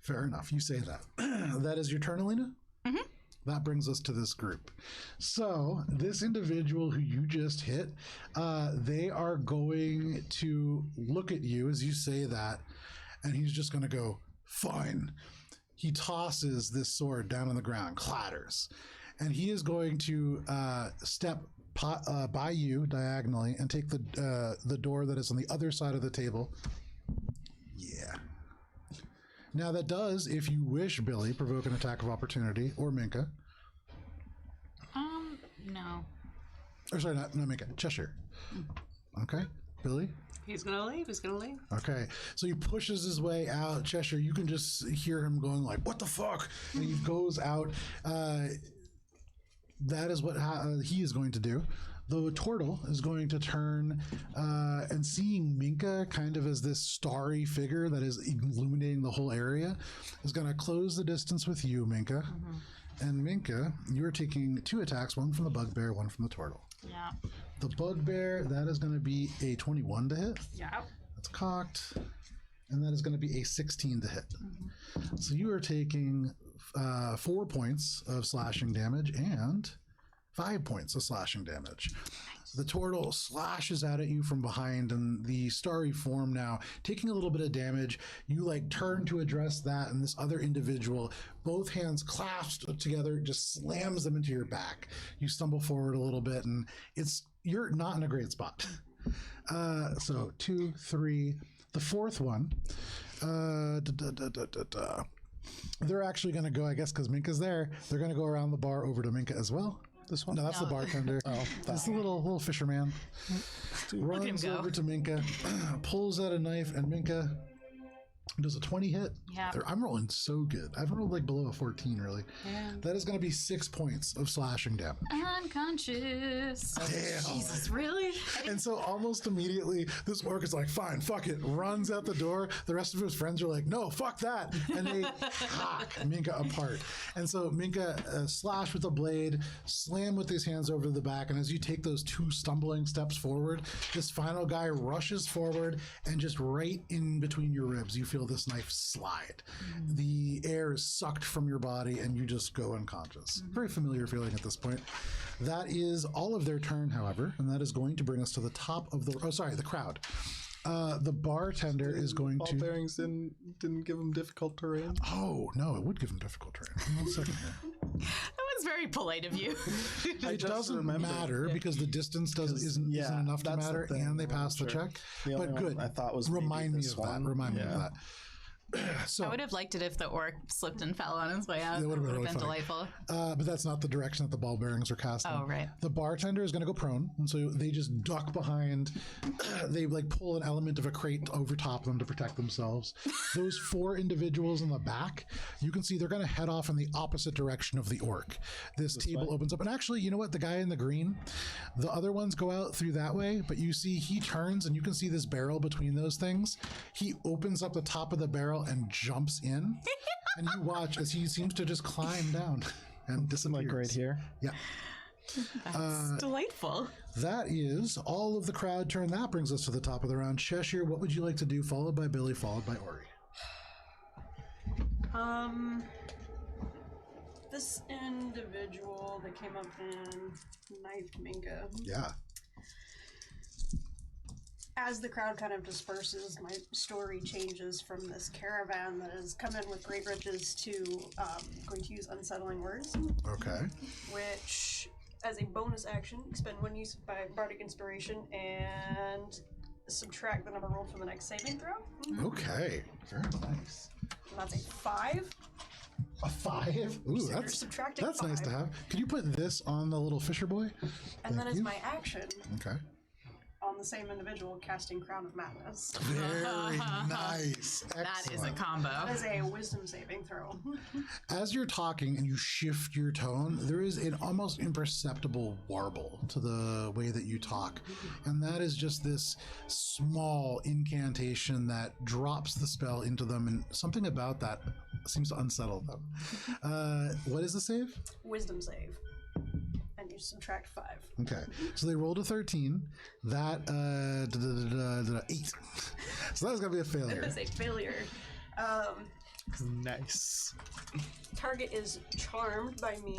Fair enough. You say that. That is your turn, Alina? Mm-hmm. That brings us to this group. So this individual who you just hit, they are going to look at you as you say that, and he's just going to go, fine. He tosses this sword down on the ground, clatters, and he is going to step by you diagonally and take the door that is on the other side of the table. Yeah. Now that does, if you wish, Billy, provoke an attack of opportunity, or Minka. No. Or sorry, not Minka, Cheshire. Okay, Billy? He's gonna leave. Okay, so he pushes his way out. Cheshire, you can just hear him going what the fuck? And he goes out. That is what he is going to do. The turtle is going to turn and seeing Minka kind of as this starry figure that is illuminating the whole area, is going to close the distance with you, Minka. Mm-hmm. And Minka, you're taking 2 attacks, one from the bugbear, one from the turtle. Yeah. The bugbear, that is going to be a 21 to hit. Yeah. That's cocked. and that is going to be a 16 to hit. So you are taking 4 points of slashing damage and 5 points of slashing damage. The turtle slashes out at you from behind, and the starry form now taking a little bit of damage. You like turn to address that, and this other individual, both hands clasped together, just slams them into your back. You stumble forward a little bit, and you're not in a great spot. So 2, 3. The fourth one, they're actually going to go, I guess, because Minka's there. They're going to go around the bar over to Minka as well. This one? No, that's the bartender. That's the little fisherman. Runs over to Minka, pulls out a knife, and Minka does a 20 hit. Yeah. I'm rolling so good. I've rolled like below a 14, really. Yeah. That is going to be 6 points of slashing damage. Unconscious. Damn. Jesus, really? And so almost immediately, this orc is like, fine, fuck it, runs out the door. The rest of his friends are like, no, fuck that. And they hack Minka apart. And so Minka slash with a blade, slam with his hands over the back. And as you take those 2 stumbling steps forward, this final guy rushes forward, and just right in between your ribs, you feel this knife slide. The air is sucked from your body, and you just go unconscious. Very familiar feeling at this point. That is all of their turn, however, and that is going to bring us to the top of the crowd. The bartender is going Ball to... bearings didn't give him difficult terrain. Oh, no, it would give him difficult terrain. Hang on a second here. That was very polite of you. It doesn't matter because the distance isn't enough to that's the matter, thing. and they I wasn't pass the sure. check. The only But one good. I thought was Remind maybe me this of that. one. Remind me of Yeah. that. So I would have liked it if the orc slipped and fell on his way out. That It would would have have been been really delightful. but that's not the direction that the ball bearings are casting. Oh, right. The bartender is going to go prone, and so they just duck behind. They like pull an element of a crate over top of them to protect themselves. Those 4 individuals in the back, you can see they're going to head off in the opposite direction of the orc. This table opens up, and actually, you know what? The guy in the green, the other ones go out through that way, but you see he turns, and you can see this barrel between those things. He opens up the top of the barrel and jumps in. And you watch as he seems to just climb down and disappears. Like right here. Yeah. That's delightful. That is all of the crowd turn. That brings us to the top of the round. Cheshire, what would you like to do? Followed by Billy, followed by Ori. This individual that came up and knifed Minka. Yeah. As the crowd kind of disperses, my story changes from this caravan that has come in with great riches to going to use unsettling words, Okay. which, as a bonus action, expend 1 use by bardic inspiration and subtract the number rolled from the next saving throw. Okay. Very nice. And that's a 5. A 5? Ooh, So you're that's subtracting nice 5. to have. Could you put this on the little fisher boy? And then Thank as you. my action, Okay. on the same individual, casting Crown of Madness. Very nice. That is a Excellent. combo. That is a wisdom saving throw. As you're talking and you shift your tone, there is an almost imperceptible warble to the way that you talk. And that is just this small incantation that drops the spell into them, and something about that seems to unsettle them. What is the save? Wisdom save. And you subtract 5. Okay. So they rolled a 13. That, 8. So that's going to be a failure. That is a failure. Nice. Target is charmed by me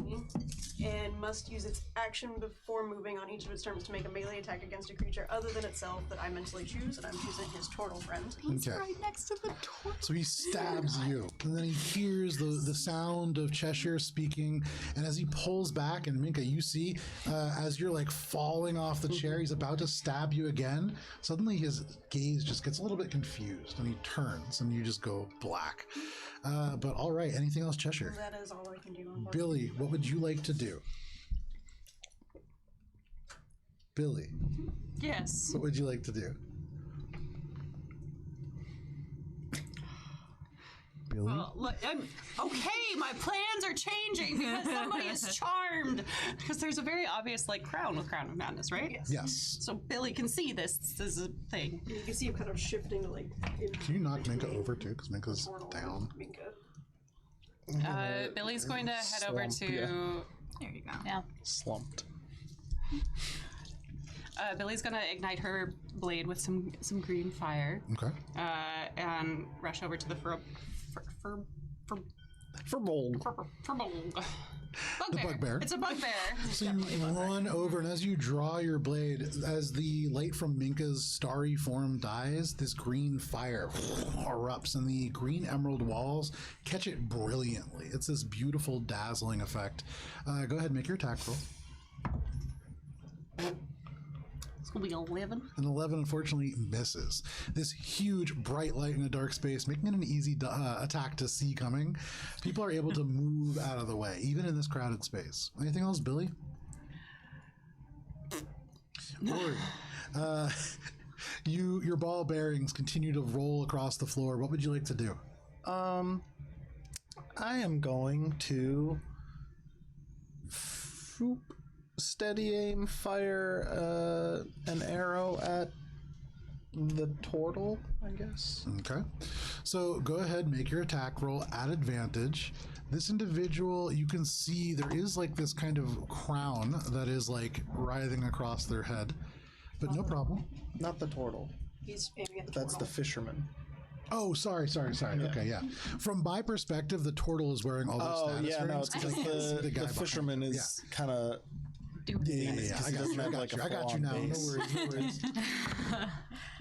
and must use its action before moving on each of its turns to make a melee attack against a creature other than itself that I mentally choose, and I'm choosing his turtle friend. He's Okay. right next to the door. So he stabs you, and then he hears the sound of Cheshire speaking, and as he pulls back, and Minka, you see, as you're like falling off the chair, he's about to stab you again. Suddenly his gaze just gets a little bit confused, and he turns, and you just go black. But all right, anything else, Cheshire? That is all I can do. Unfortunately. Billy, what would you like to do? Billy, Yes. what would you like to do? Billy? Well, look, okay, my plans are changing because somebody is charmed. Because there's a very obvious crown with Crown of Madness, right? Yes. So Billy can see this is a thing. You can see him kind of shifting to Can you knock Minka over too? Because Minka's down. Minka. Billy's going to head over Slump, to. yeah. There you go. Yeah. Slumped. Billy's gonna ignite her blade with some green fire. Okay. And rush over to the Bugbear. It's a bugbear. So you run over, and as you draw your blade, as the light from Minka's starry form dies, this green fire erupts, and the green emerald walls catch it brilliantly. It's this beautiful, dazzling effect. Go ahead and make your attack roll. It's gonna be 11. An 11 unfortunately misses. This huge bright light in a dark space, making it an easy attack to see coming. People are able to move out of the way, even in this crowded space. Anything else, Billy? Ori, your ball bearings continue to roll across the floor. What would you like to do? I am going to steady aim, fire an arrow at the turtle, I guess. Okay. So go ahead, make your attack roll at advantage. This individual, you can see there is like this kind of crown that is like writhing across their head, but no problem. Not the turtle. He's aiming at the That's the turtle. fisherman. Oh, sorry. Okay, yeah. From my perspective, the turtle is wearing all those status yeah, no, rings it's because I can't see the guy behind fisherman him. is kind of. Yeah. I got doesn't you. have, like, a I got you now. full-on No base. worries.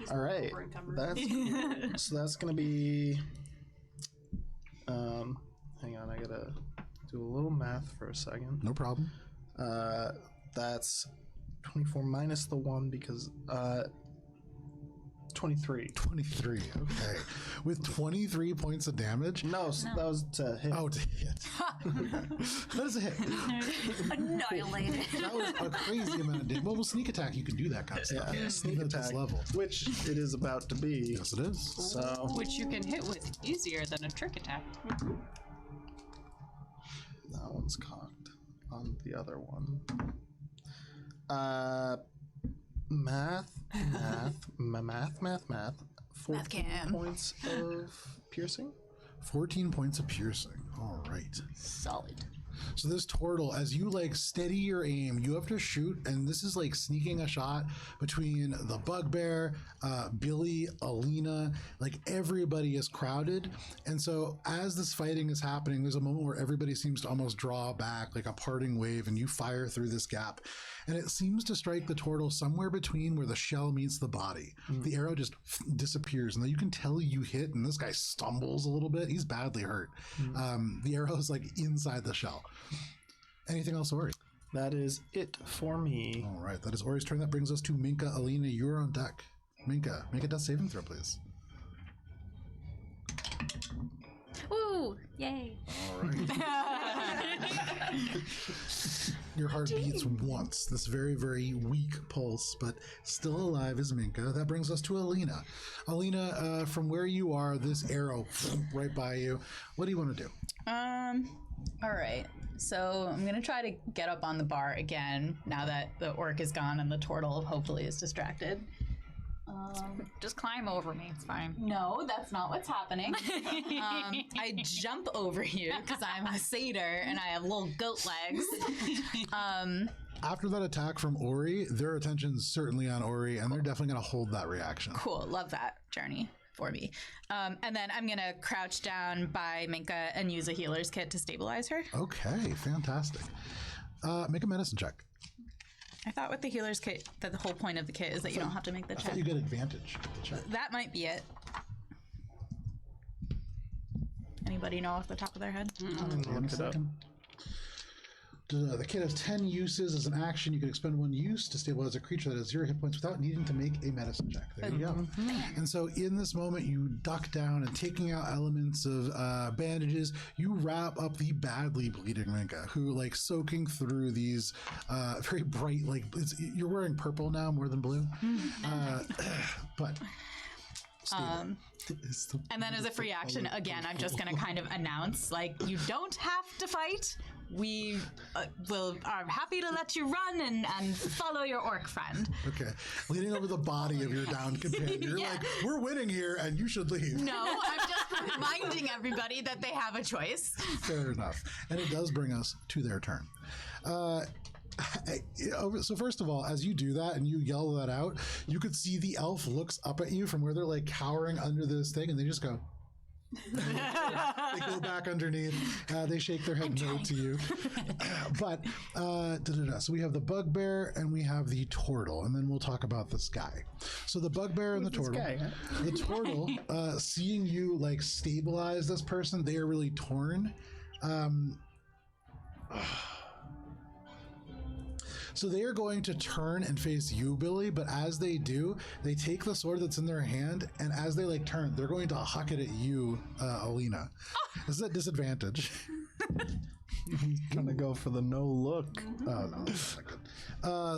All right, that's so that's gonna be. Hang on, I gotta do a little math for a second. No problem. That's 24 minus the 1 because 23. 23. Okay. With 23 points of damage. No, so that was to hit. Oh, to hit. That is a hit. Annihilated. That was a crazy amount of damage. Well, with sneak attack, you can do that kind of stuff. Yeah, sneak Even at this attack, level. which it is about to be. Yes, it is. So Which you can hit with easier than a trick attack. that one's cocked on the other one. Math. 14 points of piercing. 14 points of piercing. All right. Solid. So this turtle, as you like steady your aim, you have to shoot, and this is like sneaking a shot between the bugbear, Billy, Alina, like everybody is crowded. And so as this fighting is happening, there's a moment where everybody seems to almost draw back like a parting wave, and you fire through this gap. And it seems to strike the turtle somewhere between where the shell meets the body. The arrow just disappears, and you can tell you hit, and this guy stumbles a little bit. He's badly hurt. The arrow is like inside the shell. Anything else, Ori? That is it for me. All right, that is Ori's turn. That brings us to Minka. Alina, you're on deck. Minka, make a death saving throw, please. Woo! Yay! All right. Your heart beats once. This very, very weak pulse, but still alive is Minka. That brings us to Alina. Alina, from where you are, this arrow right by you. What do you want to do? All right. So I'm gonna try to get up on the bar again now that the orc is gone and the turtle hopefully is distracted. Just climb over me. It's fine. No, that's not what's happening. I jump over you because I'm a satyr and I have little goat legs. After that attack from Ori, their attention's certainly on Ori, and they're definitely going to hold that reaction. Cool. Love that journey for me. And then I'm gonna crouch down by Minka and use a healer's kit to stabilize her. Okay, fantastic. Make a medicine check. I thought with the healer's kit that the whole point of the kit is that you don't have to make the I check. thought you get advantage with the check. That might be it. Anybody know off the top of their head? Look it up. The kit has 10 uses. As an action, you can expend 1 use to stabilize a creature that has 0 hit points without needing to make a medicine check. There you go. And so in this moment, you duck down and taking out elements of bandages, you wrap up the badly bleeding Minka, who like soaking through these very bright, like you're wearing purple now more than blue. But And then as a free action, again, I'm just going to kind of announce, like, you don't have to fight. We are happy to let you run and follow your orc friend. Okay. Leaning over the body of your downed companion. You're Yeah. like, we're winning here and you should leave. No, I'm just reminding everybody that they have a choice. Fair enough. And it does bring us to their turn. So first of all, as you do that and you yell that out, you could see the elf looks up at you from where they're like cowering under this thing, and they just go. They go back underneath. They shake their head no to you. But so we have the bugbear and we have the turtle, and then we'll talk about this guy. So the bugbear and the turtle. The turtle, seeing you like stabilize this person, they are really torn. So they are going to turn and face you, Billy, but as they do, they take the sword that's in their hand, and as they like turn, they're going to huck it at you, Alina. This is a disadvantage. Trying to go for the no look. Oh, no. That's not good.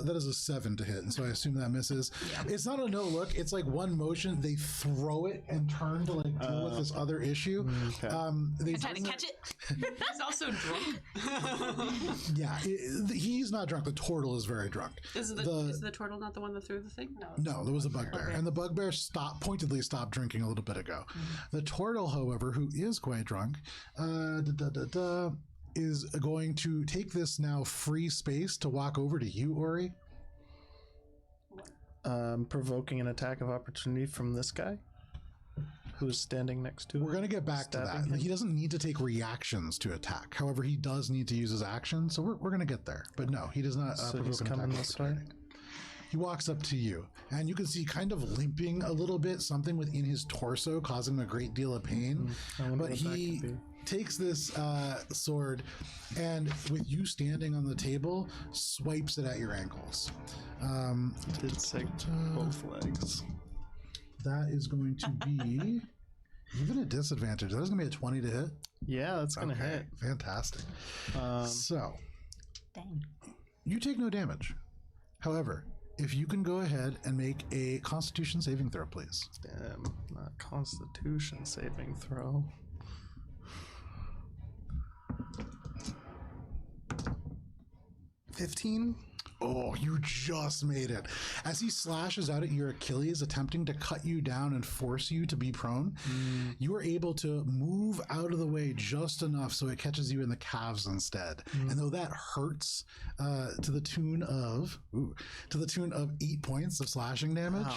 That is a 7 to hit, and so I assume that misses. It's not a no look. It's like one motion. They throw it and turn to like deal with this other issue. Okay. They Trying to catch it. He's also drunk. Yeah, he's not drunk. The turtle is very drunk. Is the turtle not the one that threw the thing? No, there was a bugbear, and the bugbear pointedly stopped drinking a little bit ago. The turtle, however, who is quite drunk, is going to take this now free space to walk over to you, Ori. Provoking an attack of opportunity from this guy who's standing next to him. We're going to get back to that. He doesn't need to take reactions to attack. However, he does need to use his action, so we're going to get there. But no, he does not So provoke he's an coming attack. this way? He walks up to you, and you can see kind of limping a little bit, something within his torso causing him a great deal of pain. I wonder But what that he could be. takes this sword, and with you standing on the table, swipes it at your ankles. Did say both legs. That is going to be even a disadvantage. That is going to be a 20 to hit. Yeah, that's gonna hit. Fantastic. So Dang. you take no damage. However, if you can go ahead and make a Constitution saving throw, please. Damn, not Constitution saving throw. 15. Oh, you just made it. As he slashes out at your Achilles, attempting to cut you down and force you to be prone, you are able to move out of the way just enough so it catches you in the calves instead. And though that hurts to the tune of 8 points of slashing damage,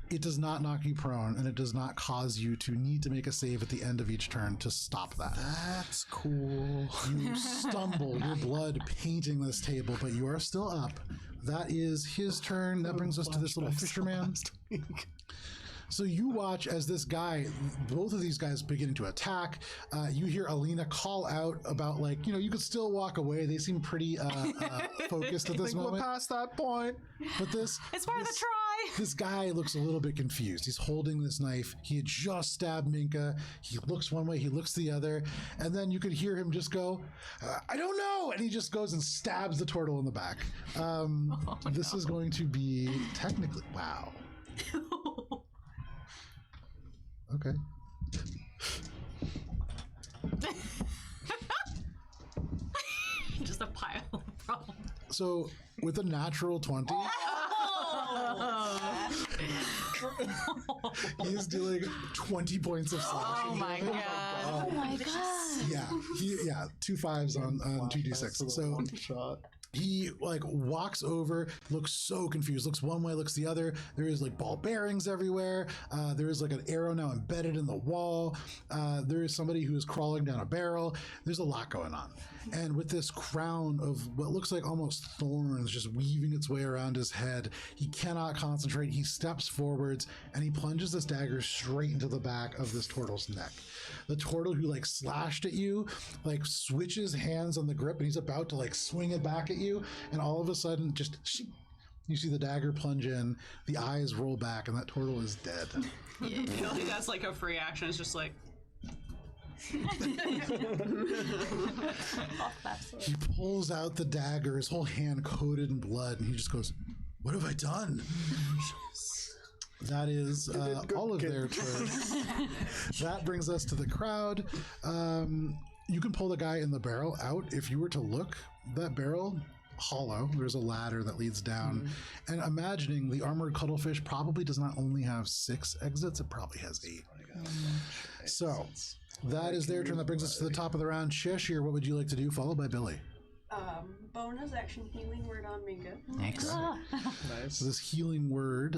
it does not knock you prone, and it does not cause you to need to make a save at the end of each turn to stop that. That's cool. You stumble, your blood painting this table, but you are still up. That is his turn. That brings us to this little fisherman. So you watch as this guy, both of these guys beginning to attack. You hear Alina call out about you could still walk away. They seem pretty focused at this moment. We're past that point. But this It's worth a try. This guy looks a little bit confused. He's holding this knife. He had just stabbed Minka. He looks one way, he looks the other, and then you could hear him just go, I don't know, and he just goes and stabs the turtle in the back. This is going to be technically, wow. Okay. Just a pile of problems. So with a natural 20, he's dealing 20 points of slashing. Oh my god. Oh my god. Yeah, 2 5s on 2d6. So one shot. he walks over, looks so confused, looks one way, looks the other. There is ball bearings everywhere. There is an arrow now embedded in the wall. There is somebody who is crawling down a barrel. There's a lot going on. And with this crown of what looks like almost thorns just weaving its way around his head, he cannot concentrate. He steps forwards and he plunges this dagger straight into the back of this turtle's neck. The turtle who slashed at you switches hands on the grip, and he's about to swing it back at you, and all of a sudden you see the dagger plunge in, the eyes roll back, and that turtle is dead. I feel like that's a free action. It's just He pulls out the dagger, his whole hand coated in blood, and he just goes, "What have I done?" That is all of their turns. That brings us to the crowd. You can pull the guy in the barrel out. If you were to look, that barrel, hollow, there's a ladder that leads down. And imagining the armored cuttlefish probably does not only have 6 exits, it probably has 8. So that is their turn. That brings us to the top of the round. Shish, here, what would you like to do? Followed by Billy. bonus action healing word on Minka. Next. Nice. So this healing word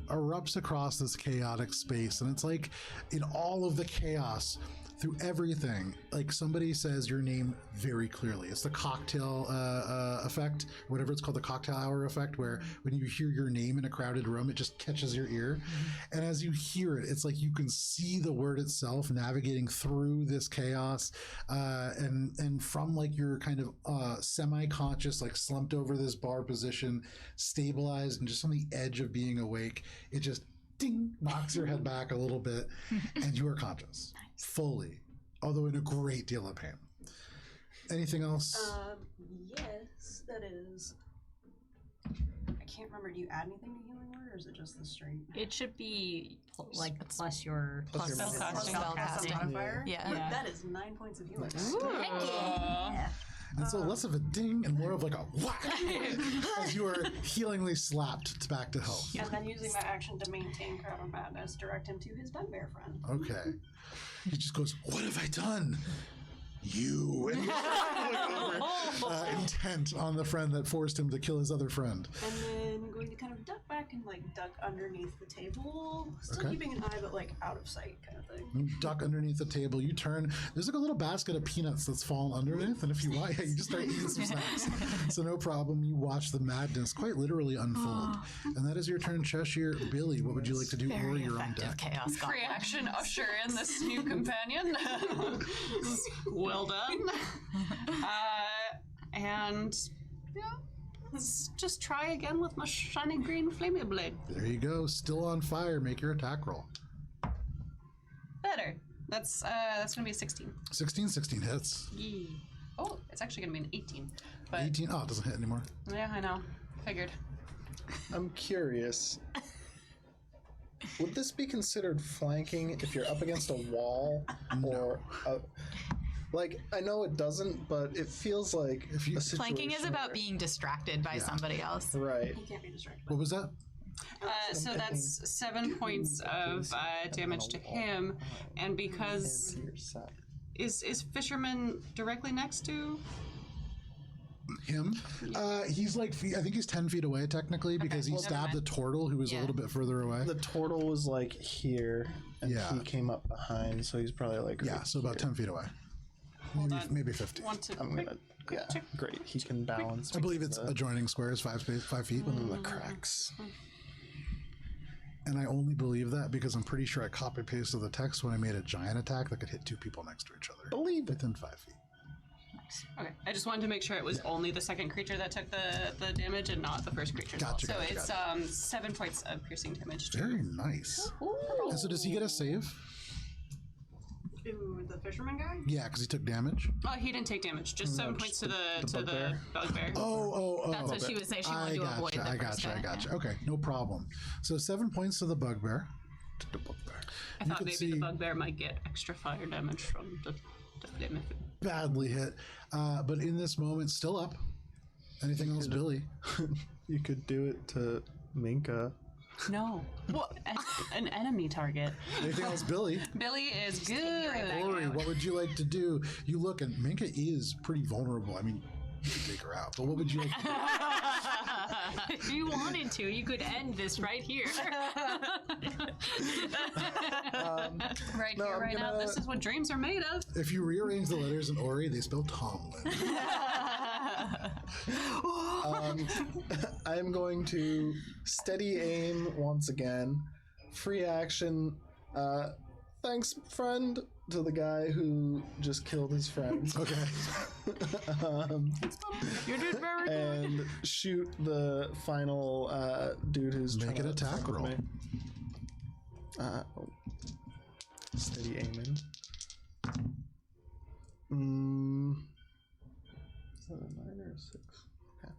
erupts across this chaotic space, and it's like in all of the chaos, through everything, like somebody says your name very clearly. It's the cocktail effect, whatever it's called, the cocktail hour effect, where when you hear your name in a crowded room, it just catches your ear. And as you hear it, it's like you can see the word itself navigating through this chaos, and from like your kind of semi-conscious, like slumped over this bar position, stabilized and just on the edge of being awake, it just ding, knocks your head back a little bit, and you are conscious. Fully, although in a great deal of pain. Anything else? Yes, that is. I can't remember. Do you add anything to healing word, or is it just the straight? It should be like plus your Plus your spellcasting. Modifier? Yeah. Yeah. That is 9 points of healing. And so less of a ding and more of like a whack as you are healingly slapped back to health. And then using my action to maintain Crowd of Madness, direct him to his bugbear friend. Okay. He just goes, "What have I done? You." And he's intent on the friend that forced him to kill his other friend. And then going to kind of duck back and like duck underneath the table. Still Okay. keeping an eye, but like out of sight kind of thing. You duck underneath the table. You turn. There's like a little basket of peanuts that's fallen underneath, and if you want, yeah, you just start eating some snacks. So no problem. You watch the madness quite literally unfold, and that is your turn, Cheshire. Billy, what would you like to do? Or Very you're on effective deck. chaos goblin. Reaction usher in this new companion. Well done. And yeah, let's just try again with my shiny green flaming blade. There you go. Still on fire. Make your attack roll. Better. That's gonna be a 16. 16 hits. Yee. Oh, it's actually gonna be an 18. But 18. Oh, it doesn't hit anymore. yeah, I know. Figured. I'm curious. Would this be considered flanking if you're up against a wall or like I know it doesn't, but it feels like If you- a situation Flanking is about where- being distracted by somebody else. right. He can't be distracted. What was that? So that's 7 points of damage to him, and because You're set. is Fisherman directly next to? Him? He's like, I think he's 10 feet away technically because he never stabbed mind. the turtle who was a Yeah. little bit further away. The turtle was like here, and Yeah. he came up behind, so he's probably like Yeah, right so about here. 10 feet away. Hold Maybe, on. maybe 50. Want to? I'm gonna, yeah, great. He can balance. I believe it's the, adjoining squares, 5 feet. the cracks. And I only believe that because I'm pretty sure I copy pasted the text when I made a giant attack that could hit 2 people next to each other. Believe it. Within 5 feet. Okay, I just wanted to make sure it was only the second creature that took the damage and not the first creature. as well. Gotcha, So gotcha, it's 7 points of piercing damage. Very nice. And so does he get a save? Ooh, the fisherman guy? Yeah, because he took damage. Oh, he didn't take damage. Just 7 points to the bugbear? bugbear. Oh. That's what she was saying. She wanted to avoid the I first gotcha. guy. Okay, no problem. So 7 points to the bugbear. I thought maybe the bugbear might get extra fire damage from the flame. Badly hit. But in this moment, still up. Anything else, Billy? You could do it to Minka. No. What? An enemy target. Anything else, Billy? Billy is good. Ori, what would you like to do? You look, and Minka is pretty vulnerable. I mean, you could take her out, but what would you like to do? If you wanted to, you could end this right here. Right No, here, I'm right now. gonna- This is what dreams are made of. If you rearrange the letters in Ori, they spell Tomlin. I'm going to steady aim once again. Free action. Thanks, friend, to the guy who just killed his friend. Okay. You did very good. And shoot the final dude who's Make trying an to attack fuck with roll. me. Steady aiming. Is that a 9 or a 6? Okay.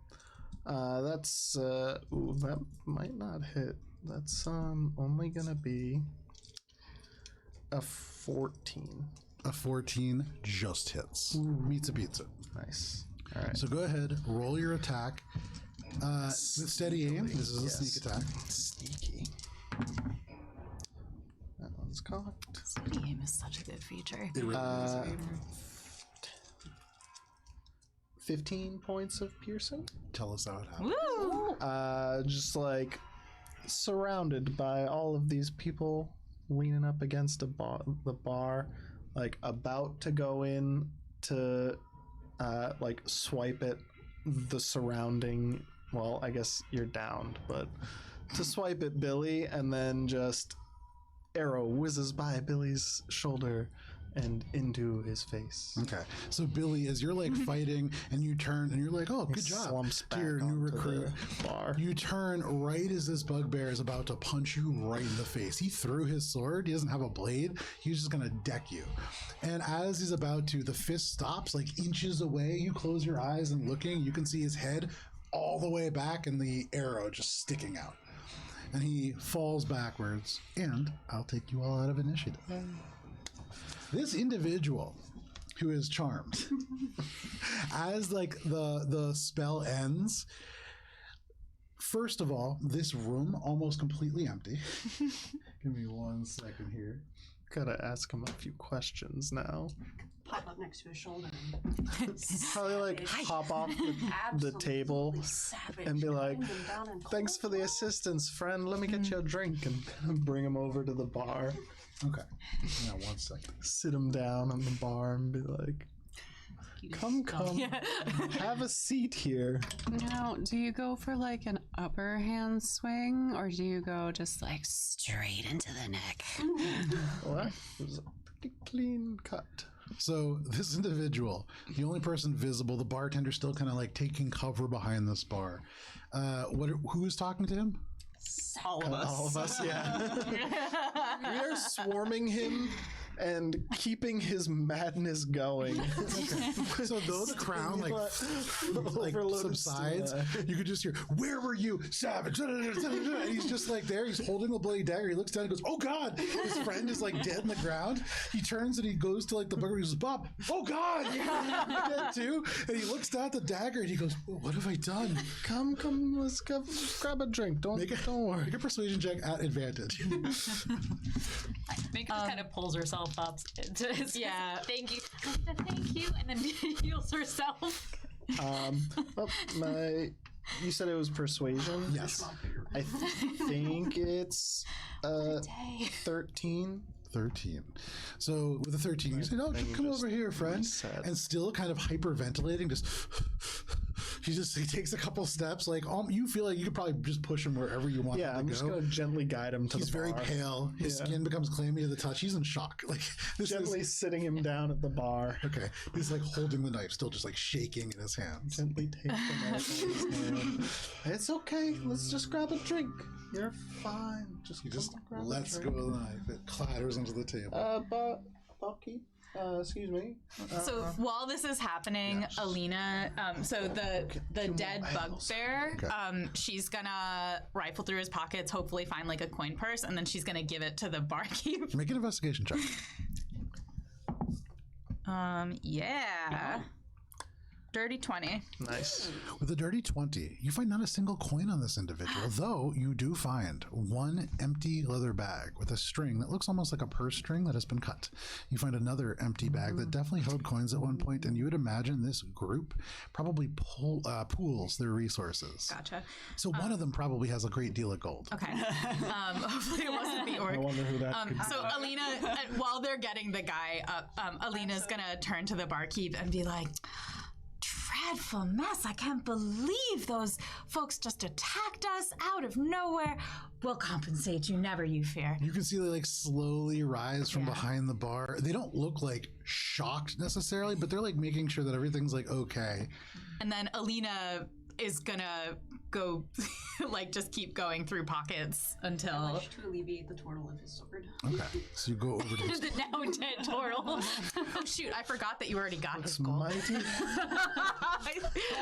That's ooh, that might not hit. That's only gonna be a 14. A 14 just hits. Meets a pizza. Nice. All right. So go ahead, roll your attack. With steady aim, this is a Yes. sneak attack. Sneaky. That one's cocked. Steady aim is such a good feature. It really is. 15 points of piercing. Tell us how it happened. Woo! Just like surrounded by all of these people leaning up against the bar, like about to go in to like swipe at the surrounding. Well, I guess you're downed, but to swipe at Billy, and then just arrow whizzes by Billy's shoulder and into his face. Okay, so Billy, as you're like fighting and you turn and you're like, oh, good job, Slumps back to your new onto recruit. the bar. You turn right as this bugbear is about to punch you right in the face. He threw his sword. He doesn't have a blade. He's just going to deck you. And as he's about to, the fist stops like inches away. You close your eyes and looking, you can see his head all the way back and the arrow just sticking out. And he falls backwards. And I'll take you all out of initiative. This individual who is charmed, as like the spell ends, first of all, this room almost completely empty. Give me 1 second here. Gotta ask him a few questions now. Pop up next to his shoulder. Probably like hop off the table Savage. and be like, Bend him down and thanks for the assistance, friend. Let me get you a drink, and bring him over to the bar. Okay. Yeah, 1 second. Sit him down on the bar and be like, come, have a seat here. Now, do you go for like an upper hand swing, or do you go just like straight into the neck? Well, that was a pretty clean cut. So this individual, the only person visible, the bartender still kind of like taking cover behind this bar. Who is talking to him? All of us. All of us, yeah. We are swarming him and keeping his madness going. So though the crowd like Overloaded subsides, stimuli. you could just hear, "Where were you, savage?" And he's just like there. He's holding the bloody dagger. He looks down and goes, "Oh God!" His friend is like dead in the ground. He turns and he goes to like the bugger. He goes, "Bob, oh God, you're dead too." And he looks down at the dagger and he goes, "What have I done?" Come, let's go, grab a drink. Don't worry. Make a persuasion check at advantage. Minka kind of pulls herself up. Yeah. Thank you. Thank you. And then heals herself. Well, you said it was persuasion? Yes. I think it's 13. 13. So with a 13, you say, "No, just come over here, friend." And still kind of hyperventilating, just he takes a couple steps. Like you feel like you could probably just push him wherever you want. Yeah, him to I'm just go. gonna gently guide him to He's the bar. very pale. His skin becomes clammy to the touch. He's in shock. Like this Gently is sitting him down at the bar. okay. He's like holding the knife, still just like shaking in his hands. Gently take the knife out of his hand. It's okay. Let's just grab a drink. You're fine. He just come grab a lets go drink. of the knife. It clatters onto the table. Barkeep. Excuse me. So while this is happening, Alina, so the dead bugbear, she's gonna rifle through his pockets, hopefully find like a coin purse, and then she's gonna give it to the barkeep. Make an investigation check. Yeah. Dirty 20. Nice. With a dirty 20, you find not a single coin on this individual, though you do find one empty leather bag with a string that looks almost like a purse string that has been cut. You find another empty bag that definitely held coins at one point, and you would imagine this group probably pools their resources. Gotcha. So one of them probably has a great deal of gold. Okay. Hopefully it wasn't the orc. I wonder who that could be. So Alina, while they're getting the guy up, Alina's gonna turn to the barkeep and be like, "Dreadful mess. I can't believe those folks just attacked us out of nowhere. We'll compensate you, never you fear." You can see they like slowly rise from behind the bar. They don't look like shocked necessarily, but they're like making sure that everything's like okay. And then Alina is gonna go, like, just keep going through pockets until. Wish to alleviate the twirl of his sword. Okay, so you go over to The now dead Tortle. Oh shoot! I forgot that you already got his gold. Mighty.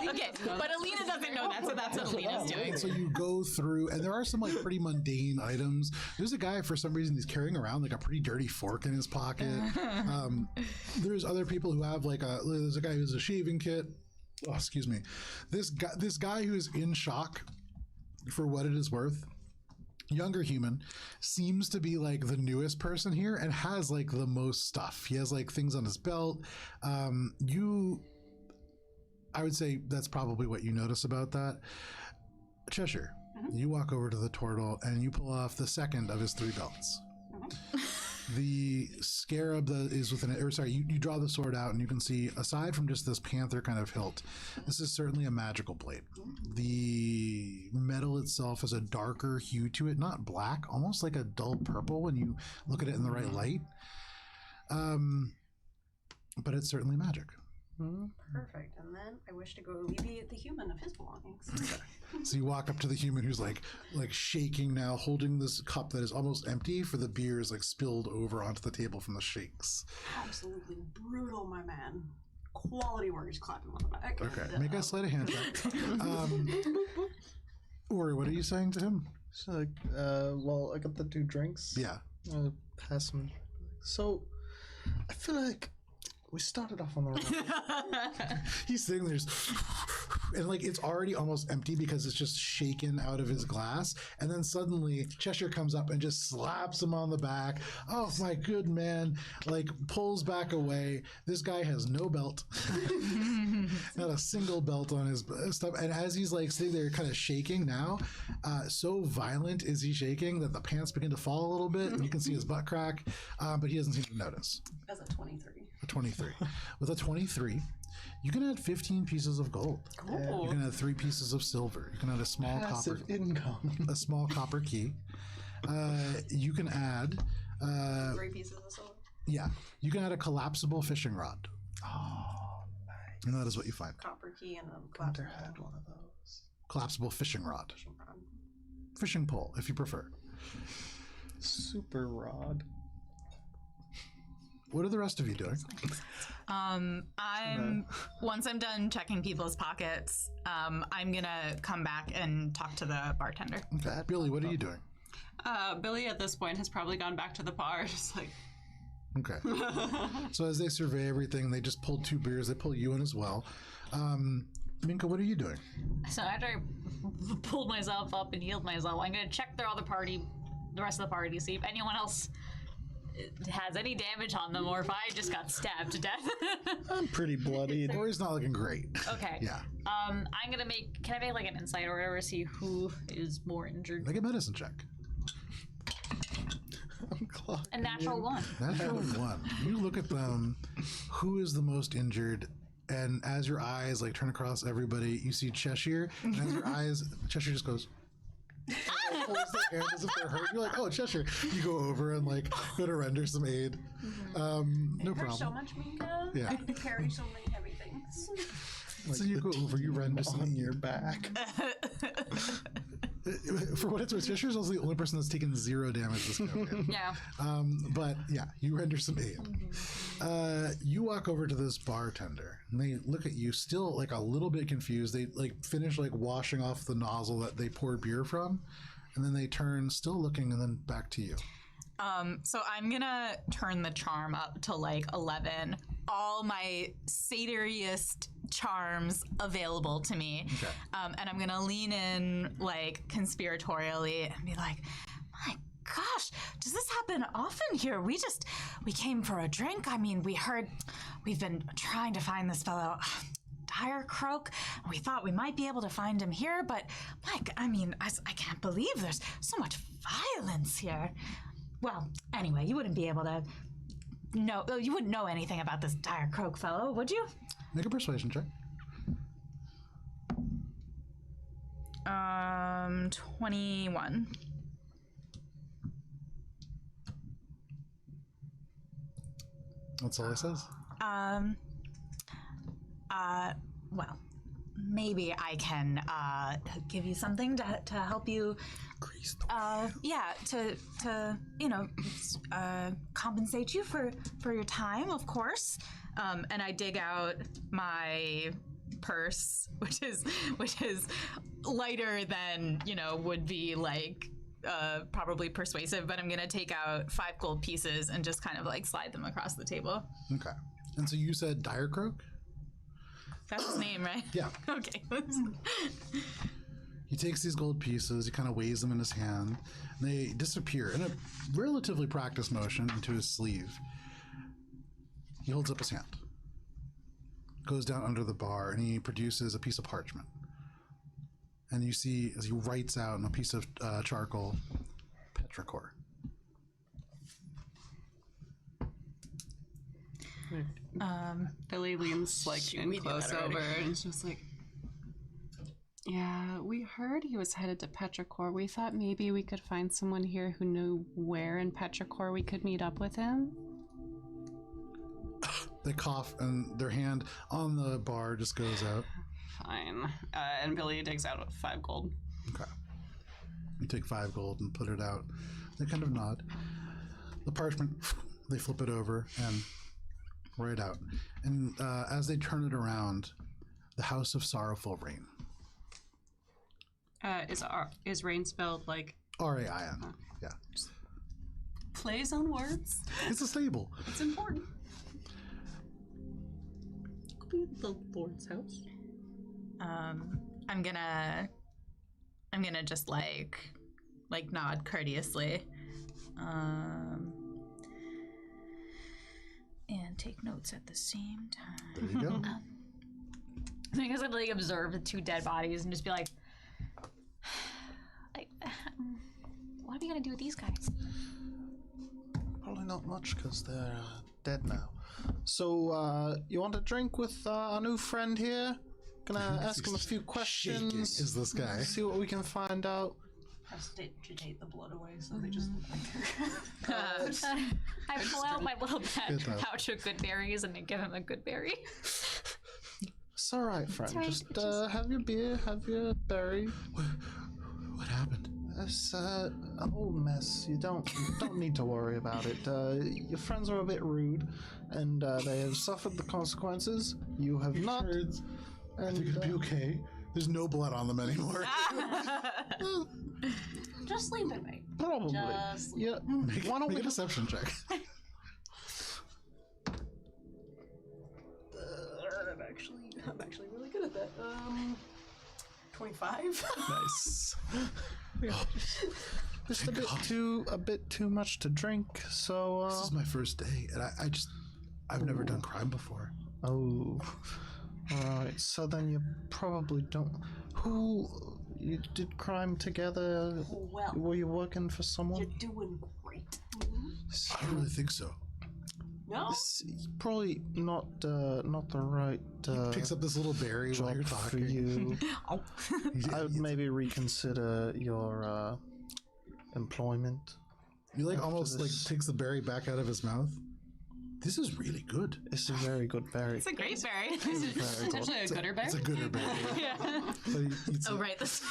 Okay, but Alina doesn't know that, so that's what Alina's doing. So you go through, and there are some like pretty mundane items. There's a guy, for some reason, he's carrying around like a pretty dirty fork in his pocket. There's other people who have like there's a guy who has a shaving kit. Oh, excuse me. This guy who is in shock, for what it is worth, younger human, seems to be like the newest person here and has like the most stuff. He has like things on his belt. You I would say that's probably what you notice about that. Cheshire, you walk over to the turtle and you pull off the second of his 3 belts. The scarab that is within it, or sorry, you draw the sword out and you can see, aside from just this panther kind of hilt, this is certainly a magical blade. The metal itself has a darker hue to it, not black, almost like a dull purple when you look at it in the right light. But it's certainly magic. Perfect. And then I wish to go alleviate the human of his belongings. So you walk up to the human who's like shaking now, holding this cup that is almost empty, for the beer is like spilled over onto the table from the shakes. Absolutely brutal, my man. Quality work, is clapping on the back. Okay, make a sleight of hand check. Ori, what are you saying to him? So, like, well, I got the 2 drinks. Yeah. Pass them. So, I feel like we started off on the wrong. He's sitting there, and like it's already almost empty because it's just shaken out of his glass. And then suddenly Cheshire comes up and just slaps him on the back. Oh my good man! Like pulls back away. This guy has no belt, not a single belt on his stuff. And as he's like sitting there, kind of shaking now, so violent is he shaking that the pants begin to fall a little bit, and you can see his butt crack, but he doesn't seem to notice. As a 23. A 23. With a 23, you can add 15 pieces of gold. Cool. You can add 3 pieces of silver. You can add a small Passive income. a small copper key. You can add 3 pieces of silver. yeah. You can add a collapsible fishing rod, Oh, nice. and that is what you find. Copper key and a Hunter collapsible had one of those. Collapsible fishing rod, fishing rod. fishing pole, if you prefer. Super rod. What are the rest of you doing? Once I'm done checking people's pockets, I'm gonna come back and talk to the bartender. Okay. Billy, what are you doing? Billy at this point has probably gone back to the bar, just like, Okay. So as they survey everything, they just pulled 2 beers. They pull you in as well. Minka, what are you doing? So after I pulled myself up and healed myself, I'm gonna check the rest of the party to see if anyone else has any damage on them or if I just got stabbed to death. I'm pretty bloody. Ori's not looking great. Okay. Yeah. I'm gonna can I make like an insight or whatever, see who is more injured? Make a medicine check. I'm clocking A natural in. 1. Natural 1. You look at them. Who is the most injured? And as your eyes like turn across everybody, you see Cheshire. And as your eyes, Cheshire just goes. And, like, pulls their hand as if they're hurt. You're like, oh, Cheshire. You go over and like go to render some aid. No There's problem. so much, Minka. Yeah. I carry so many heavy things. So you go over, you render some on aid. your back. For what it's worth, Cheshire's also the only person that's taken 0 damage this campaign. Yeah. But yeah, you render some aid. You walk over to this bartender, and they look at you, still like a little bit confused. They like finish like washing off the nozzle that they poured beer from, and then they turn, still looking, and then back to you. So I'm gonna turn the charm up to like 11. All my satyriest charms available to me. Okay. And I'm gonna lean in like conspiratorially and be like, my gosh, does this happen often here? We came for a drink. I mean, we've been trying to find this fellow Direcroak. We thought we might be able to find him here, but Mike, I mean, I can't believe there's so much violence here. Well, anyway, you wouldn't be able to know, you wouldn't know anything about this Direcroak fellow, would you? Make a persuasion check. 21. That's all it says. Well, maybe I can give you something to help you. Yeah, to compensate you for your time, of course. And I dig out my purse, which is lighter than would be like probably persuasive, but I'm gonna take out 5 gold pieces and just kind of like slide them across the table. Okay. And so you said Direcroak? That's his name, right? Yeah. Okay. He takes these gold pieces, he kind of weighs them in his hand, and they disappear in a relatively practiced motion into his sleeve. He holds up his hand. goes down under the bar, and he produces a piece of parchment. And you see, as he writes out on a piece of charcoal, petrichor. Billy leans like in close over and is just like, yeah, we heard he was headed to Petrichor. We thought maybe we could find someone here who knew where in Petrichor we could meet up with him. They cough, and their hand on the bar just goes out. Fine. And Billy digs out 5 gold. Okay. You take 5 gold and put it out. They kind of nod. The parchment, they flip it over and write out. And as they turn it around, the House of Sorrowful Rain. Is rain spelled like R-A-I-N. Yeah. plays on words? It's a stable. It's important. Could be the Lord's house. I'm gonna just like nod courteously, and take notes at the same time. There you go. I guess I'd like observe the 2 dead bodies and just be like, what are we gonna do with these guys? Probably not much because they're dead now. So, you want a drink with our new friend here? Gonna ask him a few questions. Shaking is this guy. See what we can find out. Prestidigitate the blood away so they just look like I pull out my little Good though. pouch of good berries and I give him a good berry. It's all right, friend. right, Just have your beer, have your berry. What happened? It's a whole mess. You don't need to worry about it. Your friends are a bit rude, and they have suffered the consequences. You have not. Birds. I And think it'd be okay. There's no blood on them anymore. just leave it, mate. probably. Just Yeah. Why don't Make we a deception check. I'm actually really good at that. 25. Nice. Just a bit too much to drink. So. This is my first day, and I've never done crime before. Oh. Alright, so then you probably don't. You did crime together? Well, Were you working for someone? you're doing great. I don't really think so. No? It's probably not the right Picks up this little berry while job you're for talking. you. I would maybe reconsider your employment. You like After almost like this. takes the berry back out of his mouth. This is really good. It's a very good berry. It's a great berry. It's actually a gooder bear. It's a gooder berry. Yeah. So he eats Oh it. right, this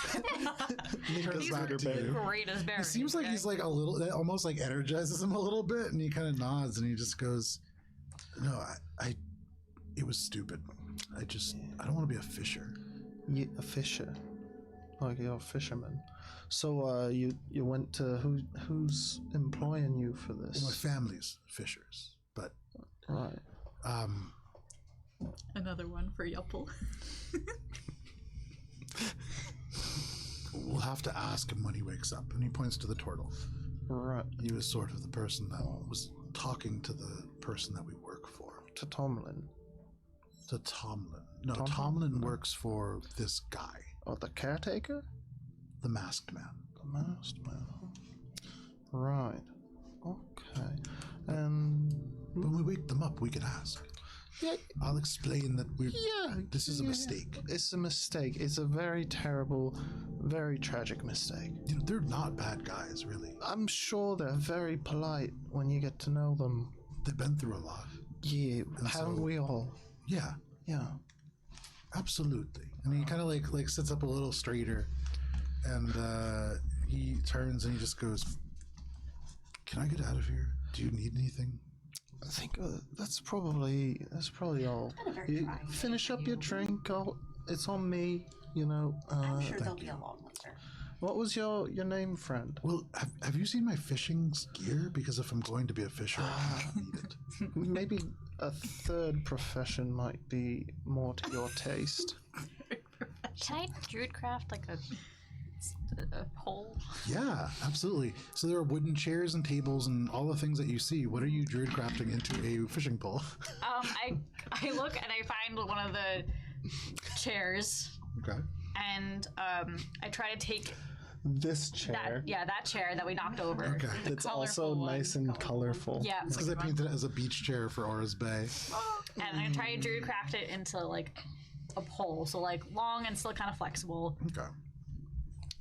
He turns back to you. Greatest berry. It seems like he's like a little, that almost like energizes him a little bit, and he kind of nods and he just goes, "No, it was stupid. I don't want to be a fisher." A fisher, like you're a fisherman. So you went to who's employing you for Well, my this? family's fishers, but Right. another one for Yuppel. we'll have to ask him when he wakes up. And he points to the turtle. Right. He was sort of the person that was talking to the person that we work for. To Tomlin. To Tomlin. No, Tomlin? Tomlin works for this guy, Oh, the caretaker? the masked man. The masked man. Right. Okay. And When we wake them up, we can ask. yeah, I'll explain that this is a yeah. mistake. It's a mistake. It's a very terrible, very tragic mistake. You know, they're not bad guys, really. I'm sure they're very polite when you get to know them. They've been through a lot. Yeah, And haven't so- we all? Yeah, Yeah. absolutely. And he kind of like sits up a little straighter, and he turns and he just goes, "Can I get out of here? Do you need anything?" I think that's probably all. You finish up your drink. It's on me. You know. I'm sure they'll be a long one, sir. What was your name, friend? Well, have you seen my fishing gear? Because if I'm going to be a fisher, I need it. Maybe a third profession might be more to your taste. Can I druidcraft like a a pole? Yeah, absolutely. So there are wooden chairs and tables and all the things that you see. What are you druid crafting into a fishing pole? I look and I find one of the chairs, Okay. and I try to take This chair. that chair that we knocked over. Okay. It's also colorful one. nice and colorful. Yeah, It's because I painted it as a beach chair for Aura's Bay. and I try to druid craft it into like a pole, so like long and still kind of flexible. Okay.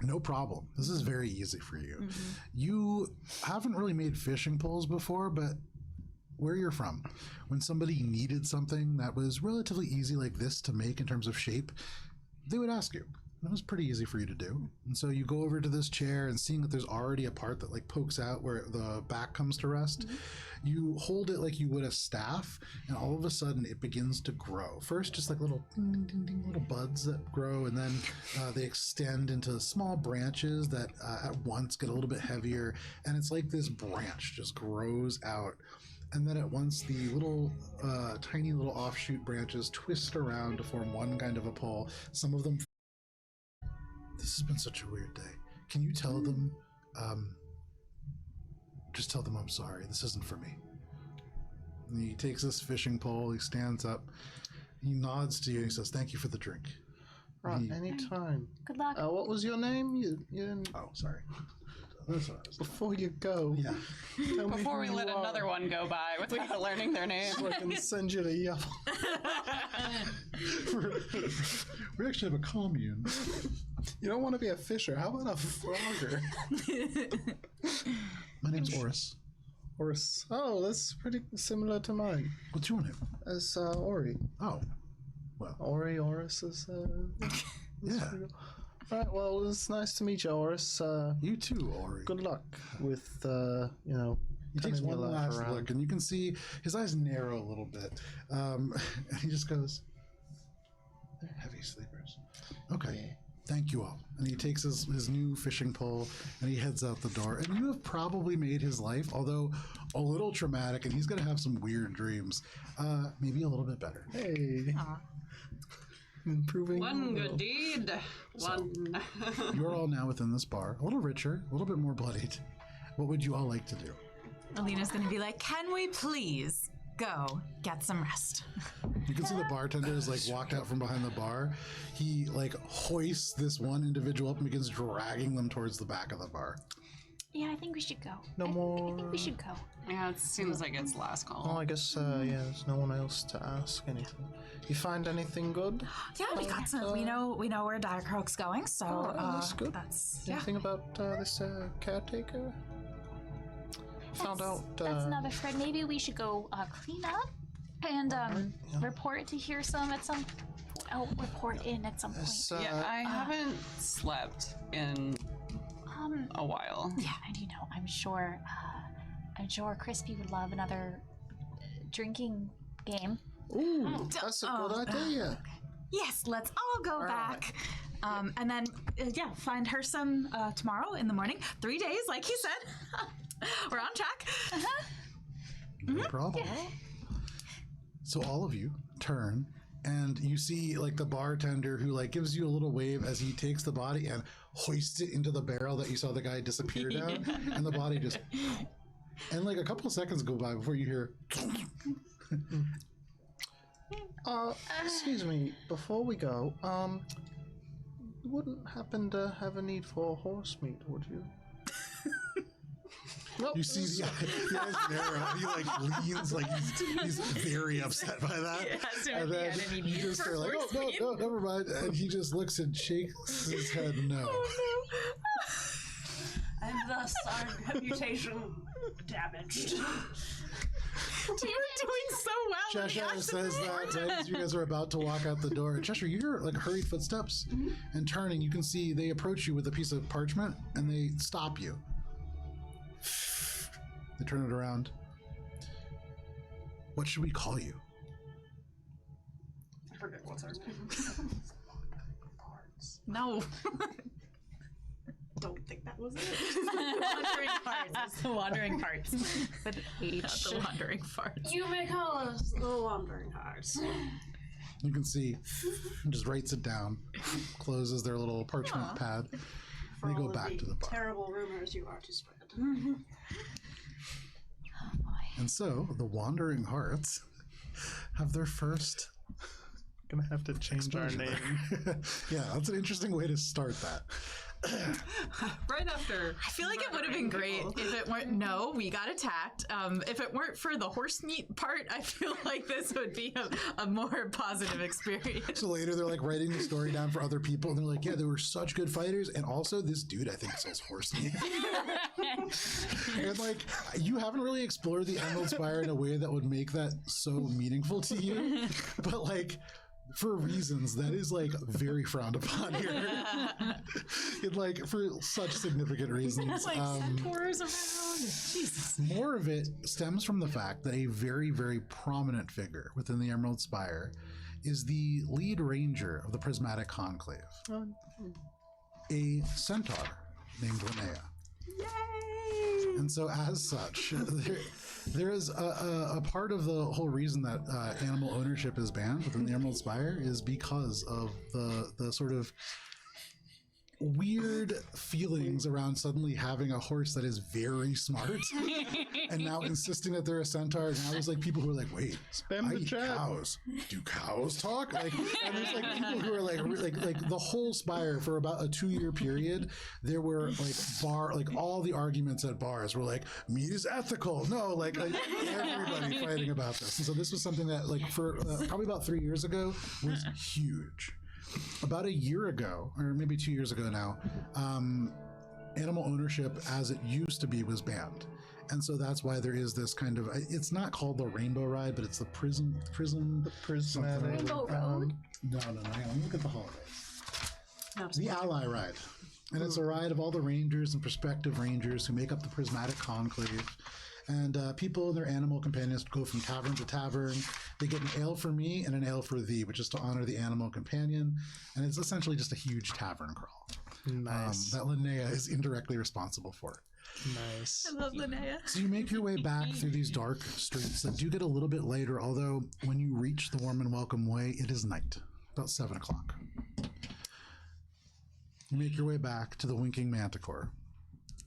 No problem. This is very easy for you. You haven't really made fishing poles before, but where you're from, when somebody needed something that was relatively easy like this to make in terms of shape, they would ask you. It was pretty easy for you to do. And so you go over to this chair and seeing that there's already a part that like pokes out where the back comes to rest, you hold it like you would a staff, and all of a sudden it begins to grow. First, just like little ding, ding, ding, little buds that grow, and then they extend into small branches that at once get a little bit heavier. And it's like this branch just grows out. And then at once the little tiny little offshoot branches twist around to form one kind of a pole. Some of them. This has been such a weird day. Can you tell them, just tell them I'm sorry. This isn't for me. And he takes this fishing pole, he stands up, he nods to you, and he says, thank you for the drink. Right, He- anytime. Good luck. What was your name? You didn't... Oh, sorry. That's what I was Before you go, Yeah. tell me Before who we you let are, another one go by without learning their name. so I can send you to Yellow. We actually have a commune. You don't want to be a fisher. How about a frogger? My name's Oris. Oris. Oh, that's pretty similar to mine. What's your name? As Ori. Oh, well, Ori, Oris is... yeah. Right, well, it's nice to meet you, Oris. You too, Ori. Good luck with, you know, He takes turning one your life last around. look, and you can see his eyes narrow a little bit. And he just goes, they're heavy sleepers. Okay, thank you all. And he takes his new fishing pole, and he heads out the door. And you have probably made his life, although a little traumatic, and he's going to have some weird dreams, maybe a little bit better. Hey. Improving. One good deed. One. You're all now within this bar, a little richer, a little bit more bloodied. What would you all like to do? Alina's gonna be like, can we please go get some rest? You can see the bartender has like walked out from behind the bar. He like hoists this one individual up and begins dragging them towards the back of the bar. Yeah, I think we should go. No I more. think we should go. Yeah, it seems like it's last Oh, call. I guess, yeah, there's no one else to ask anything. You find anything good? Yeah, we got some. We know where Direcroak's going, so that's good. that's yeah. Anything about this caretaker? Found out. That's another thread. Maybe we should go clean up and report to hear some at some. Oh, report in at some point. This, Yeah, I haven't slept in a while. Yeah, and you know, I'm sure Crispy would love another drinking game. Ooh, that's a good idea. Yes, let's all go back. And then, find her some tomorrow in the morning. 3 days, like he said. We're on track. No problem. So all of you turn and you see like the bartender who like gives you a little wave as he takes the body and hoists it into the barrel that you saw the guy disappear down, and the body just and like a couple of seconds go by before you hear excuse me, before we go, you wouldn't happen to have a need for horse meat, would you? Nope. you see the eyes narrow. He like leans like he's very upset by that. And then you just are like, oh no, never mind. And he just looks and shakes his head no. And thus our reputation damaged. You're doing so well. Cheshire says that right as you guys are about to walk out the door. Cheshire, you hear like hurried footsteps, and turning, you can see they approach you with a piece of parchment, and they stop you. They turn it around. What should we call you? I forget what's our No. Don't think that was it. Wandering parts. It's the wandering parts. But not the wandering parts. You may call us the Wandering Hearts. You can see, just writes it down, closes their little parchment pad. for They go all of back the to the bar. terrible rumors you are to spread. And so the Wandering Hearts have their first Gonna have to change our exposure name. there. Yeah, that's an interesting way to start that. Right after. I feel like it would have been great if it weren't. No, we got attacked. If it weren't for the horse meat part, I feel like this would be a more positive experience. So later they're like writing the story down for other people, and they're like, yeah, they were such good fighters, and also this dude I think sells horse meat. And like, you haven't really explored the Emerald Spire in a way that would make that so meaningful to you, but like, for reasons that is like very frowned upon here. It, like, for such significant reasons. Centaurs around. Jesus. More of it stems from the fact that a very, very prominent figure within the Emerald Spire is the lead ranger of the Prismatic Conclave, a centaur named Linnea. Yay! And so, as such, there is a part of the whole reason that animal ownership is banned within the Emerald Spire is because of the sort of weird feelings around suddenly having a horse that is very smart and now insisting that they're a centaur. And now there's like people who are like, wait, Spam I the eat chat. cows. Do cows talk? Like, and there's like people who are like the whole Spire for about a 2-year period. There were like all the arguments at bars were like, meat is ethical. No, like everybody fighting about this. And so this was something that like for probably about 3 years ago was huge. About a year ago, or maybe 2 years ago now, animal ownership as it used to be was banned. And so that's why there is this kind of, it's not called the Rainbow Ride, but it's the Prismatic. Rainbow Road? No. Hang on, let me look at the holidays. The Ally Ride. And it's a ride of all the rangers and prospective rangers who make up the Prismatic Conclave. And people and their animal companions go from tavern to tavern. They get an ale for me and an ale for thee, which is to honor the animal companion. And it's essentially just a huge tavern crawl. Nice. That Linnea is indirectly responsible for. Nice. I love Linnea. So you make your way back through these dark streets that do get a little bit later, although when you reach the Warm and Welcome Way, it is night, about 7 o'clock. You make your way back to the Winking Manticore.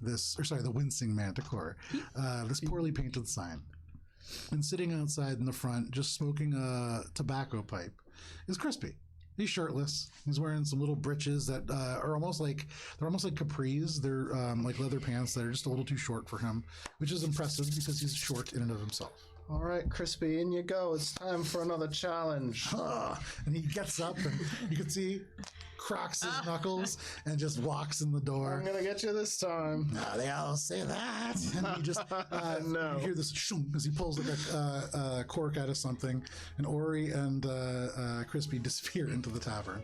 The Wincing Manticore, this poorly painted sign. And sitting outside in the front, just smoking a tobacco pipe, is Crispy. He's shirtless. He's wearing some little breeches that are almost like capris. They're like leather pants that are just a little too short for him, which is impressive because he's short in and of himself. All right, Crispy, in you go. It's time for another challenge. And he gets up, and you can see cracks his knuckles and just walks in the door. I'm gonna get you this time. No, they all say that. And he just No. you hear this shoom as he pulls like a cork out of something, and Ori and Crispy disappear into the tavern.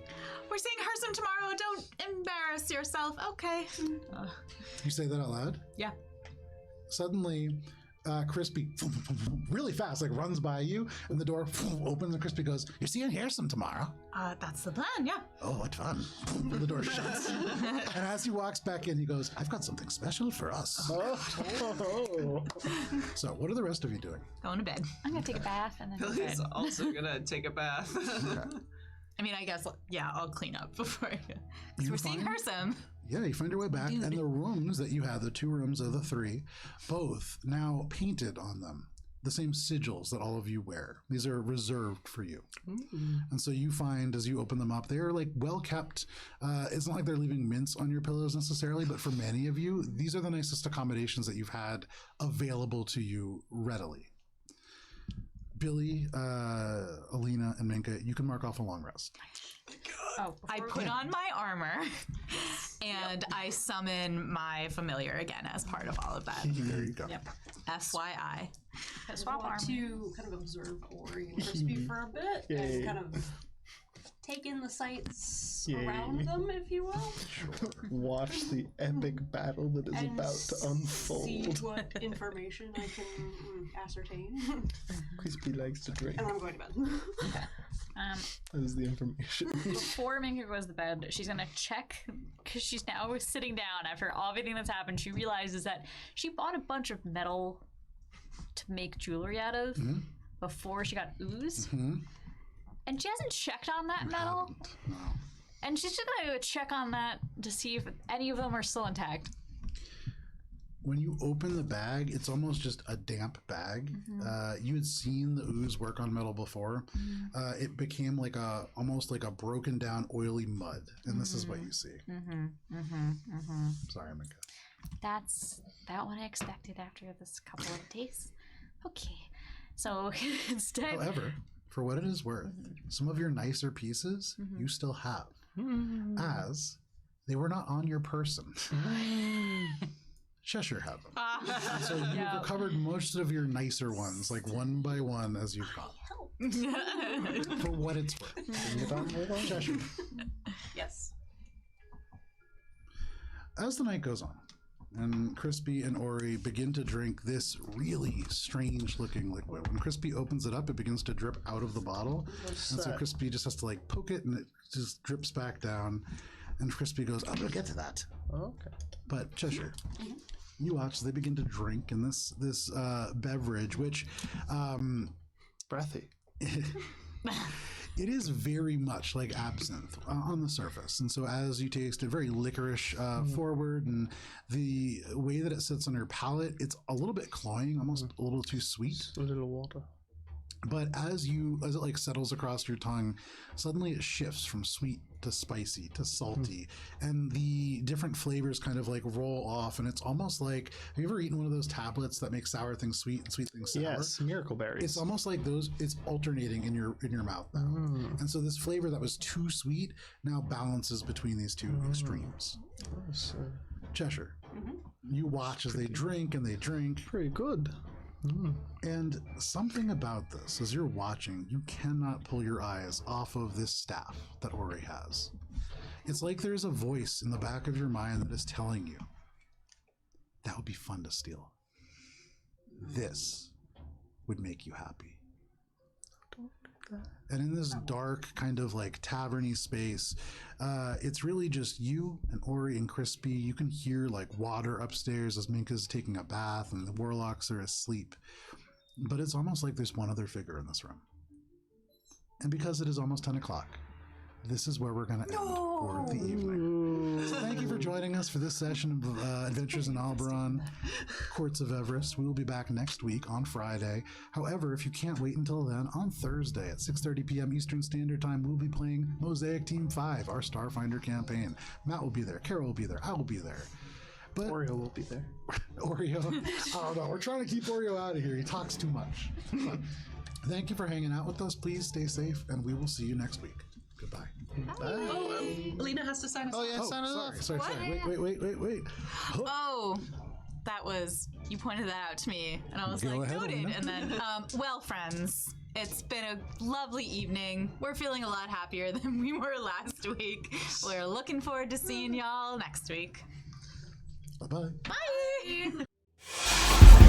We're seeing Hersum tomorrow. Don't embarrass yourself. Okay. You say that out loud? Yeah. Suddenly, Crispy, really fast, like runs by you, and the door opens, and Crispy goes, "You're seeing Hersum tomorrow." That's the plan. Yeah. Oh, what fun. And the door shuts. And as he walks back in, he goes, "I've got something special for us." Oh. So, what are the rest of you doing? Going to bed. I'm gonna take a bath and then go to Billy's bed. also gonna take a bath. I mean, I guess, yeah, I'll clean up before. Because You we're seeing fine? Hersum. Yeah, you find your way back, and the rooms that you have, the 2 rooms of the 3, both now painted on them, the same sigils that all of you wear. These are reserved for you. And so you find, as you open them up, they're like well kept. It's not like they're leaving mints on your pillows necessarily, but for many of you, these are the nicest accommodations that you've had available to you readily. Billy, Alina, and Minka, you can mark off a long rest. Oh, I put on my armor and I summon my familiar again as part of all of that. There you go. Yep. FYI. swap arm. To kind of observe Ori and Crispy for a bit and kind of take in the sights around them, if you will. Watch the epic battle that is And about to unfold. see what information I can ascertain. Crispy likes to drink. And I'm going to bed. That is the information. Before Minka goes to bed, she's gonna check, because she's now sitting down after everything that's happened. She realizes that she bought a bunch of metal to make jewelry out of before she got ooze. And she hasn't checked on that metal. No. And she's just gonna check on that to see if any of them are still intact. When you open the bag, it's almost just a damp bag. You had seen the ooze work on metal before. It became like almost like a broken down oily mud, and this is what you see. Sorry, Mika. That's about what I expected after this couple of days. Okay, so instead, However, for what it is worth, some of your nicer pieces you still have, as they were not on your person. Cheshire had them. So you've recovered most of your nicer ones, like one by one as you've gone. For what it's worth. Bring it on, Cheshire. Yes. As the night goes on, and Crispy and Ori begin to drink this really strange looking liquid. When Crispy opens it up, it begins to drip out of the bottle. So Crispy just has to like poke it and it just drips back down. And Crispy goes, I'm going to get to that. Okay. But Cheshire, you watch as they begin to drink in this beverage, which Breathy. it is very much like absinthe on the surface. And so as you taste it, very licorice forward, and the way that it sits on your palate, it's a little bit cloying, almost a little too sweet. A little water. But as it like settles across your tongue, suddenly it shifts from sweet to spicy to salty, and the different flavors kind of like roll off, and it's almost like, have you ever eaten one of those tablets that make sour things sweet and sweet things sour? Yes, miracle berries. It's almost like those. It's alternating in your mouth now, and so this flavor that was too sweet now balances between these two extremes. Cheshire, you watch as they drink and they drink. Pretty good. And something about this, as you're watching, you cannot pull your eyes off of this staff that Ori has. It's like there's a voice in the back of your mind that is telling you, that would be fun to steal. This would make you happy. And in this dark kind of like taverny space, it's really just you and Ori and Crispy. You can hear like water upstairs as Minka's taking a bath and the warlocks are asleep. But it's almost like there's one other figure in this room. And because it is almost 10 o'clock, this is where we're going to end for the evening. So thank you for joining us for this session of Adventures in Alberon, Courts of Everest. We will be back next week on Friday. However, if you can't wait until then, on Thursday at 6:30 p.m. Eastern Standard Time, we'll be playing Mosaic Team 5, our Starfinder campaign. Matt will be there. Carol will be there. I will be there. But Oreo will be there. Oreo. I don't know. We're trying to keep Oreo out of here. He talks too much. But thank you for hanging out with us. Please stay safe, and we will see you next week. Goodbye. Lena has to sign us Oh, off. yeah, sign us off. Sorry. Wait. Oh, that was, you pointed that out to me, and I was Go like, ahead, noted. Elena. And then, well, friends, it's been a lovely evening. We're feeling a lot happier than we were last week. We're looking forward to seeing y'all next week. Bye-bye. Bye!